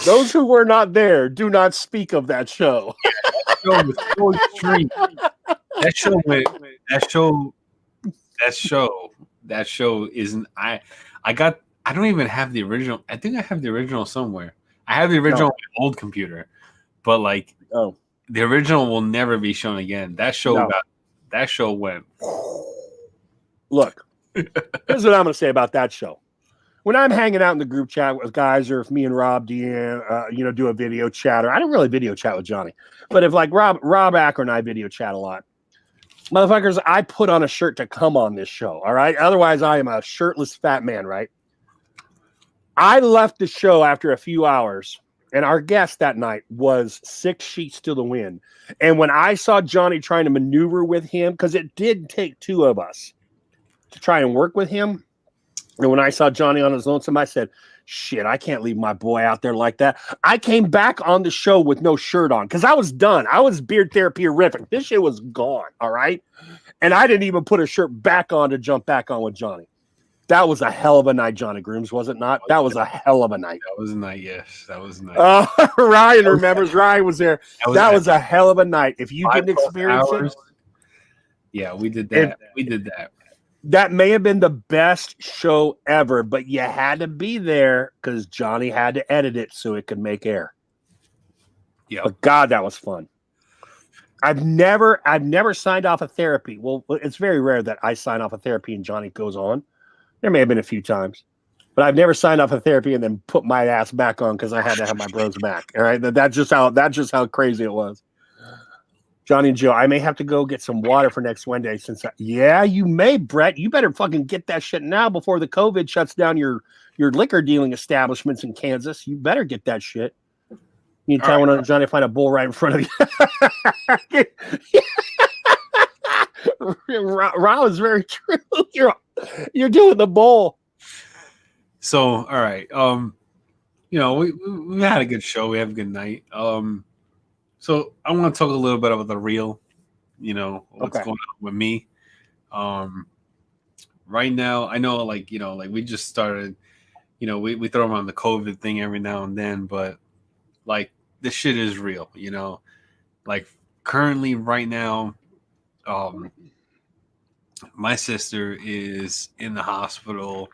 S2: Those who were not there, do not speak of that show.
S1: That show was so extreme. That show isn't. I don't even have the original. I think I have the original somewhere. I have the original on my old computer, but the original will never be shown again. That show went.
S2: Look, here's what I'm going to say about that show. When I'm hanging out in the group chat with guys, or if me and Rob DM, do a video chat, or I don't really video chat with Johnny, but if Rob Acker and I video chat a lot, motherfuckers, I put on a shirt to come on this show. All right. Otherwise, I am a shirtless fat man. Right. I left the show after a few hours, and our guest that night was 6 sheets to the wind. And when I saw Johnny trying to maneuver with him, because it did take 2 of us to try and work with him. And when I saw Johnny on his lonesome, I said, shit, I can't leave my boy out there like that. I came back on the show with no shirt on because I was done. I was beard therapy-rific. This shit was gone, all right? And I didn't even put a shirt back on to jump back on with Johnny. That was a hell of a night, Johnny Grooms, was it not? That was a hell of a night.
S1: That was a night, yes. That was a night.
S2: Ryan remembers. Ryan was there. That was a hell of a night. If you didn't experience it.
S1: Yeah, we did that. We did that.
S2: That may have been the best show ever, but you had to be there because Johnny had to edit it so it could make air.
S1: Yeah.
S2: But God, that was fun. I've never signed off of therapy. Well, it's very rare that I sign off of therapy and Johnny goes on. There may have been a few times, but I've never signed off of therapy and then put my ass back on because I had to have my bros back. All right, that's just how crazy it was. Johnny and Joe, I may have to go get some water for next Wednesday. Yeah, you may, Brett. You better fucking get that shit now before the COVID shuts down your liquor dealing establishments in Kansas. You better get that shit. You can tell when Johnny find a bull right in front of you. Rob is very true. You're doing the bull.
S1: So, all right. We had a good show. We have a good night. So I want to talk a little bit about the real, what's going on with me. Right now, I know, we just started, we throw around the COVID thing every now and then, but this shit is real, currently right now, my sister is in the hospital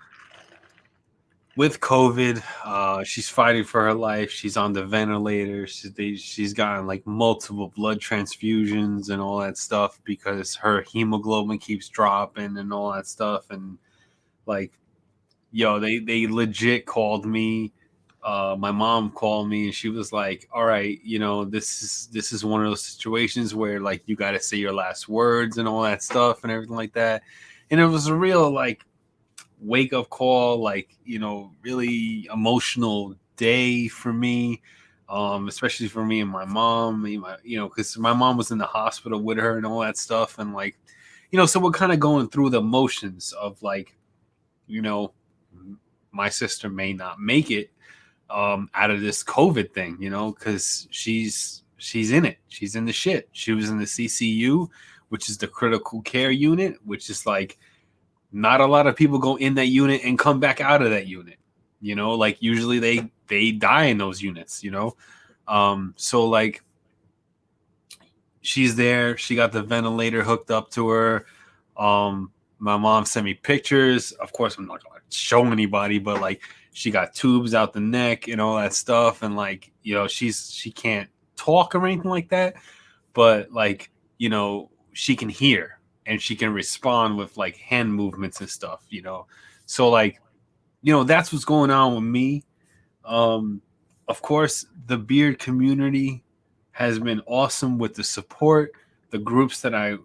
S1: with COVID, she's fighting for her life. She's on the ventilator. She's gotten like multiple blood transfusions and all that stuff because her hemoglobin keeps dropping and all that stuff. And like, yo, they legit called me. My mom called me and she was like, "All right, this is one of those situations where like you got to say your last words and all that stuff and everything like that." And it was a real like wake up call, like, really emotional day for me, especially for me and my mom, because my mom was in the hospital with her and all that stuff. And like, so we're kind of going through the motions of like, you know, my sister may not make it out of this COVID thing, because she's in it. She's in the shit. She was in the CCU, which is the critical care unit, which is like, not a lot of people go in that unit and come back out of that unit. Like usually they die in those units, so like she's there. She got the ventilator hooked up to her. My mom sent me pictures. Of course, I'm not gonna show anybody, but like she got tubes out the neck and all that stuff. And like, she can't talk or anything like that, but like, she can hear and she can respond with like hand movements and stuff, So like, that's what's going on with me. Of course, the beard community has been awesome with the support, the groups that I,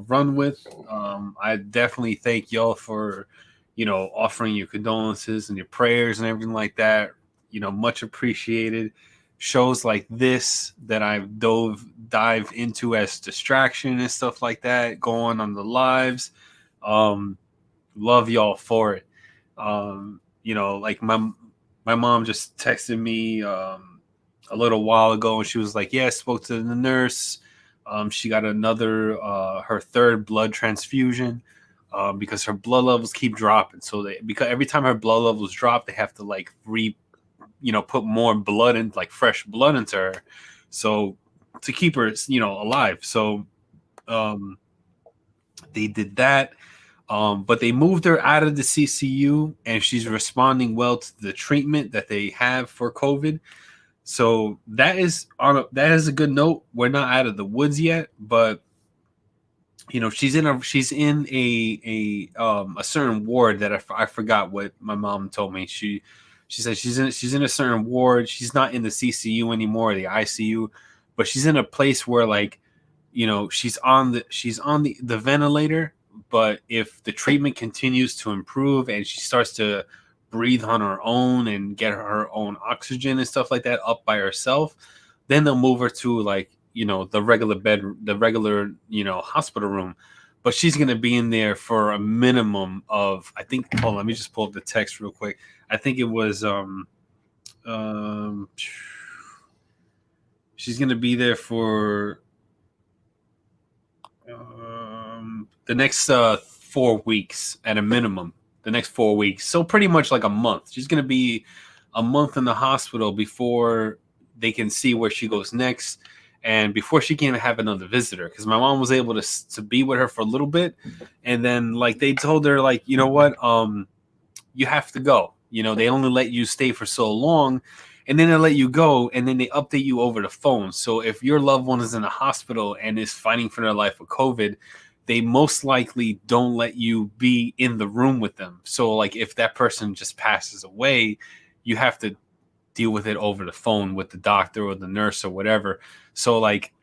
S1: run with. I definitely thank y'all for, offering your condolences and your prayers and everything like that. Much appreciated. Shows like this that I've dive into as distraction and stuff like that, going on the lives. Love y'all for it. Like my mom just texted me a little while ago and she was like, yeah, I spoke to the nurse. She got another her third blood transfusion because her blood levels keep dropping. So because every time her blood levels drop, they have to like put more blood in, like fresh blood into her, so to keep her, alive. So they did that, but they moved her out of the CCU, and she's responding well to the treatment that they have for COVID. So that is a good note. We're not out of the woods yet, but she's in a certain ward that I forgot what my mom told me. She said she's in a certain ward. She's not in the CCU anymore, the ICU, but she's in a place where like, she's on the ventilator. But if the treatment continues to improve and she starts to breathe on her own and get her own oxygen and stuff like that up by herself, then they'll move her to like, the regular bed, the regular, hospital room. But she's going to be in there for a minimum of, I think, hold on, let me just pull up the text real quick. I think it was, she's going to be there for the next 4 weeks at a minimum, the next 4 weeks. So pretty much like a month. She's going to be a month in the hospital before they can see where she goes next. And before she can have another visitor, because my mom was able to be with her for a little bit, and then like they told her like, you know what, you have to go. They only let you stay for so long, and then they let you go, and then they update you over the phone. So if your loved one is in a hospital and is fighting for their life with COVID, they most likely don't let you be in the room with them. So like if that person just passes away, you have to deal with it over the phone with the doctor or the nurse or whatever. So like,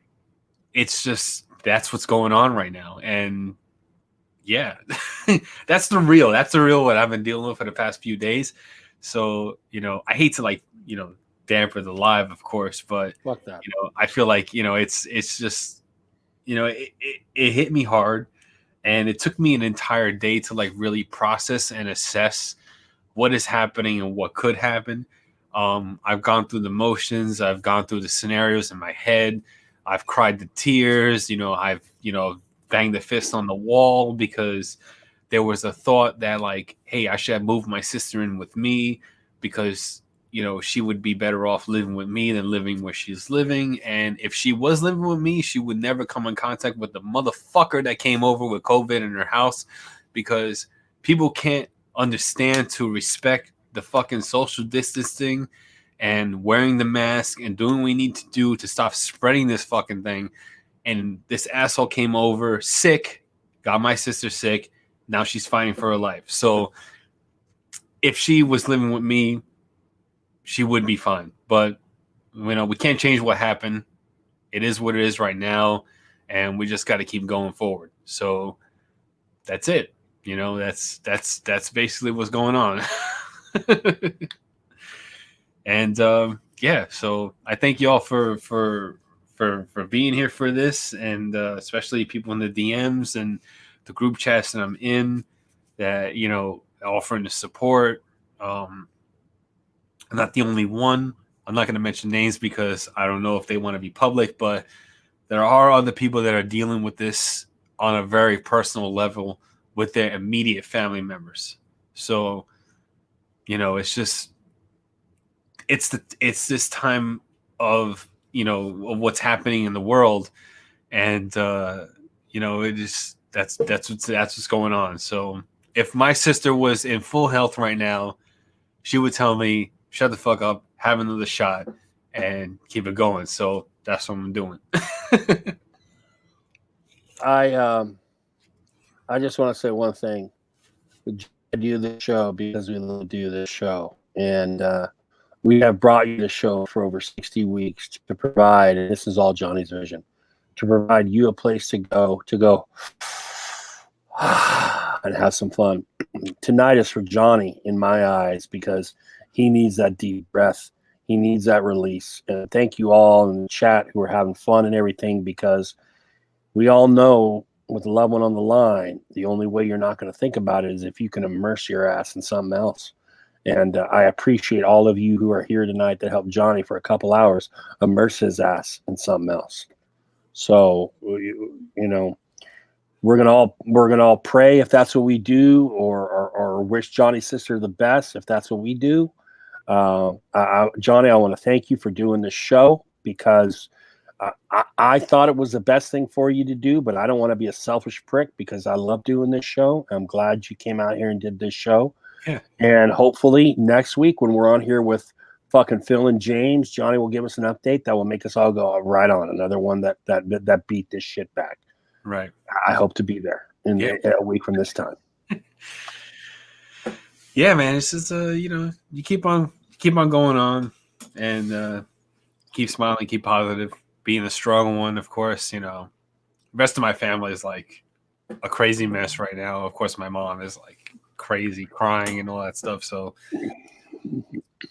S1: it's just, that's what's going on right now. And yeah, that's the real what I've been dealing with for the past few days. So, I hate to like, damper the live, of course, but
S2: fuck that.
S1: I feel like, it's just, it hit me hard, and it took me an entire day to like really process and assess what is happening and what could happen. I've gone through the motions. I've gone through the scenarios in my head. I've cried the tears. I've, banged the fist on the wall because there was a thought that like, hey, I should have moved my sister in with me because, she would be better off living with me than living where she's living. And if she was living with me, she would never come in contact with the motherfucker that came over with COVID in her house, because people can't understand to respect the fucking social distancing and wearing the mask and doing what we need to do to stop spreading this fucking thing. And this asshole came over sick, got my sister sick. Now she's fighting for her life. So if she was living with me, she would be fine. But, we can't change what happened. It is what it is right now. And we just got to keep going forward. So that's it. That's basically what's going on. And so I thank you all for being here for this, and especially people in the DMs and the group chats that I'm in, that offering the support. I'm not the only one. I'm not going to mention names because I don't know if they want to be public, but there are other people that are dealing with this on a very personal level with their immediate family members. So, it's this time of what's happening in the world, and it is that's what's going on. So if my sister was in full health right now, she would tell me, shut the fuck up, have another shot, and keep it going. So that's what I'm doing.
S2: I just want to say one thing. I do this show because we do this show, and we have brought you the show for over 60 weeks to provide, and this is all Johnny's vision, to provide you a place to go and have some fun. Tonight is for Johnny, in my eyes, because he needs that deep breath. He needs that release. And thank you all in the chat who are having fun and everything, because we all know with a loved one on the line, the only way you're not going to think about it is if you can immerse your ass in something else. And I appreciate all of you who are here tonight that helped Johnny for a couple hours immerse his ass in something else. So, we're gonna all pray if that's what we do, or wish Johnny's sister the best if that's what we do. Johnny, I want to thank you for doing this show, because I thought it was the best thing for you to do, but I don't want to be a selfish prick, because I love doing this show. I'm glad you came out here and did this show.
S1: Yeah.
S2: And hopefully next week when we're on here with fucking Phil and James, Johnny will give us an update that will make us all go right on. Another one that beat this shit back.
S1: Right.
S2: I hope to be there in a week from this time.
S1: Yeah, man. It's just you keep on going on, and keep smiling, keep positive, being the strong one. Of course, the rest of my family is like a crazy mess right now. Of course, my mom is like crazy, crying and all that stuff. So,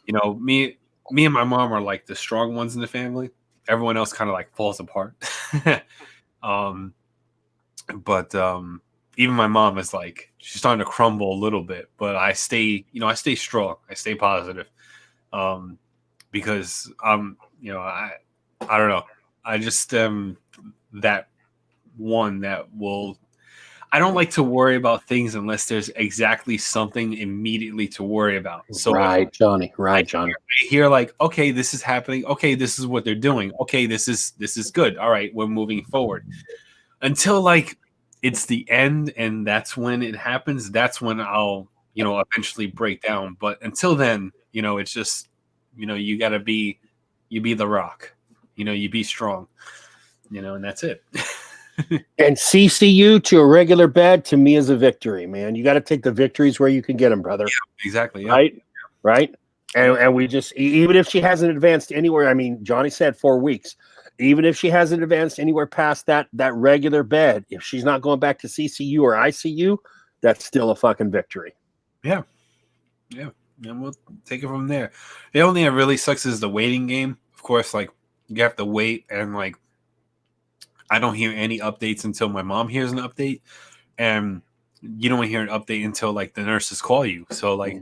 S1: me and my mom are like the strong ones in the family. Everyone else kind of like falls apart. But even my mom is like, she's starting to crumble a little bit, but I stay strong. I stay positive. Because I don't know. I just that one that will. I don't like to worry about things unless there's exactly something immediately to worry about. So
S2: Right, Johnny. I
S1: hear like, okay, this is happening. Okay, this is what they're doing. Okay, this is good. All right, we're moving forward. Until like it's the end, and that's when it happens. That's when I'll eventually break down. But until then, it's just you be the rock. You be strong. And that's it.
S2: And CCU to a regular bed, to me, is a victory, man. You got to take the victories where you can get them, brother.
S1: Yeah, exactly. Yeah.
S2: Right. And we just, even if she hasn't advanced anywhere, I mean, Johnny said 4 weeks. Even if she hasn't advanced anywhere past that regular bed, if she's not going back to CCU or ICU, that's still a fucking victory.
S1: Yeah. Yeah. And we'll take it from there. The only thing that really sucks is the waiting game. Of course, like, you have to wait, and like, I don't hear any updates until my mom hears an update, and you don't hear an update until like the nurses call you. So like,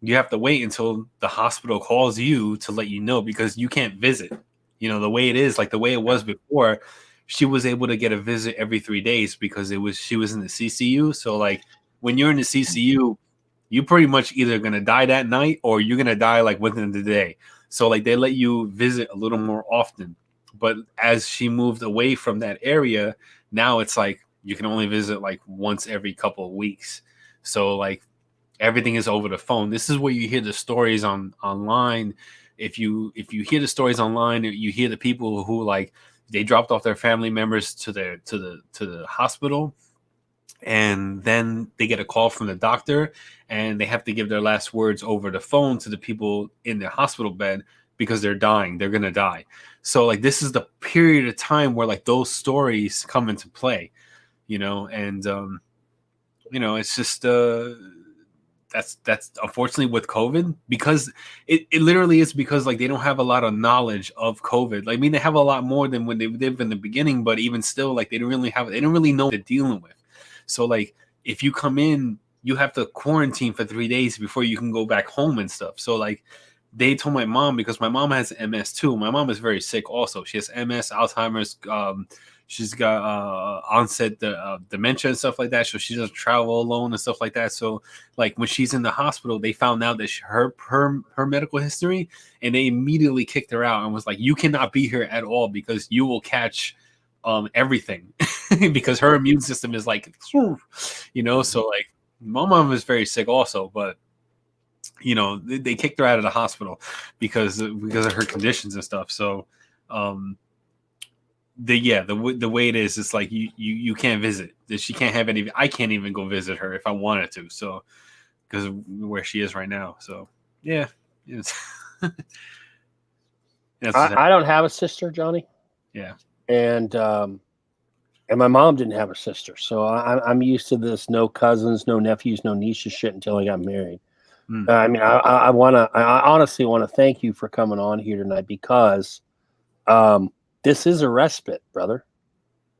S1: you have to wait until the hospital calls you to let you know, because you can't visit. The way it is, like the way it was before, she was able to get a visit every 3 days because she was in the CCU. So like, when you're in the CCU, you're pretty much either gonna die that night or you're gonna die like within the day. So like, they let you visit a little more often. But as she moved away from that area, now it's like you can only visit like once every couple of weeks. So like, everything is over the phone. This is where you hear the stories online. If you hear the stories online, you hear the people who like they dropped off their family members to the hospital, and then they get a call from the doctor, and they have to give their last words over the phone to the people in their hospital bed because they're dying. They're gonna die. So like this is the period of time where like those stories come into play, and it's just that's unfortunately with COVID, because it literally is, because like they don't have a lot of knowledge of COVID. Like, I mean, they have a lot more than when they did in the beginning, but even still, like they don't really know what they're dealing with. So like if you come in, you have to quarantine for 3 days before you can go back home and stuff. So like they told my mom, because my mom has MS too. My mom is very sick also. She has MS, Alzheimer's. She's got onset dementia and stuff like that. So she doesn't travel alone and stuff like that. So like when she's in the hospital, they found out that her medical history, and they immediately kicked her out and was like, you cannot be here at all because you will catch everything because her immune system is like, so like my mom is very sick also, but they kicked her out of the hospital because of her conditions and stuff. So the way it is, it's like you can't visit. She can't have any. I can't even go visit her if I wanted to. So because of where she is right now. So yeah, it's
S2: I don't have a sister, Johnny.
S1: Yeah,
S2: and my mom didn't have a sister, so I'm used to this no cousins, no nephews, no nieces shit until I got married. I mean, I honestly want to thank you for coming on here tonight, because this is a respite, brother.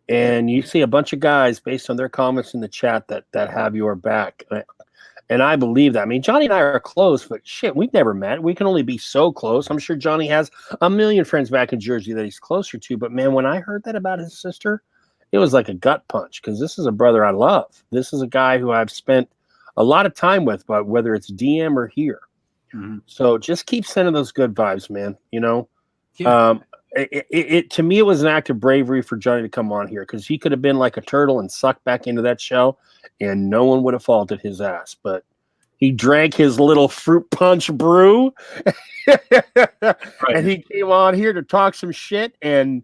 S2: And you see a bunch of guys based on their comments in the chat that have your back. And I believe that. I mean, Johnny and I are close, but shit, we've never met. We can only be so close. I'm sure Johnny has a million friends back in Jersey that he's closer to. But man, when I heard that about his sister, it was like a gut punch, because this is a brother I love. This is a guy who I've spent a lot of time with, but whether it's DM or here.
S1: Mm-hmm.
S2: So just keep sending those good vibes, man.
S1: Yeah.
S2: It to me, it was an act of bravery for Johnny to come on here, because he could have been like a turtle and sucked back into that shell, and no one would have faulted his ass. But he drank his little fruit punch brew, and he came on here to talk some shit, and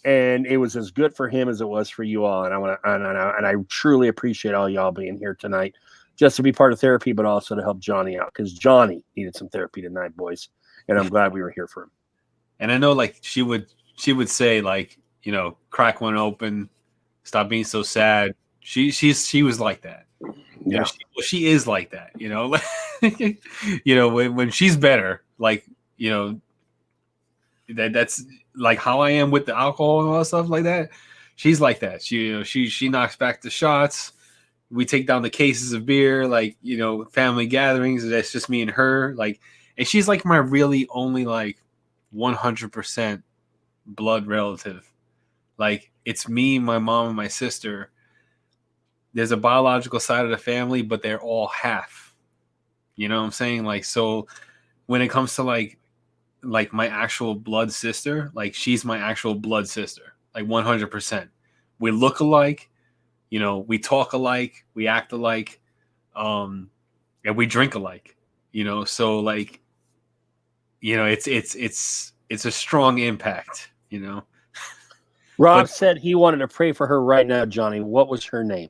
S2: it was as good for him as it was for you all. And I truly appreciate all y'all being here tonight, just to be part of therapy, but also to help Johnny out, because Johnny needed some therapy tonight, boys. And I'm glad we were here for him.
S1: And I know, like, she would say, like, crack one open, stop being so sad. She was like that.
S2: Yeah,
S1: she is like that. When she's better, like, that's like how I am with the alcohol and all that stuff like that. She's like that. She knocks back the shots. We take down the cases of beer, like, family gatherings. That's just me and her. Like, and she's like my really only like 100% blood relative. Like, it's me, my mom, and my sister. There's a biological side of the family, but they're all half. You know what I'm saying? Like, so when it comes to like my actual blood sister, like, she's my actual blood sister, like 100%. We look alike, we talk alike, we act alike, and we drink alike, so like, it's a strong impact,
S2: Rob said he wanted to pray for her right now, Johnny. What was her name?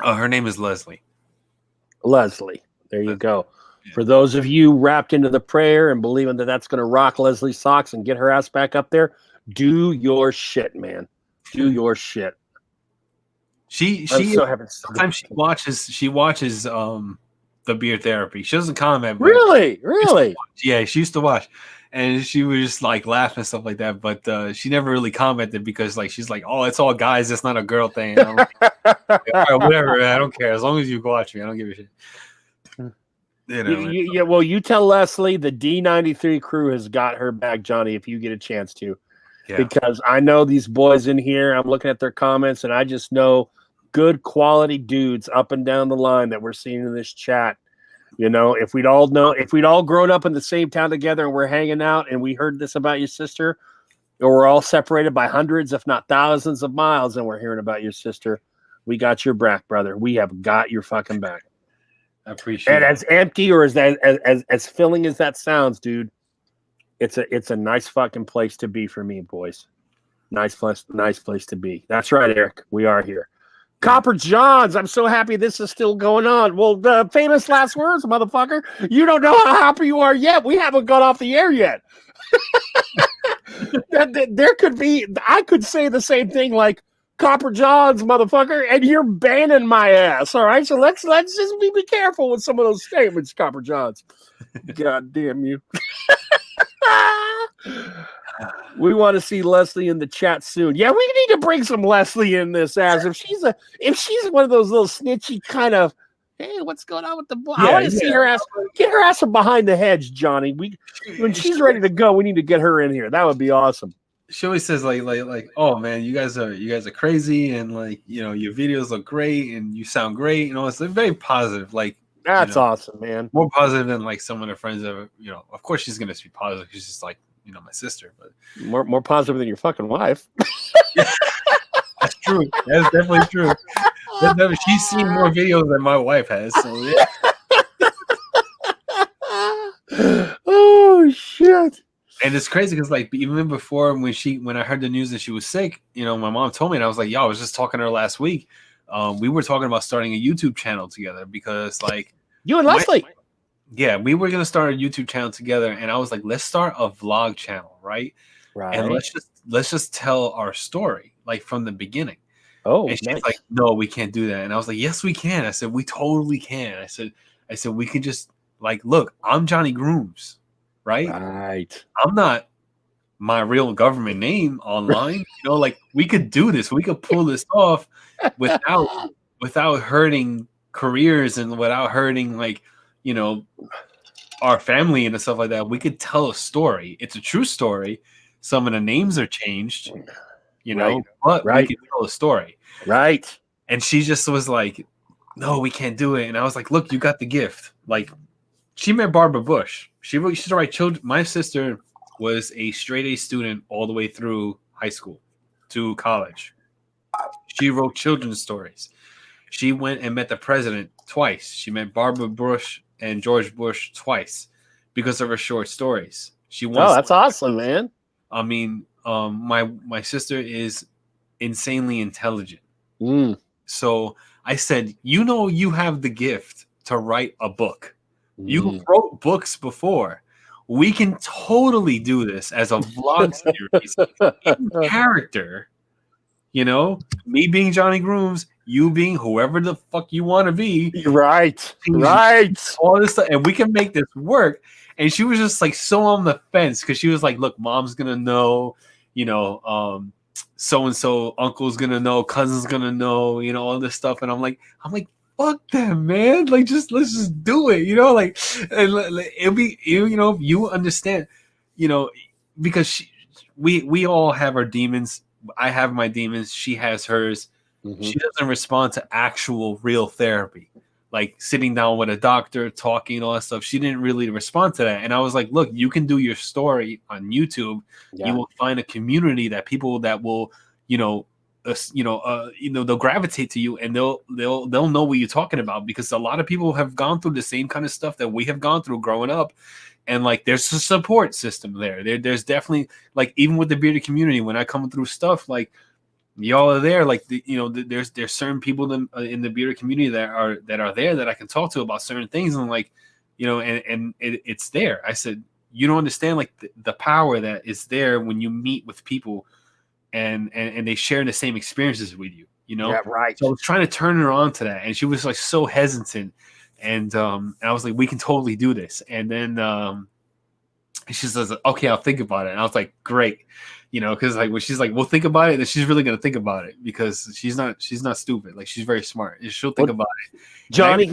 S1: Her name is Leslie.
S2: Leslie. There you go. Yeah. For those of you wrapped into the prayer and believing that that's going to rock Leslie's socks and get her ass back up there, do your shit, man. Do your shit.
S1: Sometimes she watches the beer therapy. She doesn't comment.
S2: Really?
S1: She used to watch. And she was just like laughing and stuff like that, but she never really commented, because like she's like, "Oh, it's all guys. It's not a girl thing." And I'm like, all right, whatever. Man, I don't care, as long as you watch me. I don't give a shit.
S2: Well, you tell Leslie the D93 crew has got her back, Johnny, if you get a chance to, because I know these boys in here. I'm looking at their comments, and I just know good quality dudes up and down the line that we're seeing in this chat. If we'd all grown up in the same town together and we're hanging out and we heard this about your sister, or we're all separated by hundreds, if not thousands of miles, and we're hearing about your sister, we got your back, brother. We have got your fucking back.
S1: I appreciate
S2: And
S1: it.
S2: as empty or as filling as that sounds, dude, it's a nice fucking place to be for me, boys. Nice place to be. That's right, Eric. We are here. Copper Johns, I'm so happy this is still going on. Well, the famous last words, motherfucker. You don't know how happy you are yet. We haven't got off the air yet. There could be, I could say the same thing like Copper Johns, motherfucker, and you're banning my ass. All right, so let's just be careful with some of those statements, Copper Johns. God damn you. We want to see Leslie in the chat soon. Yeah, we need to bring some Leslie in this ass. If she's one of those little snitchy kind of, hey, what's going on with the boy? I want to see her ass. Get her ass from behind the hedge, Johnny. When she's ready to go, we need to get her in here. That would be awesome.
S1: She always says like, oh man, you guys are crazy, and like, you know, your videos look great and you sound great. You know, it's very positive. Like,
S2: that's awesome, man.
S1: More positive than like some of her friends ever. You know, of course she's gonna be positive. She's just like, you know, my sister, but
S2: more positive than your fucking wife.
S1: That's true. That's definitely true. She's seen more videos than my wife has. So yeah.
S2: Oh shit.
S1: And it's crazy because like even before when I heard the news that she was sick, you know, my mom told me, and I was like, yo, I was just talking to her last week. We were talking about starting a YouTube channel together because like
S2: you and Leslie.
S1: Yeah, we were gonna start a YouTube channel together, and I was like, let's start a vlog channel, right?
S2: Right.
S1: And let's just tell our story like from the beginning.
S2: Oh,
S1: and she's like, no, we can't do that. And I was like, yes, we can. I said, we totally can. I said, we could just like, look, I'm Johnny Grooms, right?
S2: Right.
S1: I'm not my real government name online. You know, like we could do this. We could pull this off without hurting careers and without hurting like, you know, our family and stuff like that. We could tell a story. It's a true story. Some of the names are changed, you know, but we can tell a story.
S2: Right.
S1: And she just was like, no, we can't do it. And I was like, look, you got the gift. Like, she met Barbara Bush. She used to write children. My sister was a straight A student all the way through high school to college. She wrote children's stories. She went and met the president twice. She met Barbara Bush and George Bush twice because of her short stories.
S2: That's awesome, man.
S1: I mean, my sister is insanely intelligent. So I said, you know, you have the gift to write a book. You wrote books before. We can totally do this as a vlog series in character. You know, me being Johnny Grooms, you being whoever the fuck you want to be.
S2: Right.
S1: All this stuff, and we can make this work. And she was just like so on the fence because she was like, look, mom's gonna know, you know, so and so, uncle's gonna know, cousin's gonna know, you know, all this stuff. And I'm like, fuck them, man. Like, let's just do it, you know, like, and it'll be, you know, you understand, you know, because we all have our demons. I have my demons. She has hers. She doesn't respond to actual real therapy, like sitting down with a doctor, talking, all that stuff. She didn't really respond to that. And I was like, look, you can do your story on YouTube. Yeah. You will find a community that people that will, they'll gravitate to you, and they'll know what you're talking about, because a lot of people have gone through the same kind of stuff that we have gone through growing up. And like, there's a support system there. There's definitely, like, even with the bearded community, when I come through stuff, like, y'all are there. Like, there's certain people in the bearded community that are there that I can talk to about certain things, and like, it's there. I said, you don't understand like the power that is there when you meet with people, and they share the same experiences with you. You know,
S2: yeah, right.
S1: So I was trying to turn her on to that, and she was like so hesitant. And I was like, we can totally do this. And then she says, okay, I'll think about it. And I was like, great. Because like when she's like, we'll think about it, then she's really gonna think about it, because she's not stupid. Like, she's very smart. She'll think about it.
S2: Johnny,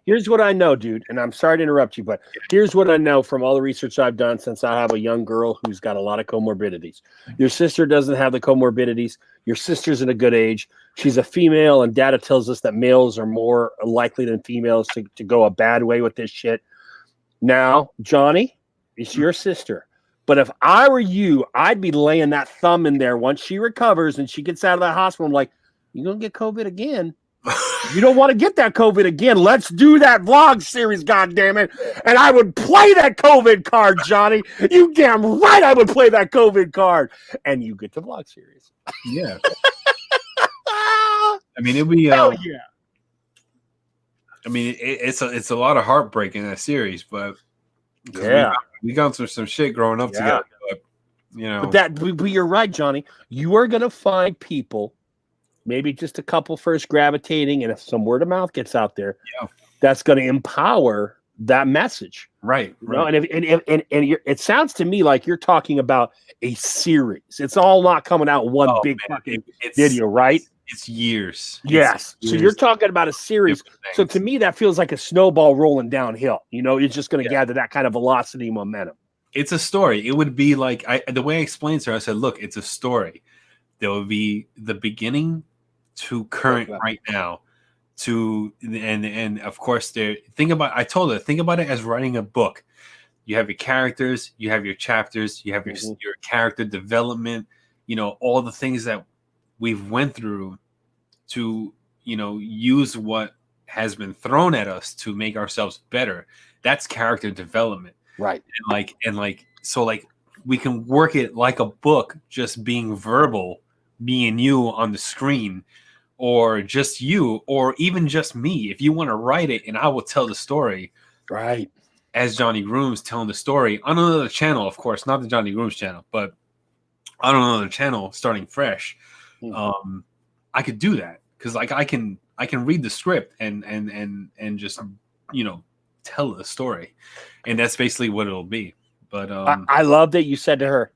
S2: here's what I know, dude. And I'm sorry to interrupt you, but here's what I know from all the research I've done since I have a young girl who's got a lot of comorbidities. Your sister doesn't have the comorbidities. Your sister's in a good age. She's a female, and data tells us that males are more likely than females to go a bad way with this shit. Now, Johnny, it's your sister. But if I were you, I'd be laying that thumb in there once she recovers and she gets out of the hospital. I'm like, you going to get COVID again? You don't want to get that COVID again. Let's do that vlog series, goddammit. And I would play that COVID card, Johnny. You damn right I would play that COVID card. And you get the vlog series.
S1: Yeah. I mean, it'd be
S2: Hell yeah.
S1: I mean, it's a lot of heartbreak in that series, but
S2: yeah,
S1: we gone through some shit growing up together. But, you know,
S2: but you're right, Johnny. You are gonna find people, maybe just a couple first gravitating, and if some word of mouth gets out there, that's gonna empower that message.
S1: Right.
S2: You know? And it sounds to me like you're talking about a series. It's all not coming out one big fucking video, right?
S1: It's years.
S2: Yes. So you're talking about a series. So to me, that feels like a snowball rolling downhill. You know, it's just going to gather that kind of velocity and momentum.
S1: It's a story. It would be like the way I explained to her, I said, look, it's a story. There will be the beginning to current right now. And of course, I told her, think about it as writing a book. You have your characters, you have your chapters, you have your character development, you know, all the things that we've went through to, you know, use what has been thrown at us to make ourselves better. That's character development.
S2: Right.
S1: So we can work it like a book, just being verbal, me and you on the screen, or just you, or even just me. If you want to write it and I will tell the story.
S2: Right.
S1: As Johnny Grooms telling the story on another channel, of course, not the Johnny Grooms channel, but on another channel starting fresh. I could do that because like I can read the script and just, you know, tell the story, and that's basically what it'll be. But
S2: I love that you said to her,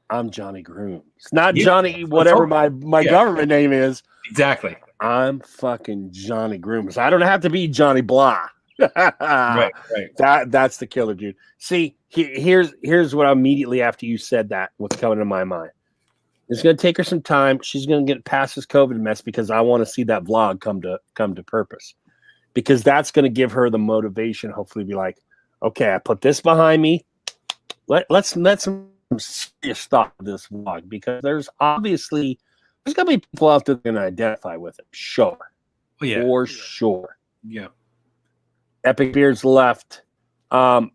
S2: I'm Johnny Grooms, not Johnny whatever my government name is.
S1: Exactly.
S2: I'm fucking Johnny Grooms. I don't have to be Johnny Blah.
S1: Right.
S2: That's the killer, dude. See, here's what immediately after you said that, what's coming to my mind. It's going to take her some time. She's going to get past this COVID mess because I want to see that vlog come to purpose, because that's going to give her the motivation. Hopefully, be like, okay, I put this behind me. Let's some serious thought to this vlog, because there's going to be people out there that are going to identify with it. Sure, for sure.
S1: Yeah.
S2: Epic Beards left. The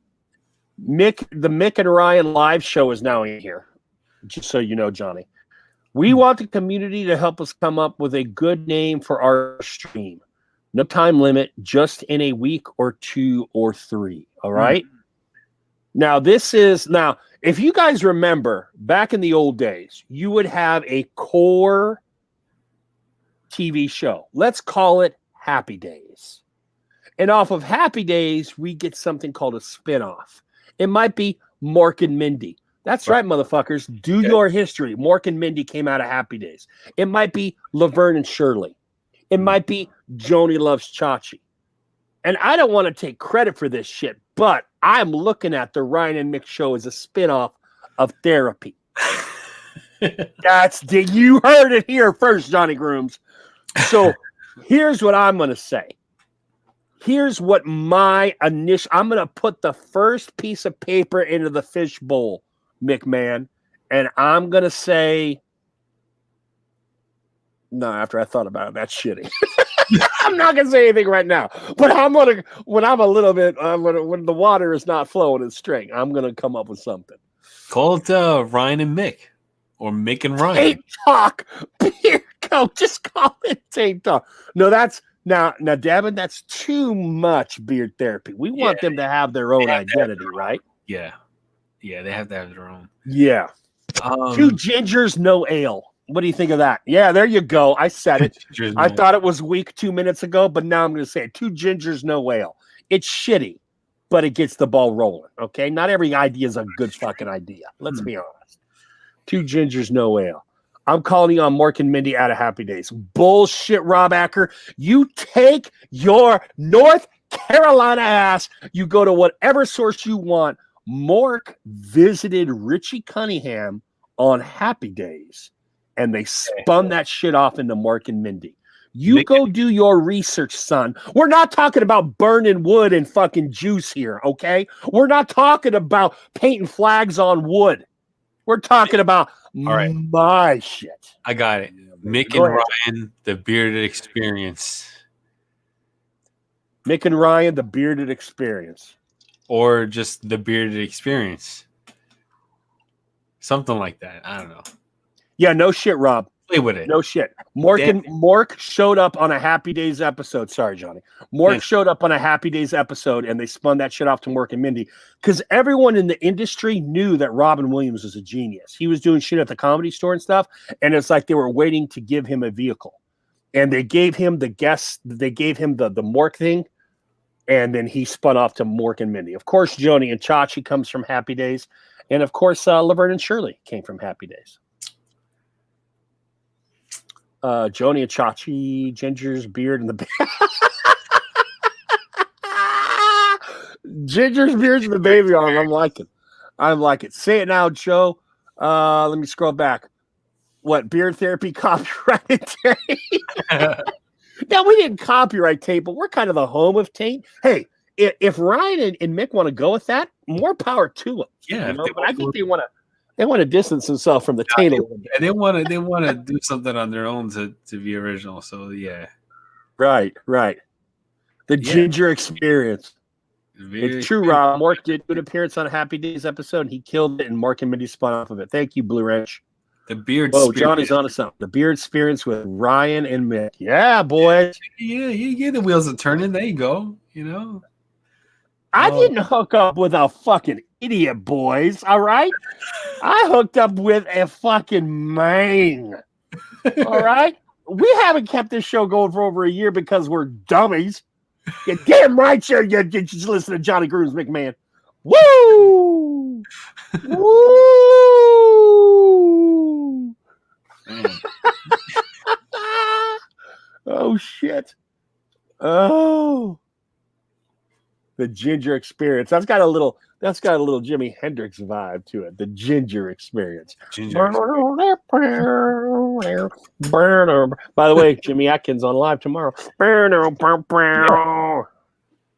S2: Mick and Ryan live show is now in here. Just so you know, Johnny. We want the community to help us come up with a good name for our stream. No time limit, just in a week or 2 or 3. All right. Now, if you guys remember back in the old days, you would have a core TV show. Let's call it Happy Days. And off of Happy Days, we get something called a spinoff. It might be Mork and Mindy. That's right, motherfuckers. Do your history. Mork and Mindy came out of Happy Days. It might be Laverne and Shirley. It might be Joni Loves Chachi. And I don't want to take credit for this shit, but I'm looking at the Ryan and Mick show as a spinoff of Therapy. You heard it here first, Johnny Grooms. So here's what I'm going to say. Here's what I'm going to put the first piece of paper into the fish bowl, McMahon, and I'm going to say, no, after I thought about it, that's shitty. I'm not going to say anything right now, but when the water is not flowing in string, I'm going to come up with something.
S1: Call it Ryan and Mick, or Mick and Ryan.
S2: Tape Talk. Just call it Tape Talk. No, that's now, Devin, that's too much beard therapy. We want them to have their own identity, right?
S1: Yeah. Yeah, they have to have their own.
S2: Yeah. 2 gingers, no ale. What do you think of that? Yeah, there you go. I said it. I thought it was weak 2 minutes ago, but now I'm going to say it. 2 gingers, no ale. It's shitty, but it gets the ball rolling, okay? Not every idea is a good fucking idea. Let's be honest. 2 gingers, no ale. I'm calling you on Mork and Mindy out of Happy Days. Bullshit, Rob Acker. You take your North Carolina ass. You go to whatever source you want. Mork visited Richie Cunningham on Happy Days, and they spun that shit off into Mork and Mindy. You go do your research, son. We're not talking about burning wood and fucking juice here, okay? We're not talking about painting flags on wood. We're talking about my shit.
S1: I got it. Mick
S2: Go
S1: and
S2: ahead.
S1: Ryan, the bearded experience,
S2: Mick and Ryan, the bearded experience.
S1: or just the bearded experience, something like that. I don't know.
S2: Yeah, no shit, Rob.
S1: Play with it.
S2: No shit. Mork showed up on a Happy Days episode. Sorry, Johnny. Mork showed up on a Happy Days episode, and they spun that shit off to Mork and Mindy because everyone in the industry knew that Robin Williams was a genius. He was doing shit at the Comedy Store and stuff, and it's like they were waiting to give him a vehicle, and they gave him the Mork thing, and then he spun off to Mork and Mindy. Of course, Joni and Chachi comes from Happy Days, and of course, Laverne and Shirley came from Happy Days. Joni and Chachi, Ginger's beard, and the Ginger's beard's and the baby arm. I'm liking. Say it now, Joe. Let me scroll back. What beard therapy copyrighted Tate? Now we didn't copyright Tate, but we're kind of the home of Tate. Hey, if Ryan and Mick want to go with that, more power to them.
S1: Yeah,
S2: you know? But I think they want to distance themselves from the Tate a little bit.
S1: They want to do something on their own to be original. So yeah,
S2: right. The Ginger experience. It's true, Rob. Mork did an appearance on a Happy Days episode, and he killed it, and Mark and Mindy spun off of it. Thank you, Blue Ranch.
S1: The beard.
S2: Oh, Johnny's onto something. The beard experience with Ryan and Mick. Yeah, boys.
S1: Yeah, the wheels are turning. There you go. You know.
S2: I didn't hook up with a fucking idiot, boys. All right? I hooked up with a fucking man. All right? We haven't kept this show going for over a year because we're dummies. You're damn right, you just listen to Johnny Grooms McMahon. Woo! Woo! Oh, shit. Oh. The Ginger experience. That's got a little Jimi Hendrix vibe to it. The Ginger experience.
S1: Ginger.
S2: By the way, Jimmy Atkins on live tomorrow.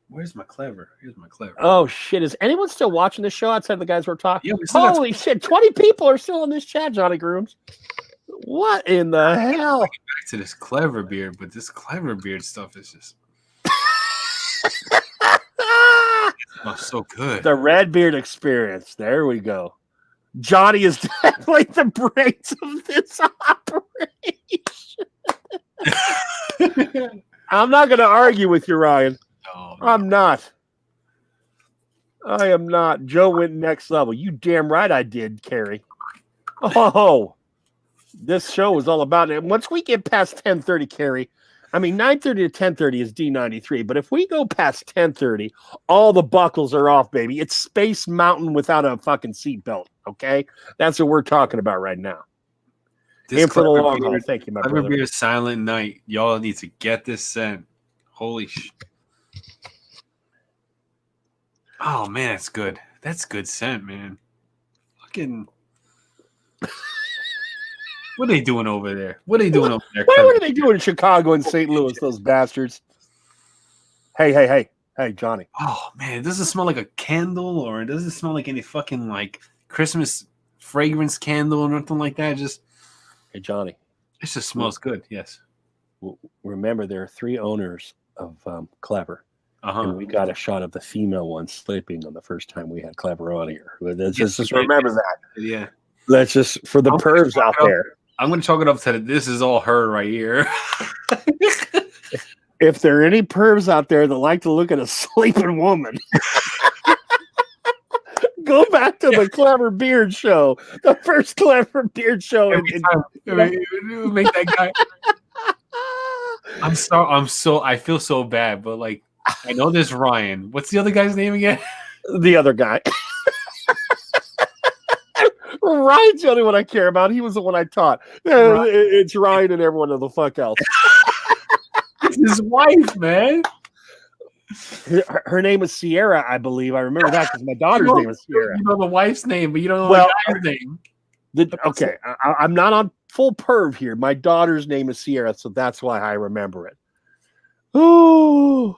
S1: Where's my clever? Here's my clever.
S2: Oh shit! Is anyone still watching the show outside the guys we're talking?
S1: Yeah,
S2: holy shit! 20 people are still in this chat, Johnny Grooms. What in the hell?
S1: Back to this clever beard, but this clever beard stuff is just. Oh, so good.
S2: The red beard experience. There we go. Johnny is definitely the brains of this operation. I'm not going to argue with you, Ryan.
S1: No,
S2: I'm not. I am not. Joe went next level. You damn right I did, Carrie. Oh, this show is all about it. Once we get past 10:30, Carrie, I mean, 9:30 to 10:30 is D93, but if we go past 10:30, all the buckles are off, baby. It's Space Mountain without a fucking seatbelt, okay? That's what we're talking about right now. Aim for the long haul. Thank you, my brother.
S1: Beard Silent Night. Y'all need to get this scent. Holy shit. Oh, man, that's good. That's good scent, man. Fucking... What are they doing over there? What are
S2: What are they doing in Chicago and St. Louis, those bastards? Hey, Johnny.
S1: Oh, man, does it smell like a candle, or does it smell like any fucking, like, Christmas fragrance candle or nothing like that? Just,
S2: hey, Johnny.
S1: It just smells good, yes.
S2: Remember, there are 3 owners of Clever. And we got a shot of the female one sleeping on the first time we had Clever on here. Let's just remember that.
S1: Yeah.
S2: Let's just, for the pervs out there.
S1: I'm going to chalk it up to this is all her right here.
S2: If there are any pervs out there that like to look at a sleeping woman, go back to the Clever Beard Show, the first Clever Beard Show.
S1: Make that guy. I feel so bad, but like, I know this Ryan. What's the other guy's name again?
S2: The other guy. Ryan's the only one I care about. He was the one I taught. It's Ryan and everyone of the fuck else.
S1: It's his wife, man.
S2: Her name is Sierra, I believe. I remember that because my daughter's name is Sierra.
S1: You know the wife's name, but you don't know the guy's name.
S2: Okay, I'm not on full perv here. My daughter's name is Sierra, so that's why I remember it. Oh,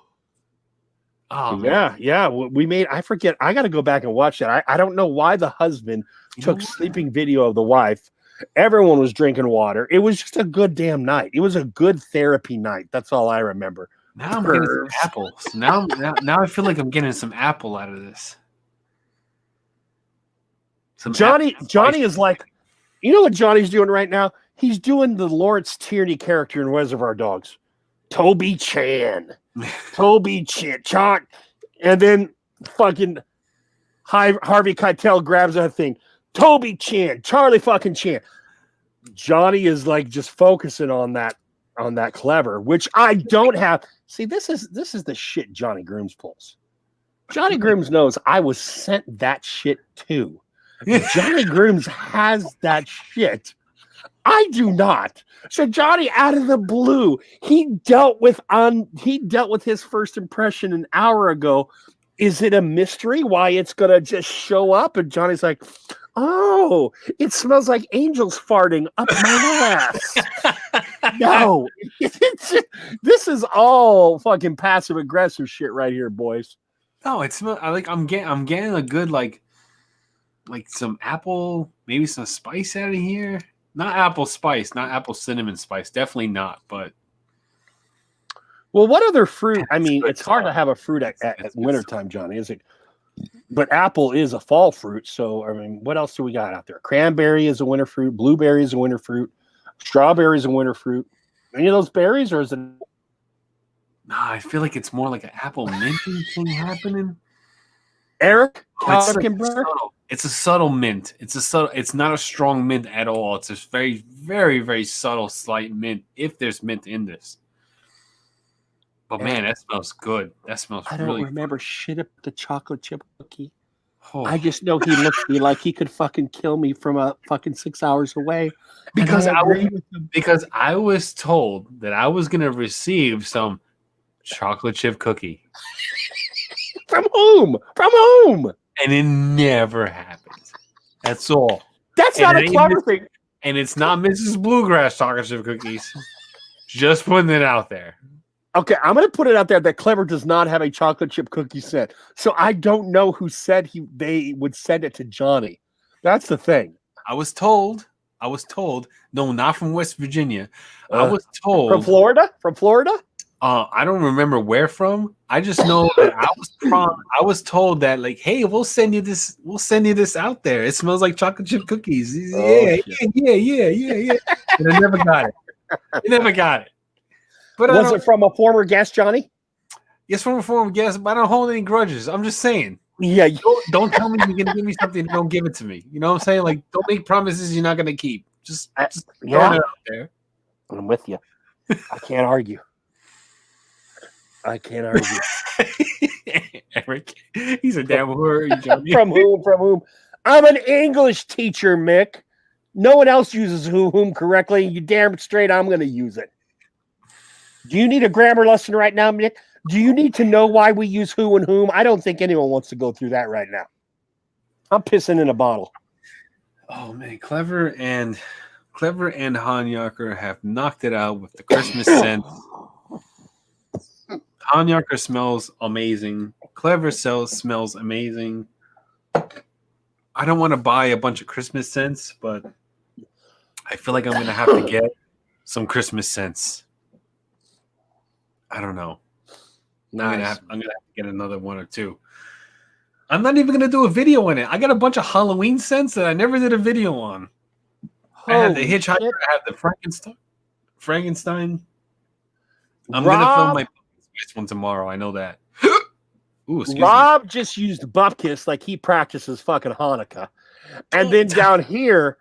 S2: yeah. We made. I forget. I got to go back and watch that. I don't know why the husband took sleeping video of the wife Everyone was drinking water. It was just a good damn night. It was a good therapy night. That's all I remember.
S1: Now I'm getting some apples. Now I feel like I'm getting some apple out of this.
S2: Johnny is like, you know what Johnny's doing right now? He's doing the Lawrence Tierney character in Reservoir Dogs. Toby Chan. Toby Chan. And then fucking Harvey Keitel grabs that thing. Toby Chan. Charlie fucking Chan. Johnny is like just focusing on that clever, which I don't have. See, this is the shit Johnny Grooms pulls. Johnny Grooms knows I was sent that shit too. Johnny Grooms has that shit. I do not. So Johnny, out of the blue, he dealt with his first impression an hour ago. Is it a mystery why it's gonna just show up? And Johnny's like, oh, it smells like angels farting up my ass. No, this is all fucking passive aggressive shit right here, boys.
S1: No, it's I'm getting a good like some apple, maybe some spice out of here. Not apple spice, not apple cinnamon spice. Definitely not. But
S2: well, what other fruit? I mean, it's hard to have a fruit at wintertime, Johnny, is it? But apple is a fall fruit. So, I mean, what else do we got out there? Cranberry is a winter fruit. Blueberry is a winter fruit. Strawberry is a winter fruit. Any of those berries, or is it?
S1: Nah, I feel like it's more like an apple minting thing happening.
S2: Eric,
S1: it's a subtle mint. It's not a strong mint at all. It's a very, very, very subtle, slight mint. If there's mint in this, but man, that smells good. That smells.
S2: I don't
S1: really
S2: remember shit about the chocolate chip cookie.
S1: Oh.
S2: I just know he looked at me like he could fucking kill me from a fucking 6 hours away.
S1: Because I was told that I was gonna receive some chocolate chip cookie.
S2: From whom? From whom?
S1: And it never happens. That's all.
S2: That's not a clever thing.
S1: And it's not Mrs. Bluegrass chocolate chip cookies. Just putting it out there.
S2: Okay, I'm going to put it out there that Clever does not have a chocolate chip cookie set. So I don't know who said they would send it to Johnny. That's the thing.
S1: I was told. No, not from West Virginia. I was told.
S2: From Florida? From Florida?
S1: I don't remember where from. I just know that I was told that, like, hey, we'll send you this out there. It smells like chocolate chip cookies. Yeah. And I never got it. But
S2: was it from a former guest, Johnny?
S1: Yes, from a former guest, but I don't hold any grudges. I'm just saying.
S2: Yeah.
S1: Don't tell me you're gonna give me something and don't give it to me. You know what I'm saying? Like, don't make promises you're not gonna keep. Just throwing it out there.
S2: I'm with you. I can't argue.
S1: Eric, he's a damn word.
S2: From whom? I'm an English teacher, Mick. No one else uses whom correctly. You damn straight I'm going to use it. Do you need a grammar lesson right now, Mick? Do you need to know why we use who and whom? I don't think anyone wants to go through that right now. I'm pissing in a bottle.
S1: Oh, man. Clever and Hanyaker have knocked it out with the Christmas scent. Hanyaker smells amazing. Clever smells amazing. I don't want to buy a bunch of Christmas scents, but I feel like I'm going to have to get some Christmas scents. I don't know.
S2: Nice.
S1: I'm gonna have to get another one or two. I'm not even gonna do a video on it. I got a bunch of Halloween scents that I never did a video on. I had the Hitchhiker. Shit. I had the Frankenstein. I'm gonna film my one tomorrow. I know that. Ooh,
S2: Rob just used Bupkis like he practices fucking Hanukkah, and then down here,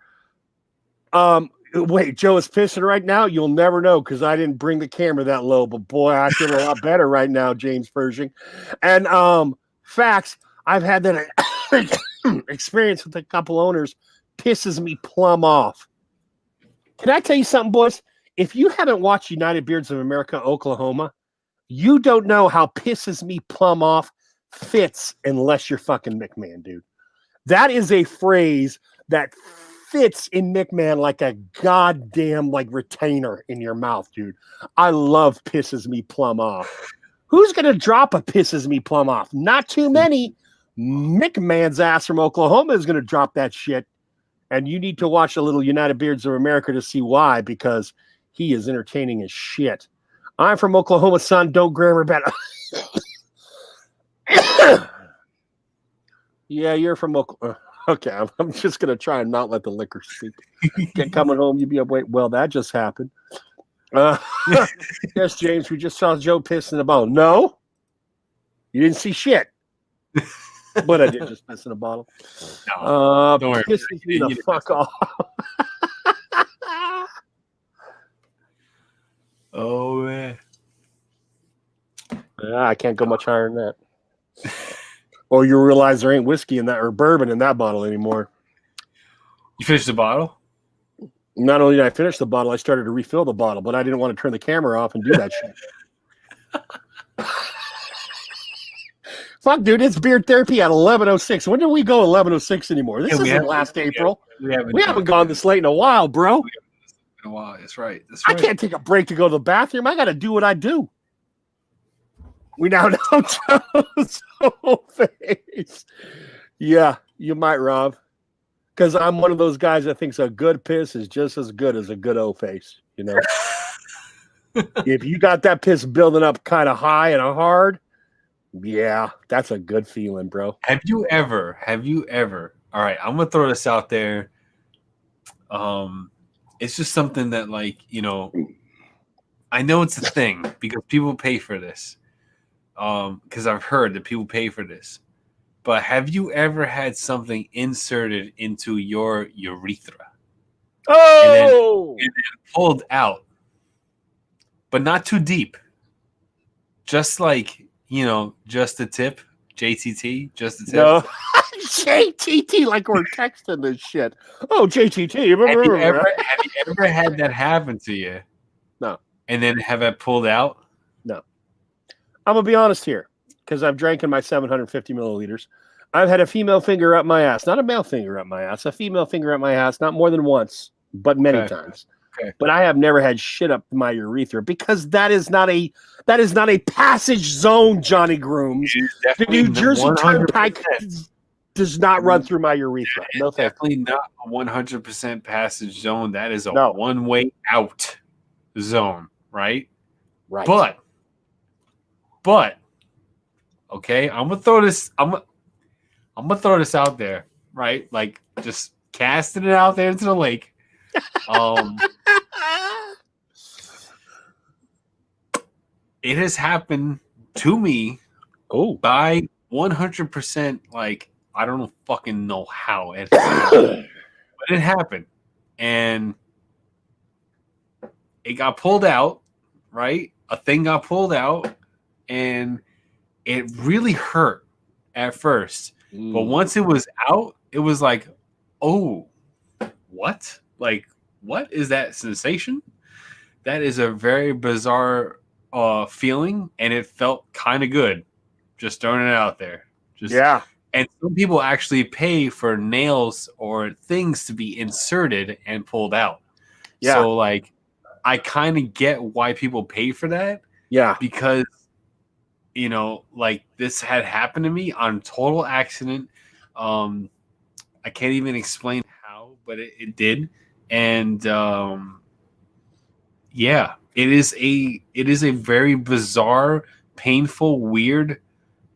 S2: wait, Joe is pissing right now. You'll never know because I didn't bring the camera that low. But boy, I feel a lot better right now, James Pershing. And facts, I've had that experience with a couple owners. Pisses me plumb off. Can I tell you something, boys? If you haven't watched United Beards of America, Oklahoma, you don't know how pisses me plumb off fits unless you're fucking McMahon, dude. That is a phrase that fits in McMahon like a goddamn like retainer in your mouth, dude. I love pisses me plumb off. Who's going to drop a pisses me plumb off? Not too many. McMahon's ass from Oklahoma is going to drop that shit. And you need to watch the little United Beards of America to see why, because he is entertaining as shit. I'm from Oklahoma, son. Don't grammar better. Yeah, you're from Oklahoma. Okay, I'm just going to try and not let the liquor speak. Get coming home, you'd be up. Wait, well, that just happened. Yes, James, we just saw Joe piss in the bottle. No, you didn't see shit. But I did just piss in a bottle.
S1: No, don't worry.
S2: Pisses me the fuck off.
S1: Oh, man.
S2: I can't go much higher than that. Or you realize there ain't whiskey in that or bourbon in that bottle anymore.
S1: You finished the bottle?
S2: Not only did I finish the bottle, I started to refill the bottle, but I didn't want to turn the camera off and do that shit. Fuck, dude, it's beard therapy at 11:06. When did we go 11:06 anymore? This isn't last April. We haven't gone this late in a while, bro.
S1: In a while. That's right.
S2: I can't take a break to go to the bathroom. I got to do what I do. We now know Joe's whole face. Yeah, you might, Rob. Because I'm one of those guys that thinks a good piss is just as good as a good O face. You know, if you got that piss building up kind of high and hard, yeah, that's a good feeling, bro.
S1: Have you ever? All right, I'm gonna throw this out there. It's just something that, like, you know, I know it's a thing because people pay for this. Because I've heard that people pay for this. But have you ever had something inserted into your urethra?
S2: Oh!
S1: And then pulled out, but not too deep. Just like, you know, just the tip, JTT, just the tip.
S2: No. JTT, like we're texting this shit. Oh, JTT.
S1: Have you ever had that happen to you?
S2: No.
S1: And then have it pulled out?
S2: No. I'm going to be honest here, because I've drank in my 750 milliliters. I've had a female finger up my ass, not a male finger up my ass, a female finger up my ass, not more than once, but many times.
S1: Okay.
S2: But I have never had shit up my urethra because that is not a passage zone, Johnny Grooms. The New Jersey Turnpike does not run through my urethra. No,
S1: definitely not a 100% passage zone. That is a
S2: No.
S1: one-way out zone, right?
S2: Right.
S1: But okay, I'm gonna throw this out there, right? Like, just casting it out there into the lake. It has happened to me by 100%, like, I don't fucking know how it happened, but it happened. And it got pulled out, right? A thing got pulled out, and it really hurt at first. But once it was out, it was like, oh, what? Like, what is that sensation? That is a very bizarre feeling, and it felt kind of good. Just throwing it out there.
S2: Yeah.
S1: And some people actually pay for nails or things to be inserted and pulled out.
S2: Yeah.
S1: So, like, I kind of get why people pay for that.
S2: Yeah.
S1: Because, you know, like, this had happened to me on total accident. I can't even explain how, but it did. And yeah, it is a very bizarre, painful, weird,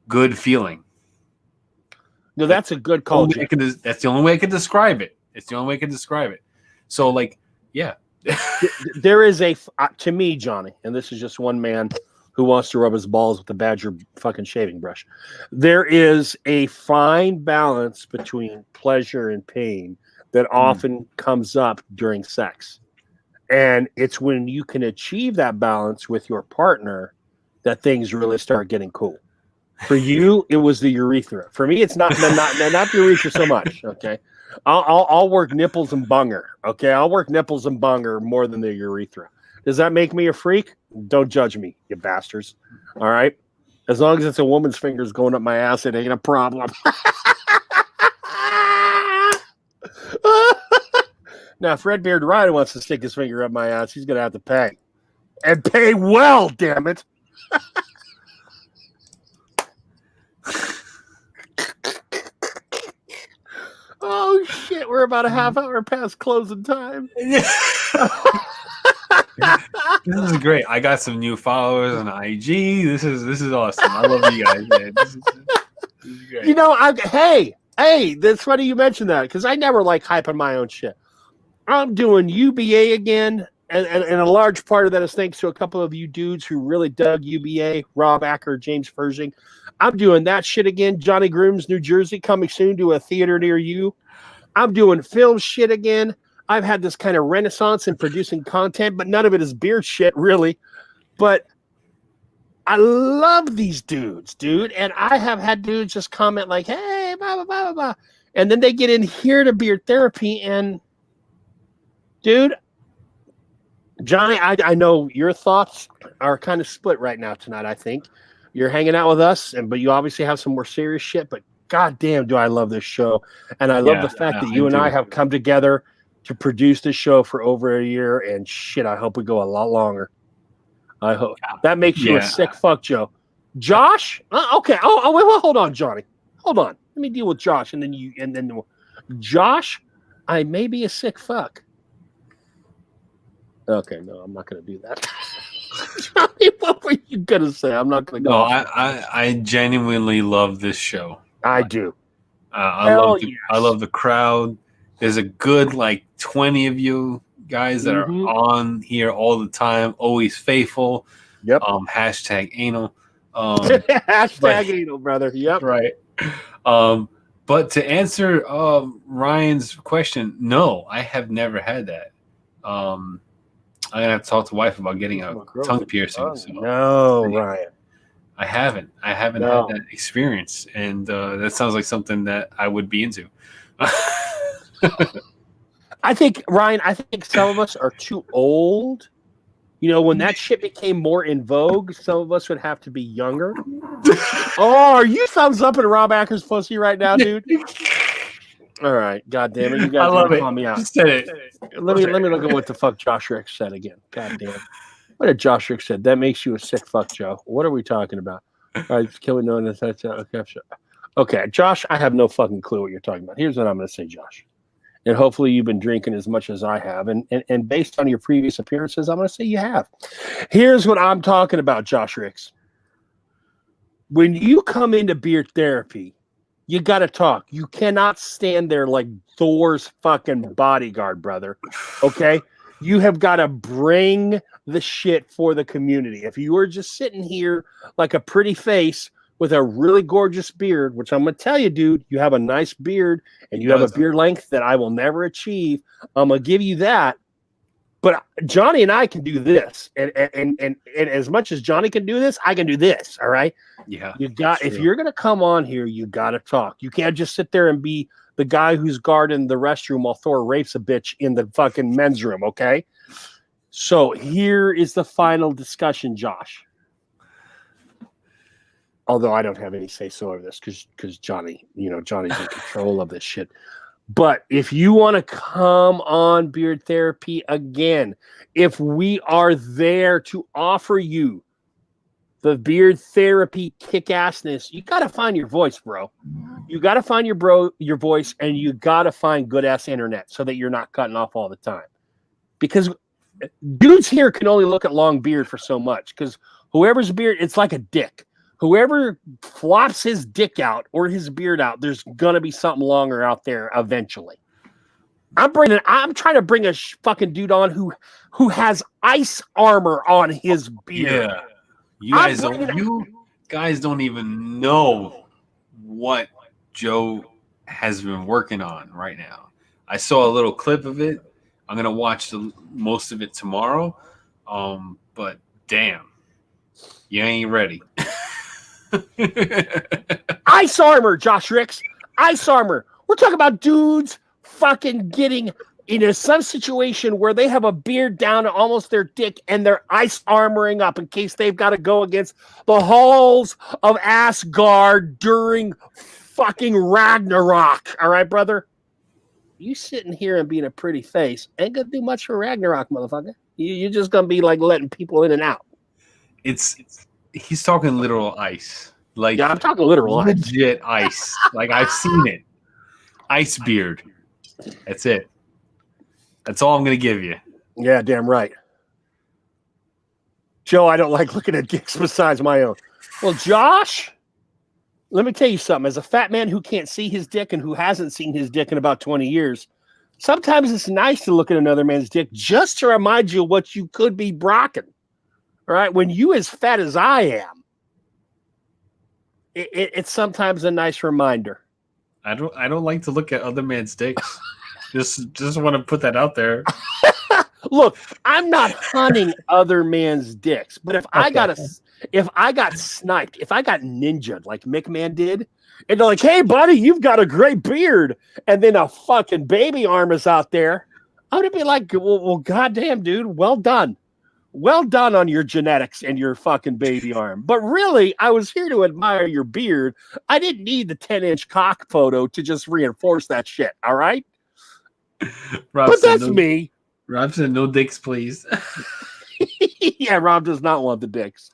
S1: good feeling.
S2: No, that's a good call.
S1: That's the only way I can describe it. It's the only way I can describe it. So, like, yeah.
S2: There is to me, Johnny, and this is just one man who wants to rub his balls with the Badger fucking shaving brush. There is a fine balance between pleasure and pain that often comes up during sex. And it's when you can achieve that balance with your partner that things really start getting cool. For you, it was the urethra. For me, it's not the urethra so much. Okay, I'll work nipples and bunger. Okay, I'll work nipples and bunger more than the urethra. Does that make me a freak? Don't judge me, you bastards. All right, as long as it's a woman's fingers going up my ass, it ain't a problem. Now, if Redbeard Ryan wants to stick his finger up my ass, he's gonna have to pay, and pay well. Damn it. Oh shit! We're about a half hour past closing time.
S1: This is great. I got some new followers on IG. This is awesome. I love you guys, man. This is great.
S2: You know, hey, that's funny you mentioned that because I never like hyping my own shit. I'm doing UBA again, and a large part of that is thanks to a couple of you dudes who really dug UBA, Rob Acker, James Pershing. I'm doing that shit again. Johnny Grooms, New Jersey, coming soon to a theater near you. I'm doing film shit again. I've had this kind of renaissance in producing content, but none of it is beer shit, really. But I love these dudes, dude. And I have had dudes just comment like, hey, blah, blah, blah, blah, blah. And then they get in here to Beard Therapy and, dude, Johnny, I know your thoughts are kind of split right now tonight, I think. You're hanging out with us, but you obviously have some more serious shit. But goddamn, do I love this show. And I love the fact that you and I have come together to produce this show for over a year. And shit, I hope we go a lot longer. I hope. That makes you a sick fuck, Joe. Josh? Okay. Oh, wait, hold on, Johnny. Hold on. Let me deal with Josh. And then Josh, I may be a sick fuck. Okay, no, I'm not going to do that. Johnny, what were you going to say? I'm not going to go.
S1: No, I genuinely love this show.
S2: I do.
S1: I love the crowd. There's a good 20 of you guys that are on here all the time, always faithful.
S2: Yep.
S1: Hashtag anal.
S2: Hashtag anal, brother. Yep.
S1: Right. But to answer Ryan's question, no, I have never had that. I'm gonna have to talk to wife about getting a tongue piercing. So.
S2: No, Ryan.
S1: I haven't had that experience, and that sounds like something that I would be into.
S2: I think, Ryan, some of us are too old. You know, when that shit became more in vogue, some of us would have to be younger. Oh, are you thumbs up in Rob Acker's pussy right now, dude? All right, God damn it, you guys want to call me out.
S1: Just said it.
S2: Let me look at what the fuck Josh Rick said again. God damn. What did Josh Rick said? That makes you a sick fuck, Joe. What are we talking about? All right, can we know that? Okay, Josh, I have no fucking clue what you're talking about. Here's what I'm going to say, Josh. And hopefully you've been drinking as much as I have. And based on your previous appearances, I'm going to say you have. Here's what I'm talking about, Josh Ricks. When you come into Beard Therapy, you got to talk. You cannot stand there like Thor's fucking bodyguard, brother. Okay? You have got to bring the shit for the community. If you were just sitting here like a pretty face with a really gorgeous beard, which I'm going to tell you, dude, you have a nice beard and you have a beard length that I will never achieve. I'm going to give you that. But Johnny and I can do this. And as much as Johnny can do this, I can do this. All right.
S1: Yeah.
S2: If you're going to come on here, you got to talk. You can't just sit there and be the guy who's guarding the restroom while Thor rapes a bitch in the fucking men's room. Okay. So here is the final discussion, Josh. Although I don't have any say-so over this because Johnny, Johnny's in control of this shit. But if you want to come on Beard Therapy again, if we are there to offer you the Beard Therapy kick-assness, you got to find your voice, bro. You got to find your voice, and you got to find good-ass internet so that you're not cutting off all the time. Because dudes here can only look at long beard for so much because whoever's beard, it's like a dick. Whoever flops his dick out or his beard out, there's going to be something longer out there eventually. I'm trying to bring a fucking dude on who has ice armor on his beard.
S1: Yeah. You guys don't even know what Joe has been working on right now. I saw a little clip of it. I'm going to watch most of it tomorrow. But damn, you ain't ready.
S2: Ice armor, Josh Ricks. Ice armor. We're talking about dudes fucking getting into some situation where they have a beard down to almost their dick and they're ice armoring up in case they've got to go against the halls of Asgard during fucking Ragnarok. All right, brother? You sitting here and being a pretty face ain't gonna do much for Ragnarok, motherfucker. You're just gonna be like letting people in and out.
S1: He's talking literal ice.
S2: I'm talking literal
S1: legit ice. Like I've seen it. Ice beard. That's it. That's all I'm gonna give you.
S2: Yeah, damn right. Joe, I don't like looking at dicks besides my own. Well, Josh, let me tell you something. As a fat man who can't see his dick and who hasn't seen his dick in about 20 years, sometimes it's nice to look at another man's dick just to remind you what you could be brocking. All right? When you as fat as I am, it's sometimes a nice reminder.
S1: I don't like to look at other man's dicks. just want to put that out there.
S2: Look, I'm not hunting other man's dicks, but if I got sniped, if I got ninja'd like McMahon did, and they're like, "Hey, buddy, you've got a great beard," and then a fucking baby arm is out there, I would be like, "Well, goddamn, dude, well done on your genetics and your fucking baby arm." But really, I was here to admire your beard. I didn't need the 10-inch cock photo to just reinforce that shit. All right,
S1: Rob
S2: but that's me.
S1: Rob said, "No dicks, please."
S2: Yeah, Rob does not want the dicks.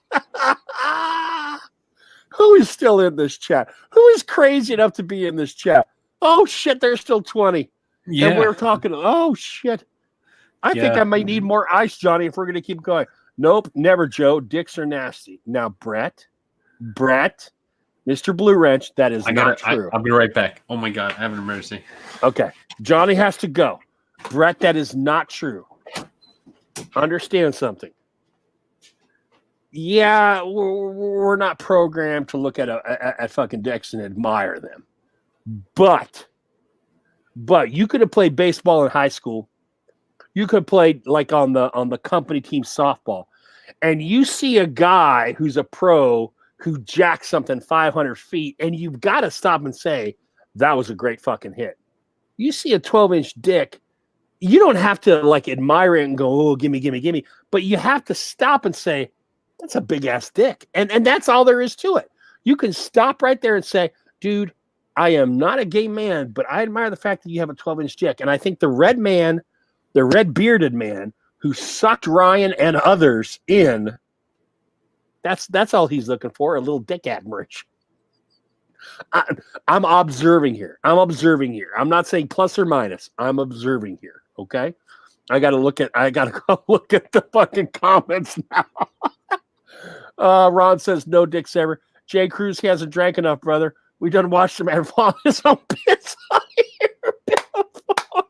S2: Who is still in this chat? Who is crazy enough to be in this chat? Oh, shit, there's still 20.
S1: Yeah.
S2: And we're talking, oh, shit. I think I might need more ice, Johnny, if we're going to keep going. Nope, never, Joe. Dicks are nasty. Now, Brett, Mr. Blue Wrench, that is not true.
S1: I'll be right back. Oh, my God, I have an emergency.
S2: Okay, Johnny has to go. Brett, that is not true. Understand something. Yeah, we're not programmed to look at fucking dicks and admire them. But you could have played baseball in high school. You could have played like on the company team softball, and you see a guy who's a pro who jacks something 500 feet, and you've got to stop and say, that was a great fucking hit. You see a 12-inch dick, you don't have to like admire it and go, oh, gimme. But you have to stop and say, that's a big ass dick. And that's all there is to it. You can stop right there and say, dude, I am not a gay man, but I admire the fact that you have a 12-inch dick. And I think the red bearded man who sucked Ryan and others in, that's all he's looking for, a little dick admiration. I'm observing here. I'm not saying plus or minus. I'm observing here. Okay. I gotta go look at the fucking comments now. Ron says no dicks ever. Jay Cruz hasn't drank enough, brother. We done watched the man fall his own piss on here before.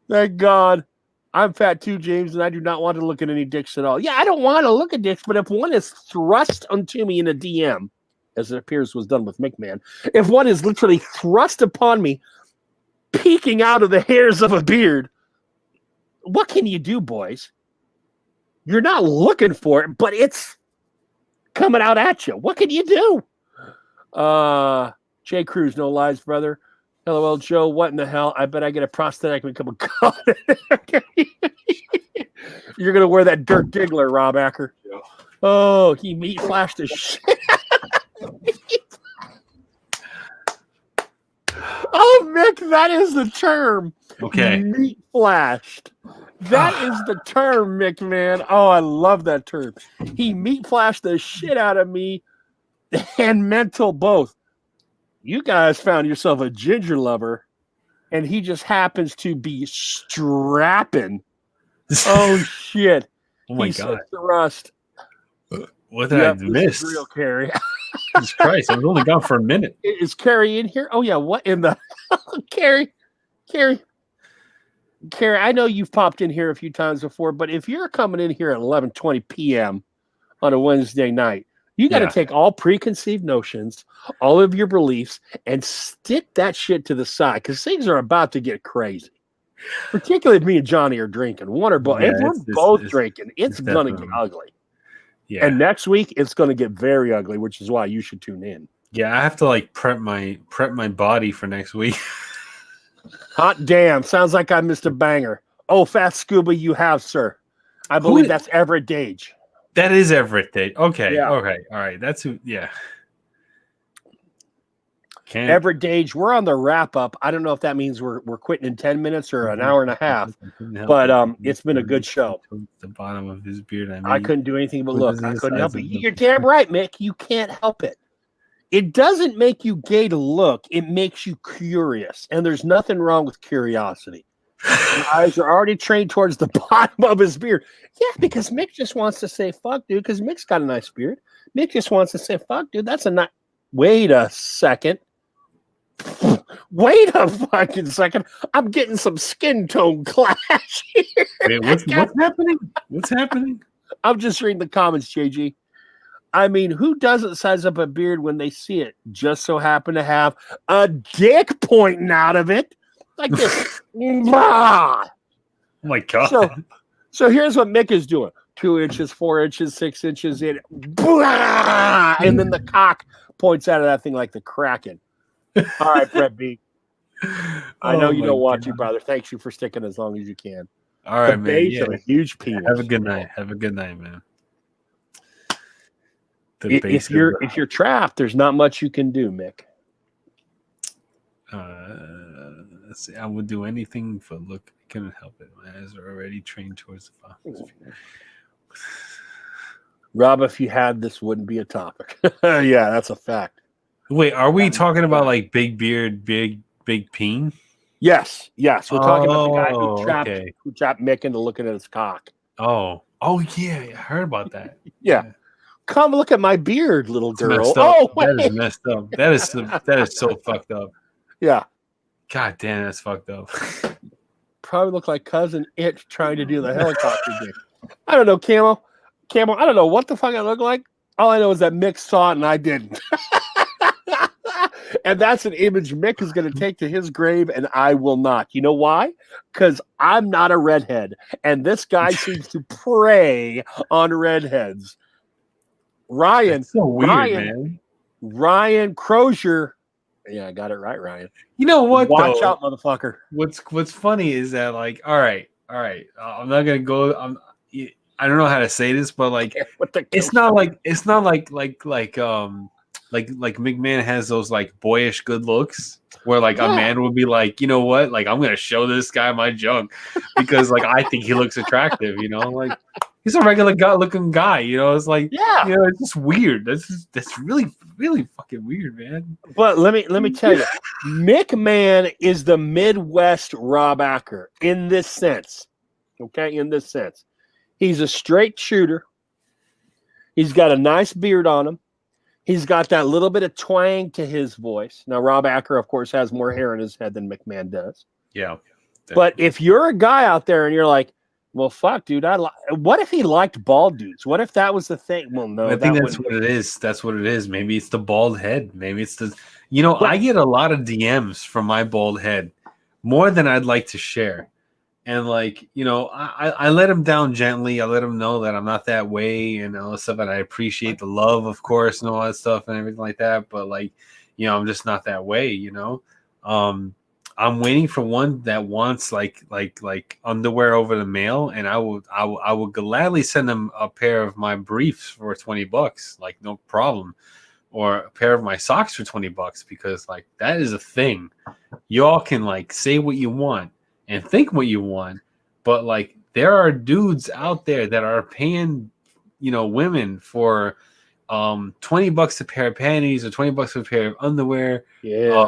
S2: Thank God. I'm fat too, James, and I do not want to look at any dicks at all. Yeah, I don't want to look at dicks, but if one is thrust onto me in a DM, as it appears was done with McMahon, if one is literally thrust upon me, peeking out of the hairs of a beard, what can you do, boys? You're not looking for it, but it's coming out at you. What can you do? Jay Cruz, no lies, brother. LOL, Joe, what in the hell? I bet I get a prosthetic and become a god. You're going to wear that Dirk Diggler, Rob Acker. Oh, he meat flashed his shit. Oh, Mick, that is the term.
S1: Okay.
S2: Meat flashed. That is the term, Mick, man. Oh, I love that term. He meat flashed the shit out of me and mental both. You guys found yourself a ginger lover, and he just happens to be strapping. Oh, shit.
S1: Oh, my
S2: He's
S1: God.
S2: Thrust.
S1: What did I miss?
S2: Real Carrie.
S1: Jesus Christ, I was only gone for a minute.
S2: Is Carrie in here? Oh, yeah. What in the... Carrie, I know you've popped in here a few times before, but if you're coming in here at 11:20 p.m. on a Wednesday night, you got to take all preconceived notions, all of your beliefs, and stick that shit to the side because things are about to get crazy. Particularly if me and Johnny are drinking. One or both. If we're both drinking, it's going to get ugly.
S1: Yeah.
S2: And next week, it's going to get very ugly, which is why you should tune in.
S1: Yeah, I have to like prep my body for next week.
S2: Hot damn. Sounds like I missed a banger. Oh, Fat Scuba, you have, sir. I believe that's Everett Dage.
S1: That is Everett Dage. Okay.
S2: Yeah.
S1: Okay. All right. That's who. Yeah.
S2: Everett Dage. We're on the wrap up. I don't know if that means we're quitting in 10 minutes or an hour and a half, but it's been a good show.
S1: The bottom of his beard.
S2: I couldn't do anything but look. I couldn't help it. You're damn right, Mick. You can't help it. it doesn't make you gay to look. It makes you curious. And there's nothing wrong with curiosity. Your eyes are already trained towards the bottom of his beard. Yeah, because Mick just wants to say fuck, dude, because Mick's got a nice beard. Mick just wants to say fuck, dude. That's a nice. Wait a second. Wait a fucking second. I'm getting some skin tone clash here.
S1: Wait, what's happening? What's happening?
S2: I'm just reading the comments, JG. I mean, who doesn't size up a beard when they see it? Just so happen to have a dick pointing out of it. Like this.
S1: Oh my God.
S2: So here's what Mick is doing. 2 inches, 4 inches, 6 inches in. And then the cock points out of that thing like the Kraken. All right, Brett B. I know you don't want to, brother. Thanks you for sticking as long as you can.
S1: All right,
S2: the
S1: man.
S2: base
S1: Yeah.
S2: of a huge penis.
S1: Have a good night. Have a good night, man.
S2: If you're trapped, there's not much you can do, Mick.
S1: Let's see. I would do anything for look. I couldn't help it. My eyes are already trained towards the fox.
S2: Rob, if you had this, wouldn't be a topic. Yeah, that's a fact.
S1: Wait, are we talking about like big beard, big peen?
S2: Yes. We're talking about the guy who trapped Mick into looking at his cock.
S1: Oh yeah, I heard about that.
S2: Yeah. Come look at my beard, little girl.
S1: Oh, that is messed up. That is so fucked up.
S2: Yeah.
S1: God damn, that's fucked up.
S2: Probably look like Cousin Itch trying to do the helicopter thing. I don't know, Camo. I don't know what the fuck I look like. All I know is that Mick saw it and I didn't. And that's an image Mick is going to take to his grave, and I will not. You know why? Because I'm not a redhead, and this guy seems to prey on redheads. Ryan,
S1: that's so weird, man.
S2: Ryan Crozier. Yeah, I got it right, Ryan.
S1: You know what?
S2: Watch out, motherfucker.
S1: What's funny is that, like, all right. I'm not gonna go. I don't know how to say this, but like, it's not like McMahon has those like boyish good looks where like a man would be like, you know what, like I'm gonna show this guy my junk because like I think he looks attractive, you know, like he's a regular looking guy, you know. It's like, you know, it's just weird. That's really fucking weird, man.
S2: But let me tell you, McMahon is the Midwest Rob Acker in this sense. Okay, in this sense, he's a straight shooter. He's got a nice beard on him. He's got that little bit of twang to his voice. Now, Rob Acker, of course, has more hair in his head than McMahon does.
S1: Yeah. Definitely.
S2: But if you're a guy out there and you're like, well, fuck, dude, what if he liked bald dudes? What if that was the thing? Well, no.
S1: I think that's what it is. That's what it is. Maybe it's the bald head. Maybe it's the, you know, I get a lot of DMs from my bald head, more than I'd like to share. And like, you know, I let him down gently. I let him know that I'm not that way and all that stuff. And I appreciate the love, of course, and all that stuff and everything like that. But like, you know, I'm just not that way, you know. I'm waiting for one that wants like underwear over the mail, and I will gladly send them a pair of my briefs for $20, like no problem, or a pair of my socks for $20 because like that is a thing. Y'all can like say what you want and think what you want, but like there are dudes out there that are paying, you know, women for $20 a pair of panties or $20 a pair of underwear,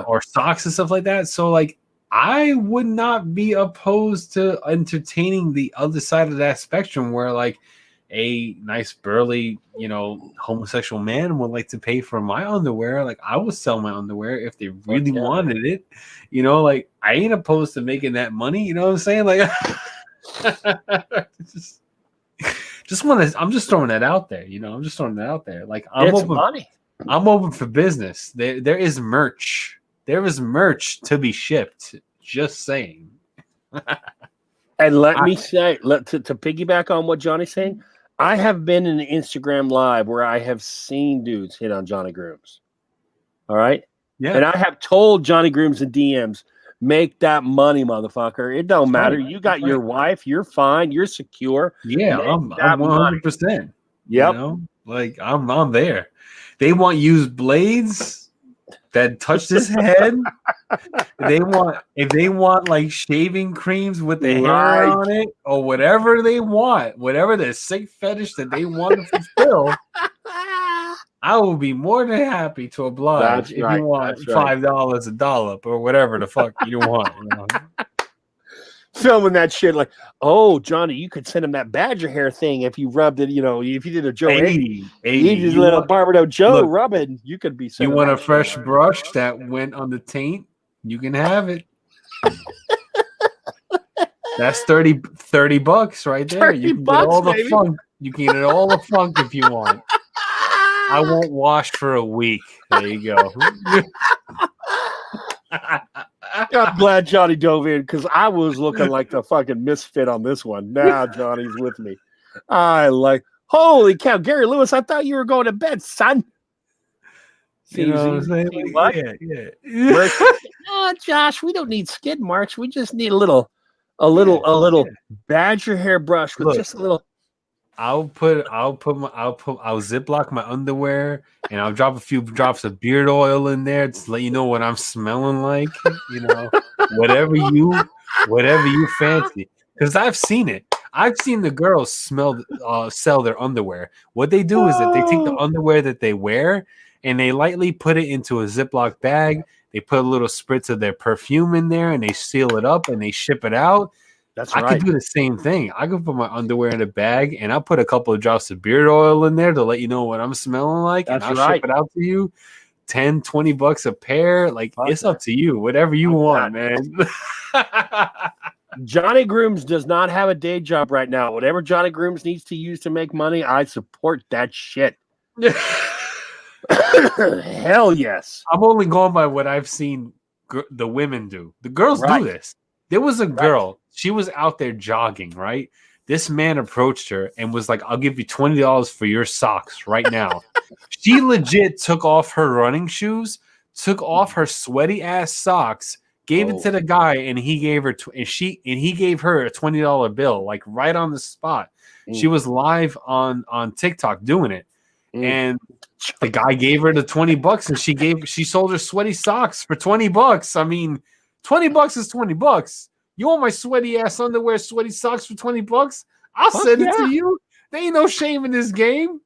S1: or socks and stuff like that. So like I would not be opposed to entertaining the other side of that spectrum where like a nice burly, you know, homosexual man would like to pay for my underwear. Like I would sell my underwear if they really wanted it, you know, like I ain't opposed to making that money. You know what I'm saying? Like just want to, I'm just throwing that out there. You know, I'm just throwing that out there. Like I'm open for business. There is merch. There is merch to be shipped. Just saying.
S2: And let me say, to piggyback on what Johnny's saying, I have been in an Instagram live where I have seen dudes hit on Johnny Grooms. All right? Yeah. And I have told Johnny Grooms in DMs, make that money, motherfucker. It don't matter. You got your wife. You're fine. You're secure.
S1: Yeah, I'm 100%.
S2: Yep.
S1: You know? Like, I'm there. They want used blades that touch his head. If they want like shaving creams with the hair on it, or whatever they want, whatever their sick fetish that they want to fulfill, I will be more than happy to oblige
S2: That's
S1: if
S2: right.
S1: you want
S2: That's right.
S1: $5 a dollop or whatever the fuck you want. You know?
S2: Filming that shit like, oh, Johnny, you could send him that badger hair thing if you rubbed it, if you did a Joe Higgy.
S1: 80.
S2: You did a little Barbado Joe
S1: look,
S2: rubbing, you could be
S1: You
S2: sending
S1: want
S2: that
S1: a fresh
S2: shit.
S1: brush that went on the taint? You can have it. That's 30 bucks right there. You can get all the
S2: baby.
S1: funk. You can get all the funk if you want. I won't wash for a week. There you go.
S2: I'm glad Johnny dove in because I was looking like the fucking misfit on this one. Now Johnny's with me. Holy cow, Gary Lewis, I thought you were going to bed, son.
S1: You know what I'm saying?
S2: See
S1: Like,
S2: what?
S1: yeah.
S2: Oh, Josh, we don't need skid marks. We just need a little badger hair brush with just a little.
S1: I'll ziplock my underwear and I'll drop a few drops of beard oil in there to let you know what I'm smelling like. You know, whatever you fancy. Because I've seen it. I've seen the girls sell their underwear. What they do is that they take the underwear that they wear and they lightly put it into a Ziploc bag. They put a little spritz of their perfume in there and they seal it up and they ship it out.
S2: That's
S1: I could do the same thing. I could put my underwear in a bag and I'll put a couple of drops of beard oil in there to let you know what I'm smelling like.
S2: That's
S1: and I'll ship it out to you. 10, 20 bucks a pair. Like, it's up to you. Whatever you want, man.
S2: Johnny Grooms does not have a day job right now. Whatever Johnny Grooms needs to use to make money, I support that shit. Hell yes.
S1: I'm only going by what I've seen the women do. The girls do this. There was a girl. She was out there jogging, right? This man approached her and was like, I'll give you $20 for your socks right now. She legit took off her running shoes, took off her sweaty ass socks, gave it to the guy, and he gave her he gave her a $20 bill, like right on the spot. She was live on TikTok doing it. And the guy gave her the $20 and she sold her sweaty socks for $20. I mean, $20 is $20. You want my sweaty ass underwear, sweaty socks for $20? I'll send it to you. There ain't no shame in this game.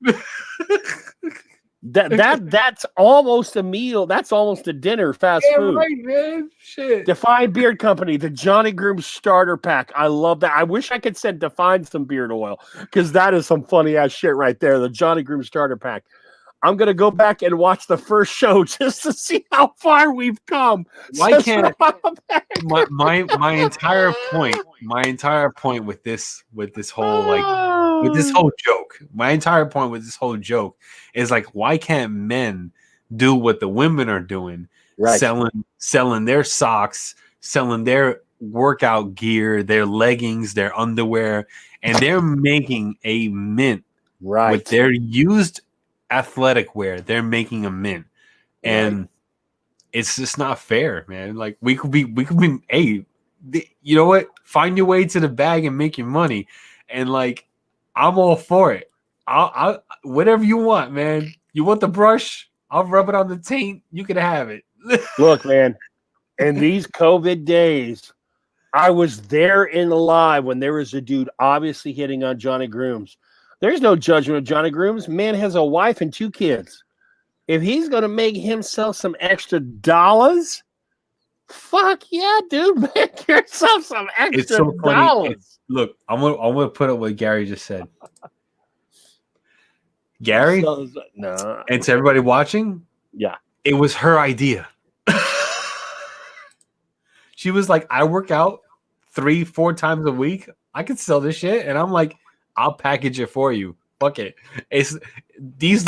S2: That's almost a meal. That's almost a dinner. Fast food.
S1: Right, man. Shit.
S2: Define Beard Company, the Johnny Grooms starter pack. I love that. I wish I could send Define some beard oil because that is some funny ass shit right there. The Johnny Grooms starter pack. I'm gonna go back and watch the first show just to see how far we've come.
S1: Why can't my entire point with this whole joke? My entire point with this whole joke is like, why can't men do what the women are doing?
S2: Right.
S1: Selling their socks, selling their workout gear, their leggings, their underwear, and they're making a mint with their used athletic wear. They're making a mint, and it's just not fair, man. Like we could be hey, you know what, find your way to the bag and make your money, and like I'm all for it. I'll whatever you want, man. You want the brush, I'll rub it on the taint, you can have it.
S2: Look, man, in these COVID days, I was there in the live when there was a dude obviously hitting on Johnny Grooms. There's no judgment of Johnny Grooms. Man has a wife and 2 kids. If he's going to make himself some extra dollars, fuck yeah, dude. Make yourself some extra dollars.
S1: Look, I'm gonna put up what Gary just said. Gary,
S2: no.
S1: And to everybody watching, it was her idea. She was like, I work out 3-4 times a week. I could sell this shit. And I'm like, I'll package it for you. Fuck it. These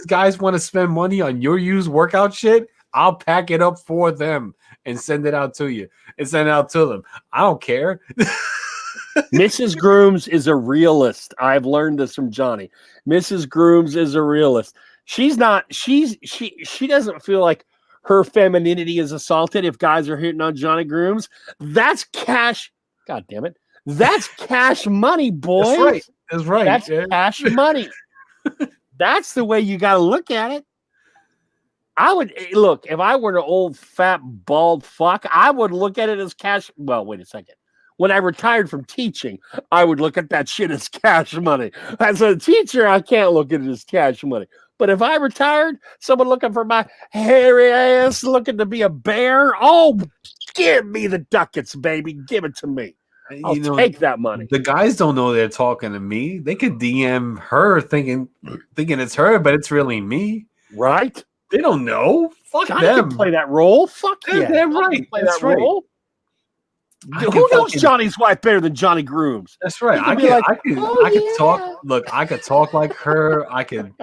S1: guys want to spend money on your used workout shit. I'll pack it up for them and send it out to you and send it out to them. I don't care.
S2: Mrs. Grooms is a realist. I've learned this from Johnny. Mrs. Grooms is a realist. She doesn't feel like her femininity is assaulted if guys are hitting on Johnny Grooms. That's cash. God damn it. That's cash money, boys.
S1: That's right.
S2: That's cash money. That's the way you got to look at it. I would look, if I were an old, fat, bald fuck, I would look at it as cash. Well, wait a second. When I retired from teaching, I would look at that shit as cash money. As a teacher, I can't look at it as cash money. But if I retired, someone looking for my hairy ass, looking to be a bear, oh, give me the ducats, baby. Give it to me. I'll take that money.
S1: The guys don't know they're talking to me. They could DM her thinking it's her, but it's really me.
S2: Right?
S1: They don't know. Fuck
S2: Johnny
S1: them.
S2: can play that role. Fuck yeah.
S1: They're right.
S2: Play
S1: That's
S2: that
S1: right.
S2: role.
S1: I
S2: Who
S1: can
S2: knows
S1: fucking-
S2: Johnny's wife better than Johnny Grooms?
S1: That's right.
S2: He could
S1: I
S2: be
S1: can
S2: like,
S1: I can
S2: "Oh,
S1: talk.
S2: yeah."
S1: Look, I could talk like her. I could,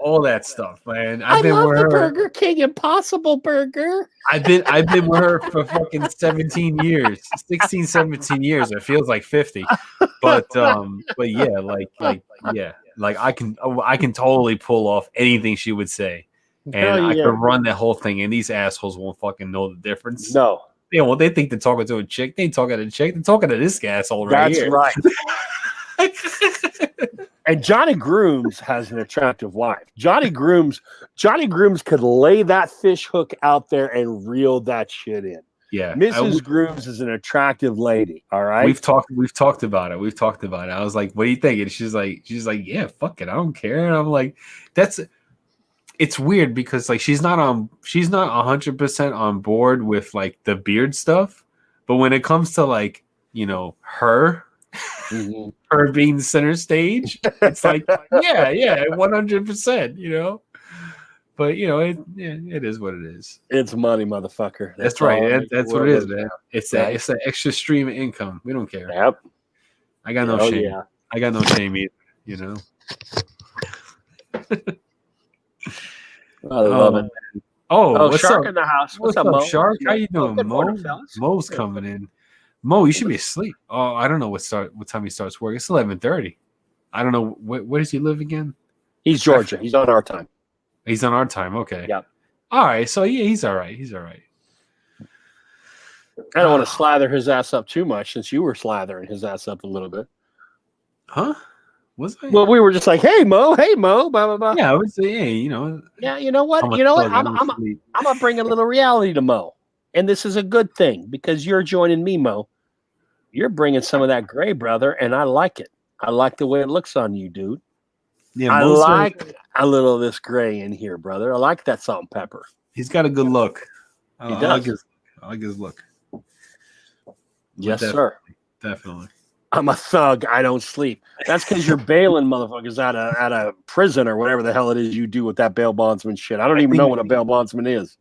S1: all that stuff, man.
S2: I
S1: I've been
S2: love
S1: with
S2: the
S1: her.
S2: Burger King Impossible Burger.
S1: I've been with her for fucking 17 years, 16, 17 years. It feels like 50. But yeah, like I can totally pull off anything she would say. And
S2: Hell
S1: I
S2: yeah.
S1: could run that whole thing, and these assholes won't fucking know the difference.
S2: No,
S1: Yeah, well, they think they're talking to a chick. They ain't talking to a chick. They're talking to this asshole right
S2: that's
S1: here.
S2: right. And Johnny Grooms has an attractive wife. Johnny Grooms could lay that fish hook out there and reel that shit in.
S1: Yeah,
S2: Mrs. Grooms is an attractive lady. All right.
S1: We've talked about it. I was like, "What do you think?" And she's like, "Yeah, fuck it, I don't care." And I'm like, it's weird because like she's not 100% on board with like the beard stuff, but when it comes to like her being center stage, it's like yeah, 100%. But it is what it is.
S2: It's money, motherfucker.
S1: That's right.
S2: all
S1: That's what it is, man. It's
S2: Right.
S1: it's an extra stream of income. We don't care.
S2: Yep.
S1: I got no
S2: Oh,
S1: shame.
S2: yeah.
S1: I got no shame either.
S2: I love it.
S1: Oh, what's
S2: Shark
S1: up?
S2: in the house.
S1: What's
S2: up,
S1: up,
S2: Mo?
S1: Shark? How you doing,
S2: Good
S1: Mo?
S2: morning, fellas.
S1: Mo's coming in. Mo, you should be asleep. Oh, I don't know what time he starts work. It's 11:30. I don't know where does he live again?
S2: He's Georgia. He's on our time.
S1: He's on our time. Okay.
S2: Yep.
S1: All right. So yeah, he's all right. He's all right.
S2: I don't want to slather his ass up too much since you were slathering his ass up a little bit.
S1: Huh? Was I?
S2: Well, we were just like, hey, Mo, blah, blah, blah.
S1: Yeah, I would say,
S2: Yeah, you know what?
S1: I'm a
S2: You know what?
S1: thug,
S2: I'm
S1: sleep.
S2: going to bring a little reality to Mo. And this is a good thing because you're joining me, Mo. You're bringing some of that gray, brother, and I like it. I like the way it looks on you, dude.
S1: Yeah,
S2: I
S1: Mo's
S2: like a little of this gray in here, brother. I like that salt and pepper.
S1: he's got a good look.
S2: He
S1: I
S2: does.
S1: like his look.
S2: Yes,
S1: Definitely.
S2: sir.
S1: Definitely.
S2: I'm a thug. I don't sleep. That's because you're bailing motherfuckers out of prison or whatever the hell it is you do with that bail bondsman shit. I don't even know what a bail bondsman is.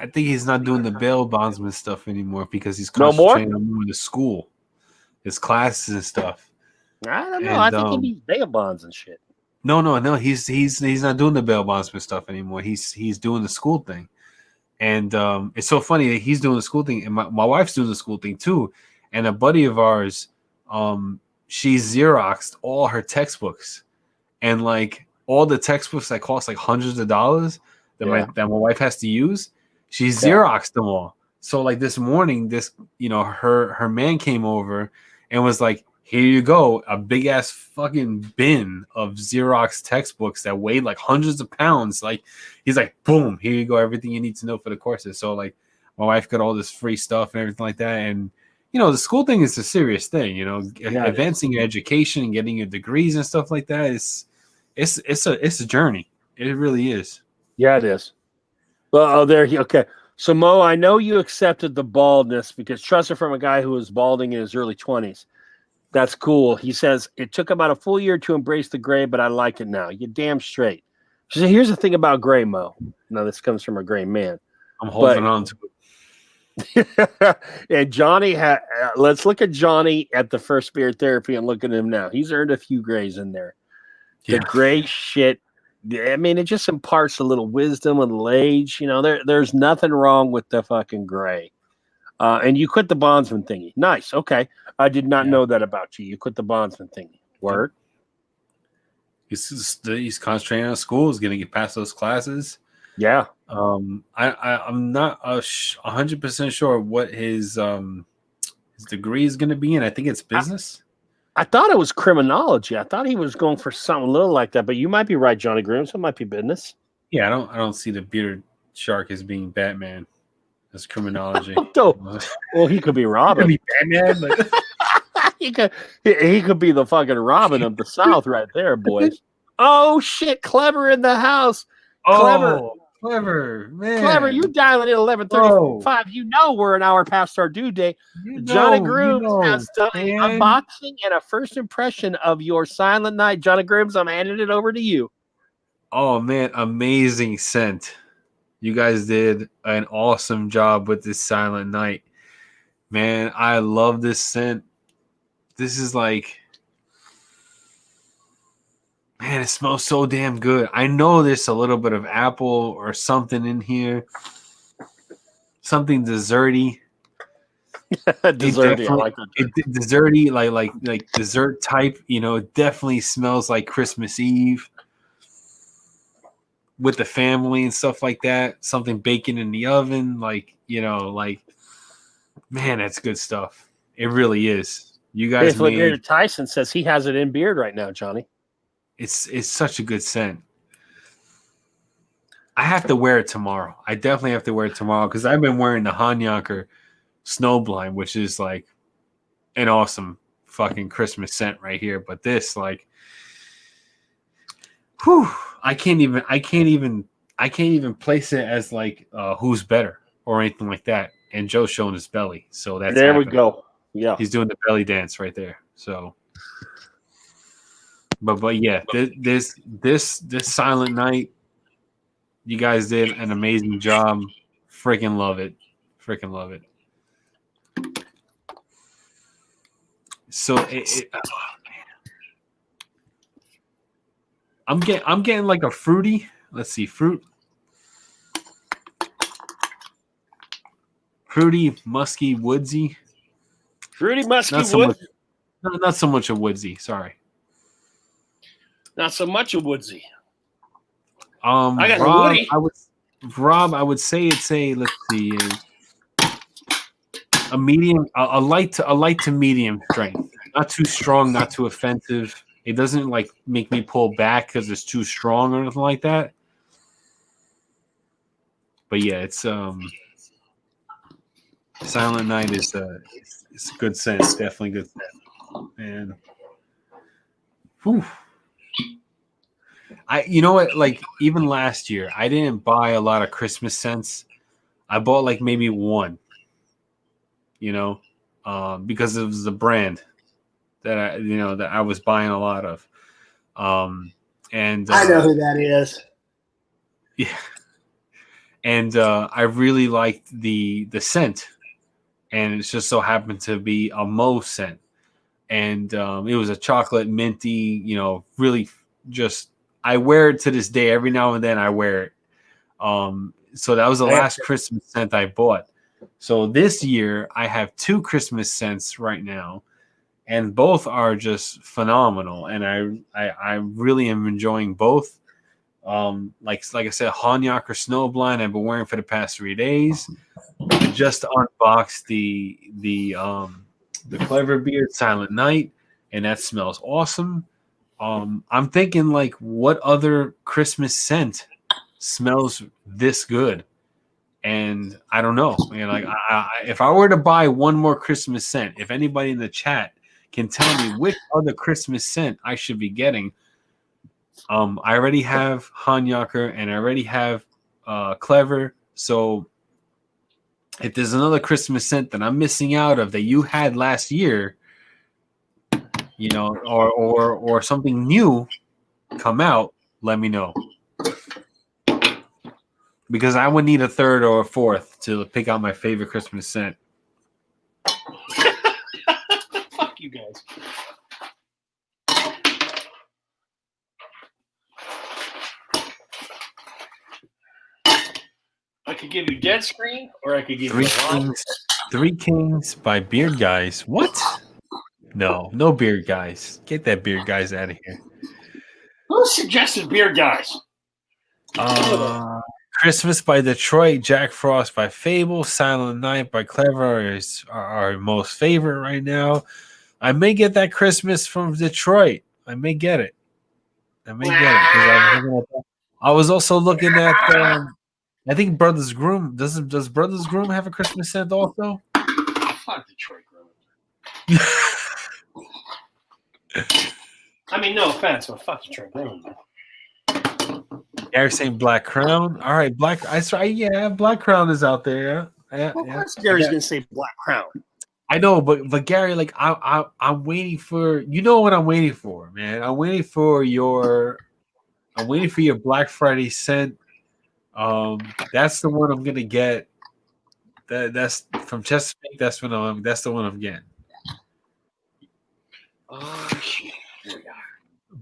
S1: I think he's not doing the bail bondsman stuff anymore because he's
S2: No more?
S1: concentrating on going to school, his classes and stuff.
S2: I don't know.
S1: And,
S2: I think he needs bail bonds and shit.
S1: No. He's not doing the bail bondsman stuff anymore. He's doing the school thing, and it's so funny that he's doing the school thing, and my wife's doing the school thing too. And a buddy of ours, she Xeroxed all her textbooks, and like all the textbooks that cost like hundreds of dollars that my wife has to use, she Xeroxed them all. So like this morning, her man came over and was like, "Here you go, a big ass fucking bin of Xerox textbooks that weighed like hundreds of pounds." Like he's like, "Boom, here you go, everything you need to know for the courses." So like my wife got all this free stuff and everything like that. And the school thing is a serious thing. Advancing your education and getting your degrees and stuff like that it's a journey. It really is.
S2: Yeah, it is. Well, okay. So Mo, I know you accepted the baldness because trust it from a guy who was balding in his early 20s. That's cool. He says it took about a full year to embrace the gray, but I like it now. You're damn straight. So here's the thing about gray, Mo. Now this comes from a gray man.
S1: I'm holding on to it.
S2: And Johnny let's look at Johnny at the first beard therapy and look at him now. He's earned a few grays in there. The gray shit, I mean, it just imparts a little wisdom, a little age. There's nothing wrong with the fucking gray. And you quit the bondsman thingy. Nice. Okay. I did not know that about you. You quit the bondsman thingy. Word.
S1: He's concentrating on school. He's going to get past those classes.
S2: Yeah.
S1: I'm not 100% sure what his degree is going to be in. I think it's business.
S2: I thought it was criminology. I thought he was going for something a little like that, but you might be right, Johnny Grooms. It might be business.
S1: Yeah, I don't see the bearded shark as being Batman. That's criminology.
S2: Well, he could be Robin.
S1: He could be Batman, but
S2: he could be the fucking Robin of the South right there, boys. Oh shit! Clever in the house.
S1: Oh, clever, man.
S2: Clever, you dialing in 11:35. You know we're an hour past our due date. Johnny Grooms has done an unboxing and a first impression of your Silent Night. Johnny Grooms, I'm handing it over to you.
S1: Oh man, amazing scent. You guys did an awesome job with this Silent Night. Man, I love this scent. This is like, man, it smells so damn good. I know there's a little bit of apple or something in here. Something desserty.
S2: Desserty, I like that.
S1: Desserty, like dessert type. You know, it definitely smells like Christmas Eve with the family and stuff like that. Something baking in the oven, like, you know, like, man, that's good stuff. It really is. You guys made.
S2: Tyson says he has it in beard right now, Johnny.
S1: It's such a good scent. I have to wear it tomorrow. I definitely have to wear it tomorrow because I've been wearing the Hanyaker Snowblind, which is like an awesome fucking Christmas scent right here. But this, like, whew, I can't even place it as like who's better or anything like that. And Joe's showing his belly, so that's
S2: there
S1: happening.
S2: We go. Yeah,
S1: he's doing the belly dance right there. So, but yeah, this Silent Night, you guys did an amazing job. Freaking love it. Freaking love it. So oh, man. I'm getting like a fruity. Let's see, fruity, musky, woodsy.
S2: Fruity, musky,
S1: not so much a woodsy. Sorry.
S2: Not so much a woodsy.
S1: I got Rob, woody. I would say it's a, let's see, a medium, a light to medium strength. Not too strong, not too offensive. It doesn't like make me pull back because it's too strong or anything like that. But yeah, it's Silent Night is it's a good scent. Definitely good scent. And whew. You know what? Like even last year, I didn't buy a lot of Christmas scents. I bought like maybe one. You know, because it was the brand that I was buying a lot of. And
S3: I know who that is.
S1: Yeah. And I really liked the scent, and it just so happened to be a Mo scent, and it was a chocolate minty, you know, really just. I wear it to this day. Every now and then I wear it. So that was the last Christmas scent I bought. So this year I have 2 Christmas scents right now, and both are just phenomenal. And I really am enjoying both. Like I said, Hanyaker Snowblind I've been wearing for the past 3 days. I just unboxed the Clever Beard Silent Night, and that smells awesome. I'm thinking like, what other Christmas scent smells this good? And I don't know. Man, like if I were to buy one more Christmas scent, if anybody in the chat can tell me which other Christmas scent I should be getting. I already have Hanyaker and I already have Clever. So if there's another Christmas scent that I'm missing out of that you had last year, you know, or something new come out, let me know. Because I would need a third or a fourth to pick out my favorite Christmas scent.
S2: Fuck you guys. I could give you dead screen, or I could give you
S1: Three Kings by Beard Guys. What? No Beard Guys. Get that Beard Guys out of here.
S2: Who suggested Beard Guys?
S1: Christmas by Detroit, Jack Frost by Fable, Silent Night by Clever is our most favorite right now. I may get that Christmas from Detroit. I may get it. I was also looking at I think Brothers Groom. Does Brothers Groom have a Christmas scent also?
S2: Fuck Detroit Groom. I mean, no offense, but fuck Detroit Groom.
S1: Gary's saying Black Crown. All right, I saw. Yeah, Black Crown is out there. Yeah,
S2: Well, of
S1: yeah.
S2: course, Gary's gonna say Black Crown.
S1: I know, but Gary, like I'm waiting for. You know what I'm waiting for, man. I'm waiting for your Black Friday scent. That's the one I'm gonna get. That's from Chesapeake. That's the one I'm getting.
S2: Oh shit.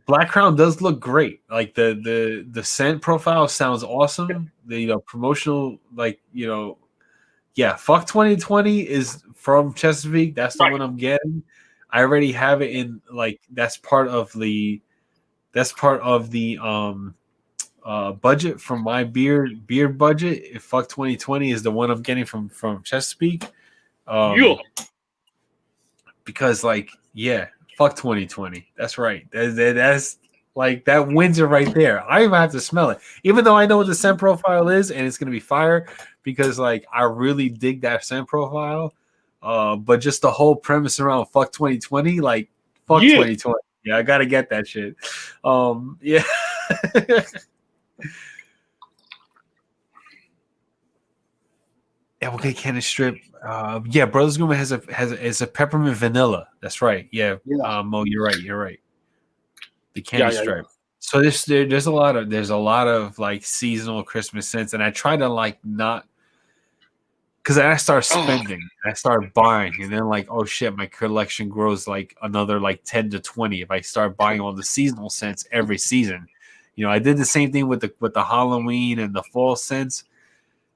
S1: Black Crown does look great. Like the scent profile sounds awesome. The promotional, yeah. Fuck 2020 is from Chesapeake. That's the one I'm getting. I already have it in that's part of the budget from my beard budget. If Fuck 2020 is the one I'm getting from Chesapeake. Because fuck 2020. That's right. That's like that wins it right there. I even have to smell it, even though I know what the scent profile is, and it's gonna be fire. Because I really dig that scent profile. But just the whole premise around fuck 2020, fuck 2020. Yeah, I gotta get that shit. Yeah. Yeah, okay, can it strip? Yeah, Brothers Groom has a peppermint vanilla. That's right. Yeah. Mo, you're right. The candy stripe. So there's a lot of seasonal Christmas scents, and I try to not, because I start spending, I start buying, and then oh shit, my collection grows another 10 to 20 if I start buying all the seasonal scents every season. I did the same thing with the Halloween and the fall scents.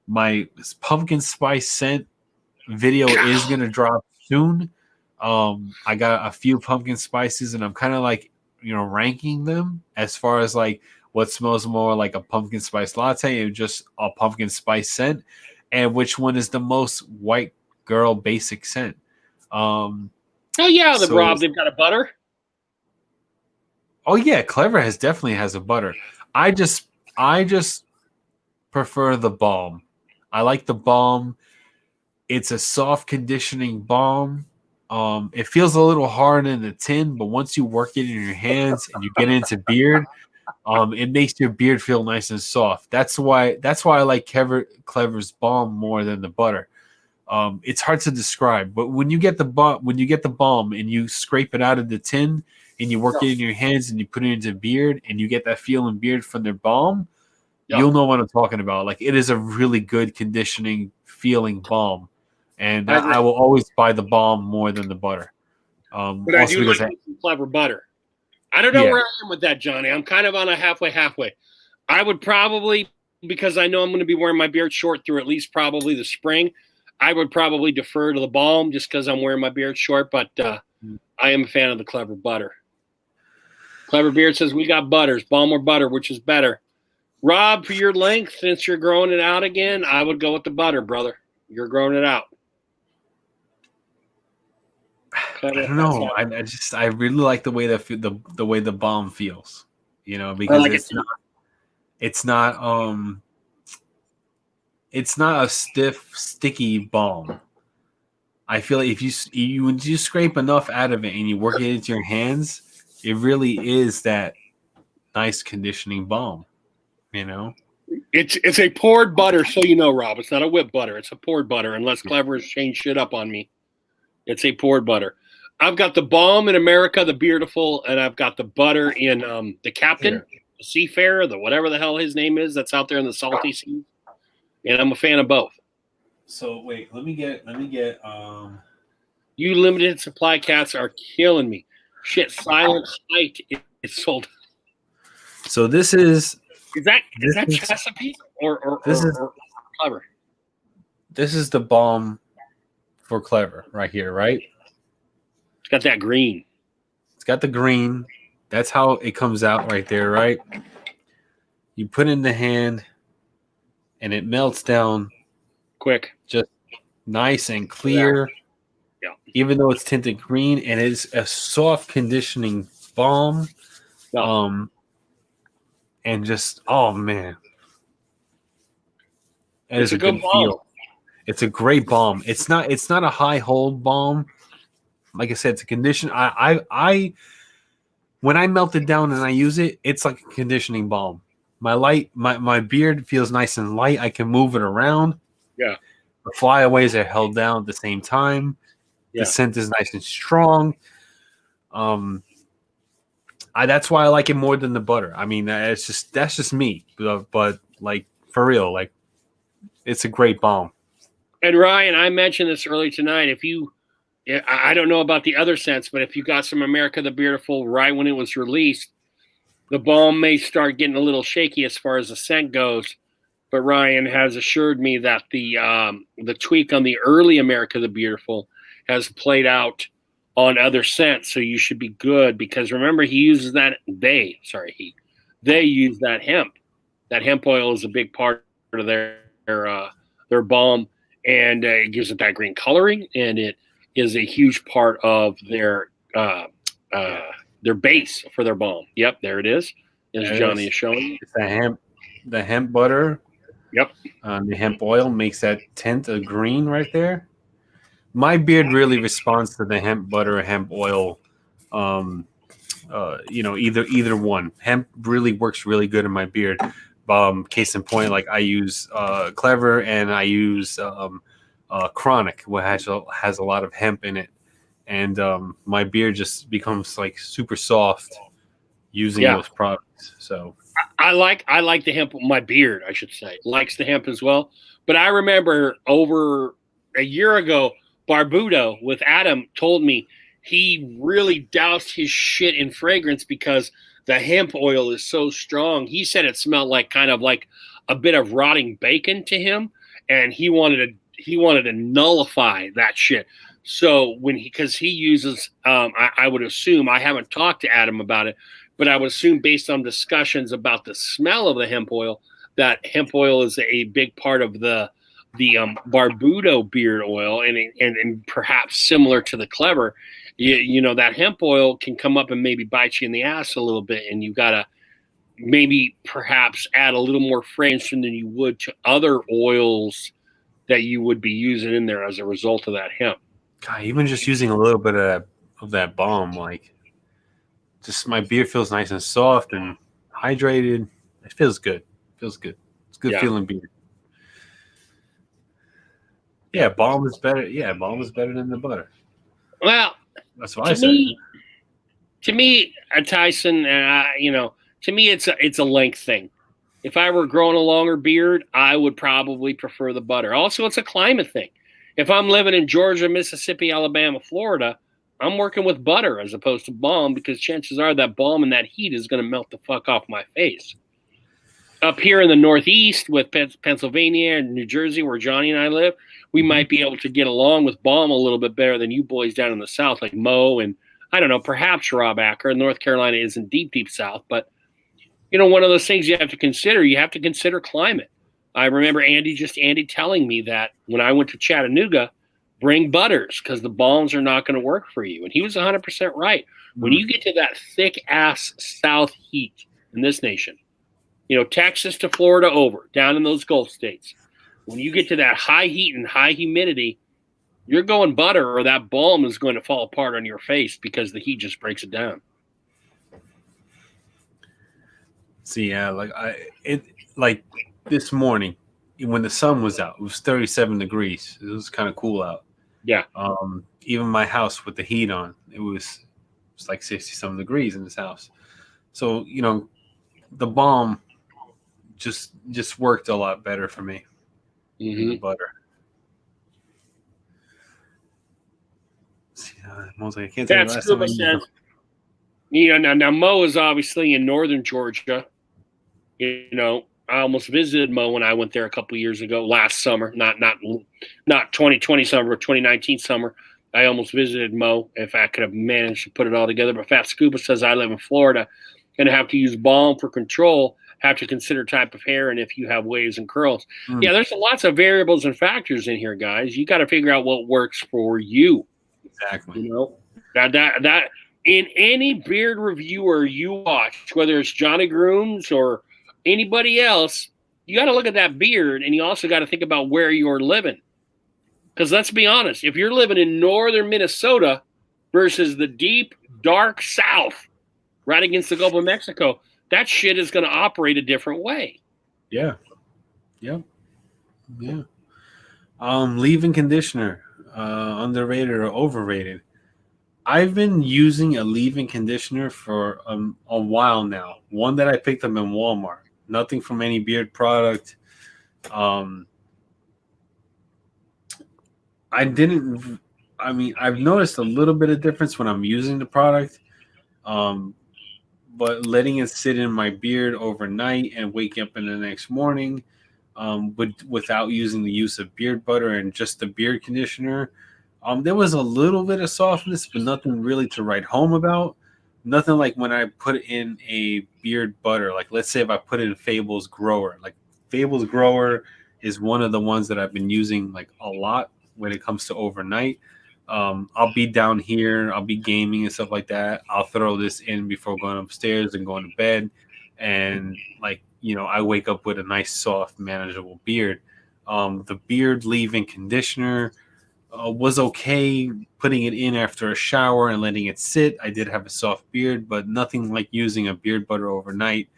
S1: My pumpkin spice scent video is gonna drop soon. I got a few pumpkin spices, and I'm kind of ranking them as far as what smells more like a pumpkin spice latte or just a pumpkin spice scent, and which one is the most white girl basic scent.
S2: Rob, they've got a butter.
S1: Oh yeah, Clever definitely has a butter. I just prefer the balm. I like the balm. It's a soft conditioning balm. It feels a little hard in the tin, but once you work it in your hands and you get into beard, it makes your beard feel nice and soft. That's why I like Clever's balm more than the butter. It's hard to describe, but when you get the balm and you scrape it out of the tin and you work it in your hands and you put it into beard and you get that feel in beard from their balm, you'll know what I'm talking about. It is a really good conditioning feeling balm, and I will always buy the balm more than the butter.
S2: But I do like some Clever butter. I don't know where I am with that, Johnny. I'm kind of on a halfway. I would probably, because I know I'm going to be wearing my beard short through at least probably the spring, I would probably defer to the balm just because I'm wearing my beard short, but I am a fan of the Clever butter. Clever Beard says, we got butters, balm or butter, which is better? Rob, for your length, since you're growing it out again, I would go with the butter, brother. You're growing it out.
S1: I don't know. I really like the way the way the balm feels. Because it's not a stiff, sticky balm. I feel like if when you scrape enough out of it and you work it into your hands, it really is that nice conditioning balm.
S2: It's a poured butter, so Rob. It's not a whipped butter. It's a poured butter, unless Clever has changed shit up on me. It's a poured butter. I've got the balm in America, the Beardiful, and I've got the butter in the Captain, the Seafarer, the whatever the hell his name is that's out there in the salty sea. And I'm a fan of both.
S1: So wait, let me get
S2: You limited supply cats are killing me. Shit, Silent Height is sold.
S1: So this is
S2: that Chesapeake or Clever?
S1: This is the balm for Clever right here, right?
S2: It's got that green.
S1: It's got the green. That's how it comes out right there, right? You put in the hand and it melts down
S2: quick.
S1: Just nice and clear.
S2: Yeah.
S1: Even though it's tinted green, and it's a soft conditioning balm.
S2: Yeah.
S1: And just man.
S2: It's a good feel.
S1: It's a great balm. It's not a high hold balm. Like I said, it's a condition. I when I melt it down and I use it, it's like a conditioning balm. my beard feels nice and light. I can move it around.
S2: Yeah.
S1: The flyaways are held down at the same time.
S2: Yeah.
S1: The scent is nice and strong. That's why I like it more than the butter. I mean, that's just me. But like for real, like it's a great balm.
S2: And Ryan, I mentioned this early tonight. I don't know about the other scents, but if you got some America the Beautiful right when it was released, the balm may start getting a little shaky as far as the scent goes. But Ryan has assured me that the tweak on the early America the Beautiful has played out on other scents, so you should be good, because remember they use that hemp. That hemp oil is a big part of their balm, and it gives it that green coloring, and it is a huge part of their base for their balm. Yep, there it is. As Johnny is showing.
S1: It's the hemp butter.
S2: Yep.
S1: The hemp oil makes that tint of green right there. My beard really responds to the hemp butter or hemp oil. Either one. Hemp really works really good in my beard. Case in point, like I use Clever and I use Chronic, which has a lot of hemp in it, and my beard just becomes like super soft using those products. So
S2: I like the hemp. My beard, I should say, likes the hemp as well. But I remember over a year ago, Barbudo with Adam told me he really doused his shit in fragrance because the hemp oil is so strong. He said it smelled like kind of like a bit of rotting bacon to him, and he wanted to nullify that shit. So because he uses, I would assume, I haven't talked to Adam about it, but I would assume based on discussions about the smell of the hemp oil, that hemp oil is a big part of the Barbudo beard oil, and perhaps similar to the Clever. You know, that hemp oil can come up and maybe bite you in the ass a little bit, and you got to maybe perhaps add a little more fragrance than you would to other oils that you would be using in there as a result of that hemp.
S1: God, even just using a little bit of that balm, like just my beard feels nice and soft and hydrated. It feels good. It's good feeling beard. Yeah, balm is better. Yeah, balm is better than the butter.
S2: Well,
S1: that's what I say.
S2: To me, Tyson, to me, it's a length thing. If I were growing a longer beard, I would probably prefer the butter. Also, it's a climate thing. If I'm living in Georgia, Mississippi, Alabama, Florida, I'm working with butter as opposed to balm, because chances are that balm and that heat is going to melt the fuck off my face. Up here in the Northeast with Pennsylvania and New Jersey, where Johnny and I live, we might be able to get along with balm a little bit better than you boys down in the South, like Mo and, I don't know, perhaps Rob Acker. North Carolina isn't deep, deep South, but, one of those things you have to consider climate. I remember Andy telling me that when I went to Chattanooga, bring butters because the balms are not going to work for you. And he was 100% right. When you get to that thick-ass South heat in this nation, Texas to Florida over, down in those Gulf states, when you get to that high heat and high humidity, you're going butter, or that balm is going to fall apart on your face because the heat just breaks it down.
S1: See, like this morning when the sun was out, it was 37 degrees. It was kind of cool out.
S2: Yeah.
S1: Even my house with the heat on, it was like 60-some degrees in this house. So, the balm just worked a lot better for me.
S2: Mm-hmm.
S1: The butter. See, I can't tell you last time I
S2: says, now Mo is obviously in northern Georgia. I almost visited Mo when I went there a couple of years ago, last summer, not 2020 summer, 2019 summer. I almost visited Mo if I could have managed to put it all together. But Fat Scuba says I live in Florida and have to use balm for control, have to consider type of hair and if you have waves and curls. Yeah, there's lots of variables and factors in here, guys. You got to figure out what works for you.
S1: Exactly.
S2: That in any beard reviewer you watch, whether it's Johnny Grooms or anybody else, you got to look at that beard, and you also got to think about where you're living. Because let's be honest, if you're living in northern Minnesota versus the deep, dark South, right against the Gulf of Mexico,
S3: that shit is going to operate a different way.
S1: Yeah. Yep. Yeah. Leave-in conditioner, underrated or overrated? I've been using a leave-in conditioner for a while now. One that I picked up in Walmart. Nothing from any beard product. I've noticed a little bit of difference when I'm using the product. But letting it sit in my beard overnight and waking up in the next morning, without using the use of beard butter and just the beard conditioner, there was a little bit of softness, but nothing really to write home about. Nothing like when I put in a beard butter. Like, let's say if I put in Fables Grower. Like, Fables Grower is one of the ones that I've been using like a lot when it comes to overnight. I'll be down here, I'll be gaming and stuff like that. I'll throw this in before going upstairs and going to bed. And like, I wake up with a nice, soft, manageable beard. The beard leave-in conditioner was okay putting it in after a shower and letting it sit. I did have a soft beard, but nothing like using a beard butter overnight.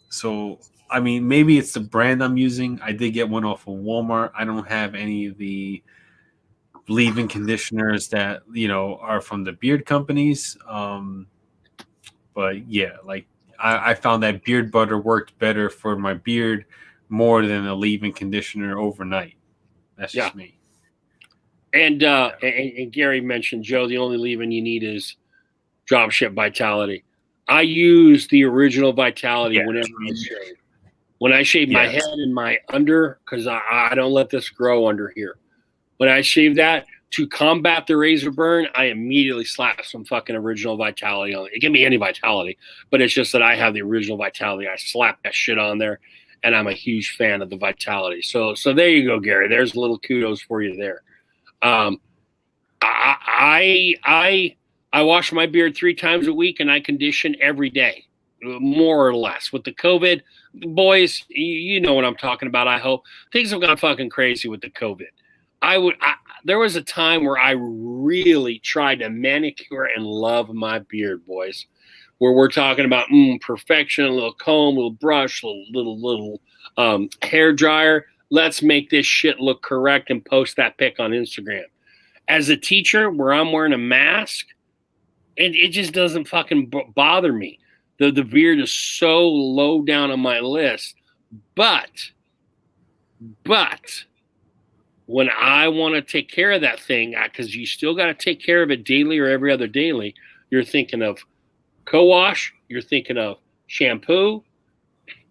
S1: So, I mean, maybe it's the brand I'm using. I did get one off of Walmart. I don't have any of the leave-in conditioners that are from the beard companies. But yeah, like I found that beard butter worked better for my beard more than a leave-in conditioner overnight. That's just me.
S3: And Gary mentioned, Joe, the only leave-in you need is Dropship Vitality. I use the original Vitality whenever I shave. When I shave my head and my under, because I don't let this grow under here. When I shave that, to combat the razor burn, I immediately slap some fucking original Vitality on it. It can be any Vitality, but it's just that I have the original Vitality. I slap that shit on there, and I'm a huge fan of the Vitality. So there you go, Gary. There's a little kudos for you there. I wash my beard 3 times a week, and I condition every day, more or less. With the COVID, boys, you know what I'm talking about, I hope. Things have gone fucking crazy with the COVID. There was a time where I really tried to manicure and love my beard, boys, where we're talking about perfection, a little comb, a little brush, little hair dryer. Let's make this shit look correct and post that pic on Instagram. As a teacher, where I'm wearing a mask, it just doesn't fucking bother me. The beard is so low down on my list, but when I want to take care of that thing, because you still got to take care of it daily or every other daily, you're thinking of co-wash, you're thinking of shampoo.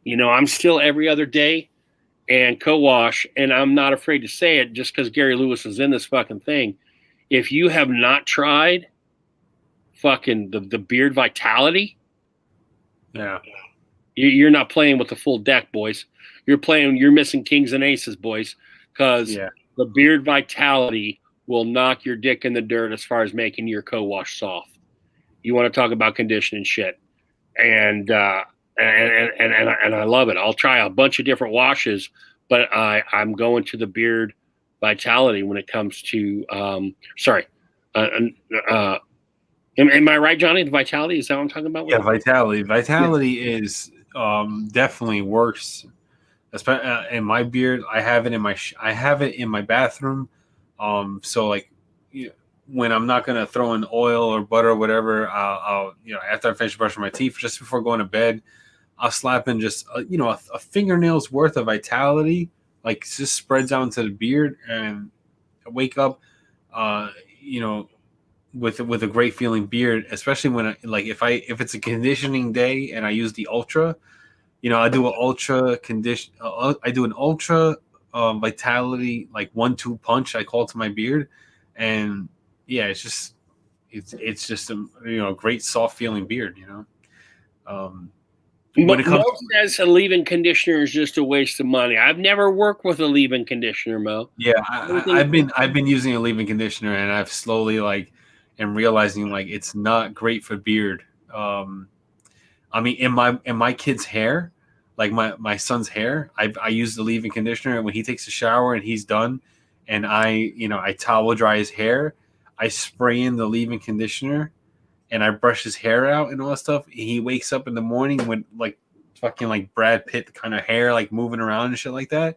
S3: I'm still every other day and co-wash, and I'm not afraid to say it just because Gary Lewis is in this fucking thing. If you have not tried fucking the beard Vitality, you're not playing with the full deck, boys. You're missing kings and aces, boys, because the beard Vitality will knock your dick in the dirt as far as making your co-wash soft. You want to talk about conditioning shit, and I love it. I'll try a bunch of different washes, but I'm going to the beard Vitality when it comes to am I right, Johnny? The Vitality, is that what I'm talking about?
S1: Yeah, Vitality is definitely works. In my beard, I have it in my bathroom. So like, when I'm not gonna throw in oil or butter or whatever, I'll after I finish brushing my teeth, just before going to bed, I'll slap in just a fingernail's worth of Vitality, like just spreads out into the beard, and I wake up, with a great feeling beard, especially when if it's a conditioning day and I use the Ultra. I do an ultra condition. I do an ultra Vitality, like 1-2 punch. I call it to my beard, and it's just a great soft feeling beard. When it comes,
S3: Mo says a leave-in conditioner is just a waste of money. I've never worked with a leave-in conditioner, Mo.
S1: Yeah, I've been using a leave-in conditioner, and I've slowly am realizing it's not great for beard. In my kid's hair, like my son's hair, I use the leave-in conditioner, and when he takes a shower and he's done, and I towel dry his hair, I spray in the leave-in conditioner, and I brush his hair out and all that stuff, he wakes up in the morning with like fucking like Brad Pitt kind of hair, like moving around and shit like that.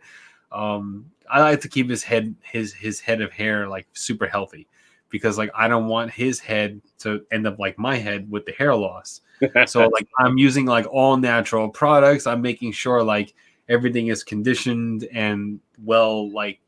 S1: I like to keep his head of hair like super healthy, because like I don't want his head to end up like my head with the hair loss. So like I'm using like all natural products. I'm making sure like everything is conditioned and well, like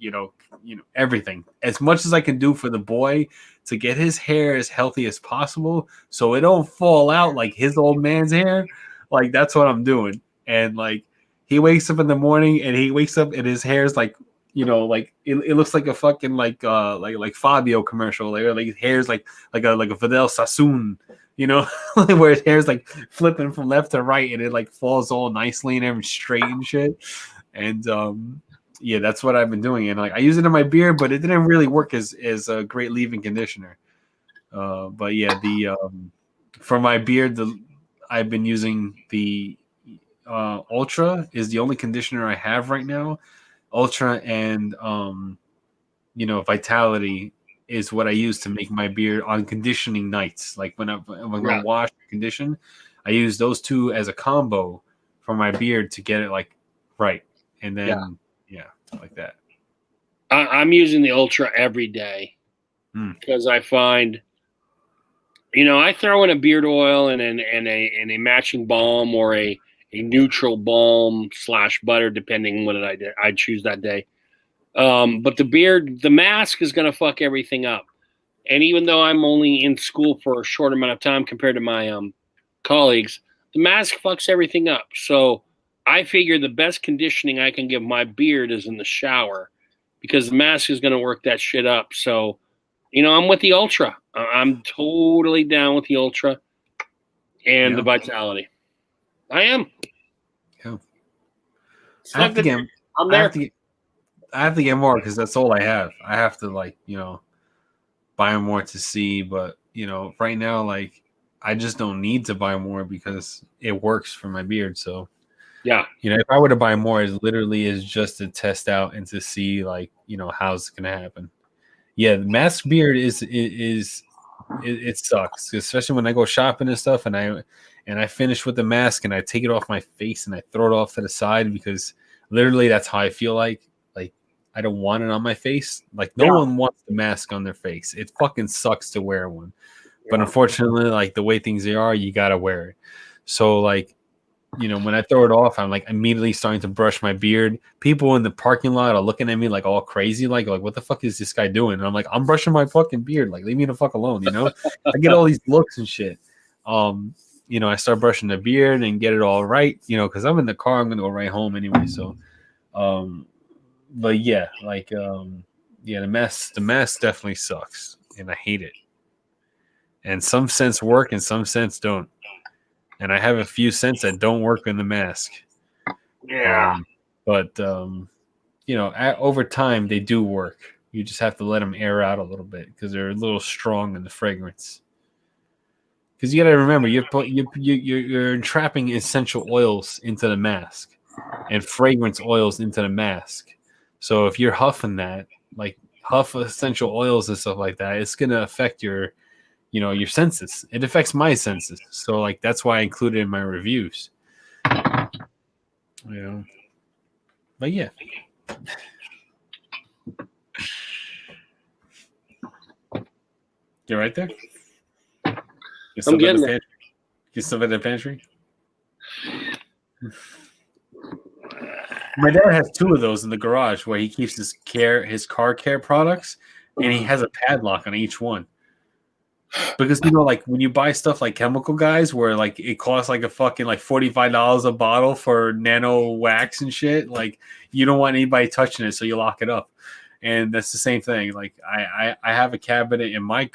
S1: everything as much as I can do for the boy to get his hair as healthy as possible, so it don't fall out like his old man's hair. Like that's what I'm doing. And like he wakes up in the morning and his hair's like like it looks like a fucking like Fabio commercial. Like his hair's like a Fidel Sassoon, where his hair's like flipping from left to right and it like falls all nicely and everything straight and shit. And yeah, that's what I've been doing. And like I use it in my beard, but it didn't really work as a great leave-in conditioner. But yeah, for my beard, I've been using the Ultra is the only conditioner I have right now. Ultra and Vitality is what I use to make my beard on conditioning nights. Like when I'm gonna wash and condition, I use those two as a combo for my beard to get it like right. And then like that.
S3: I'm using the Ultra every day because I find, I throw in a beard oil and a matching balm or a neutral balm / butter, depending what I choose that day. But the mask is going to fuck everything up. And even though I'm only in school for a short amount of time compared to my colleagues, the mask fucks everything up. So I figure the best conditioning I can give my beard is in the shower, because the mask is going to work that shit up. So, I'm with the Ultra. I'm totally down with the Ultra and the Vitality. I am.
S1: Yeah.
S3: I have
S1: to get more because that's all I have. I have to buy more to see, but right now like I just don't need to buy more because it works for my beard. So
S3: yeah,
S1: if I were to buy more, it literally is just to test out and to see how's it gonna happen. Yeah, the mask beard it sucks, especially when I go shopping and stuff, and I finish with the mask and I take it off my face and I throw it off to the side, because literally that's how I feel like I don't want it on my face. Like no one wants the mask on their face. It fucking sucks to wear one. Yeah. But unfortunately, like the way things are, you gotta wear it. So like, when I throw it off, I'm like immediately starting to brush my beard. People in the parking lot are looking at me like all crazy, like what the fuck is this guy doing? And I'm like, I'm brushing my fucking beard. Like, leave me the fuck alone, I get all these looks and shit. I start brushing the beard and get it all right, because I'm in the car. I'm gonna go right home anyway. So, but yeah, the mask definitely sucks, and I hate it. And some scents work and some scents don't. And I have a few scents that don't work in the mask.
S3: Yeah.
S1: But over time they do work. You just have to let them air out a little bit because they're a little strong in the fragrance. Because you got to remember, you're entrapping essential oils into the mask and fragrance oils into the mask. So if you're huffing that, like huff essential oils and stuff like that, it's gonna affect your senses. It affects my senses. So like that's why I included it in my reviews. But yeah. You're right there?
S3: I'm getting it.
S1: You still in the pantry? My dad has 2 of those in the garage where he keeps his car care products, and he has a padlock on each one. Because like when you buy stuff like Chemical Guys, where like it costs like a fucking like $45 a bottle for nano wax and shit, like you don't want anybody touching it, so you lock it up. And that's the same thing. Like I have a cabinet in my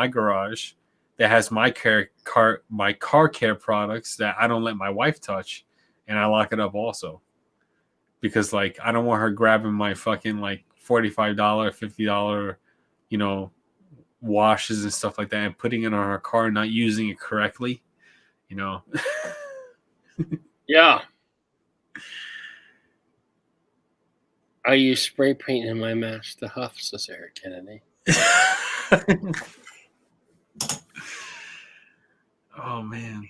S1: garage that has my car care products that I don't let my wife touch, and I lock it up also. Because like I don't want her grabbing my fucking like $45, $50, washes and stuff like that and putting it on her car and not using it correctly.
S3: Yeah. I use spray paint in my mask to huff, says Eric Kennedy.
S1: Oh man.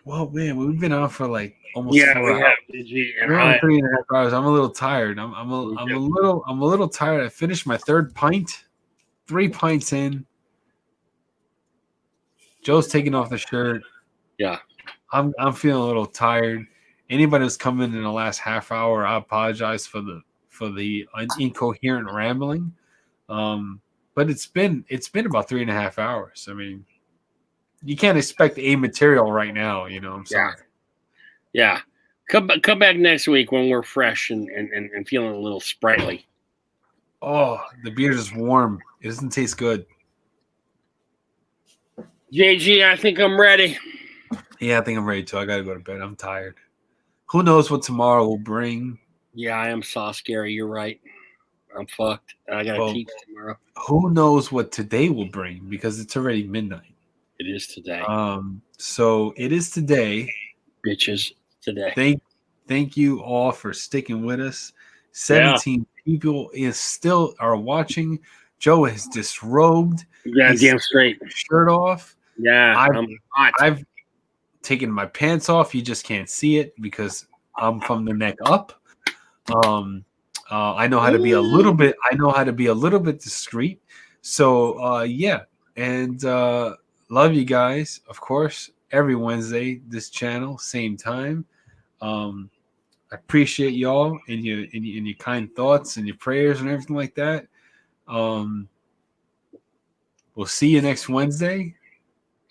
S1: Well, man, we've been on for like almost
S3: Yeah,
S1: 4
S3: we
S1: hours.
S3: have. Gee, and
S1: We're on
S3: I,
S1: 3.5 hours. I'm a little tired. I'm a little tired. I finished my 3rd pint. 3 pints in. Joe's taking off the shirt.
S3: yeah.
S1: I'm feeling a little tired. Anybody who's come in the last half hour, I apologize for the incoherent rambling. But it's been about 3.5 hours. I mean, you can't expect A material right now. You know, I'm sorry.
S3: Yeah. Come back next week when we're fresh and feeling a little sprightly.
S1: Oh, the beer is warm. It doesn't taste good.
S3: JG, I think I'm ready.
S1: Yeah, I think I'm ready to. I gotta go to bed. I'm tired. Who knows what tomorrow will bring?
S3: Yeah, I am sauce scary. You're right. I'm fucked. I gotta
S1: Oh.
S3: teach tomorrow.
S1: Who knows what today will bring? Because it's already midnight.
S3: It is today,
S1: So it is today.
S3: bitches. Today.
S1: Thank you all for sticking with us. 17 people are watching. Joe is disrobed.
S3: Yeah,
S1: He's
S3: damn straight.
S1: shirt off.
S3: Yeah, I'm hot.
S1: I've taken my pants off. You just can't see it because I'm from the neck up. I know how to be a little bit. I know how to be a little bit discreet. So yeah, and love you guys. Of course, every Wednesday, this channel, same time. I appreciate y'all and your kind thoughts and your prayers and everything like that. We'll see you next Wednesday.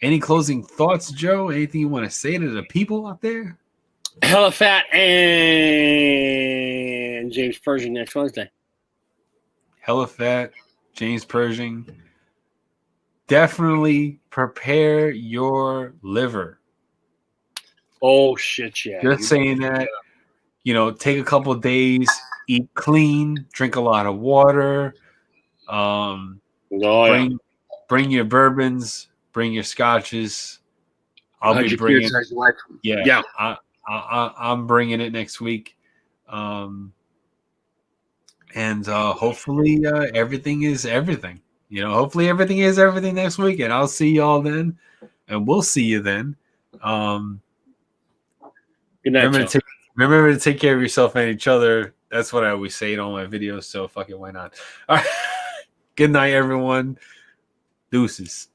S1: Any closing thoughts, Joe? Anything you want to say to the people out there?
S3: Hella Fat and James Pershing next Wednesday.
S1: Hella Fat, James Pershing. Definitely prepare your liver.
S3: Oh shit, yeah.
S1: Just saying that. You know, take a couple of days, eat clean, drink a lot of water. Bring your bourbons, bring your scotches. I'll be bringing. Yeah. I'm bringing it next week. And hopefully everything is everything. You know, hopefully everything is everything next week. And I'll see y'all then. And we'll see you then.
S3: Good night,
S1: remember to take care of yourself and each other. That's what I always say in all my videos. So fuck it, why not? All right. Good night, everyone. Deuces.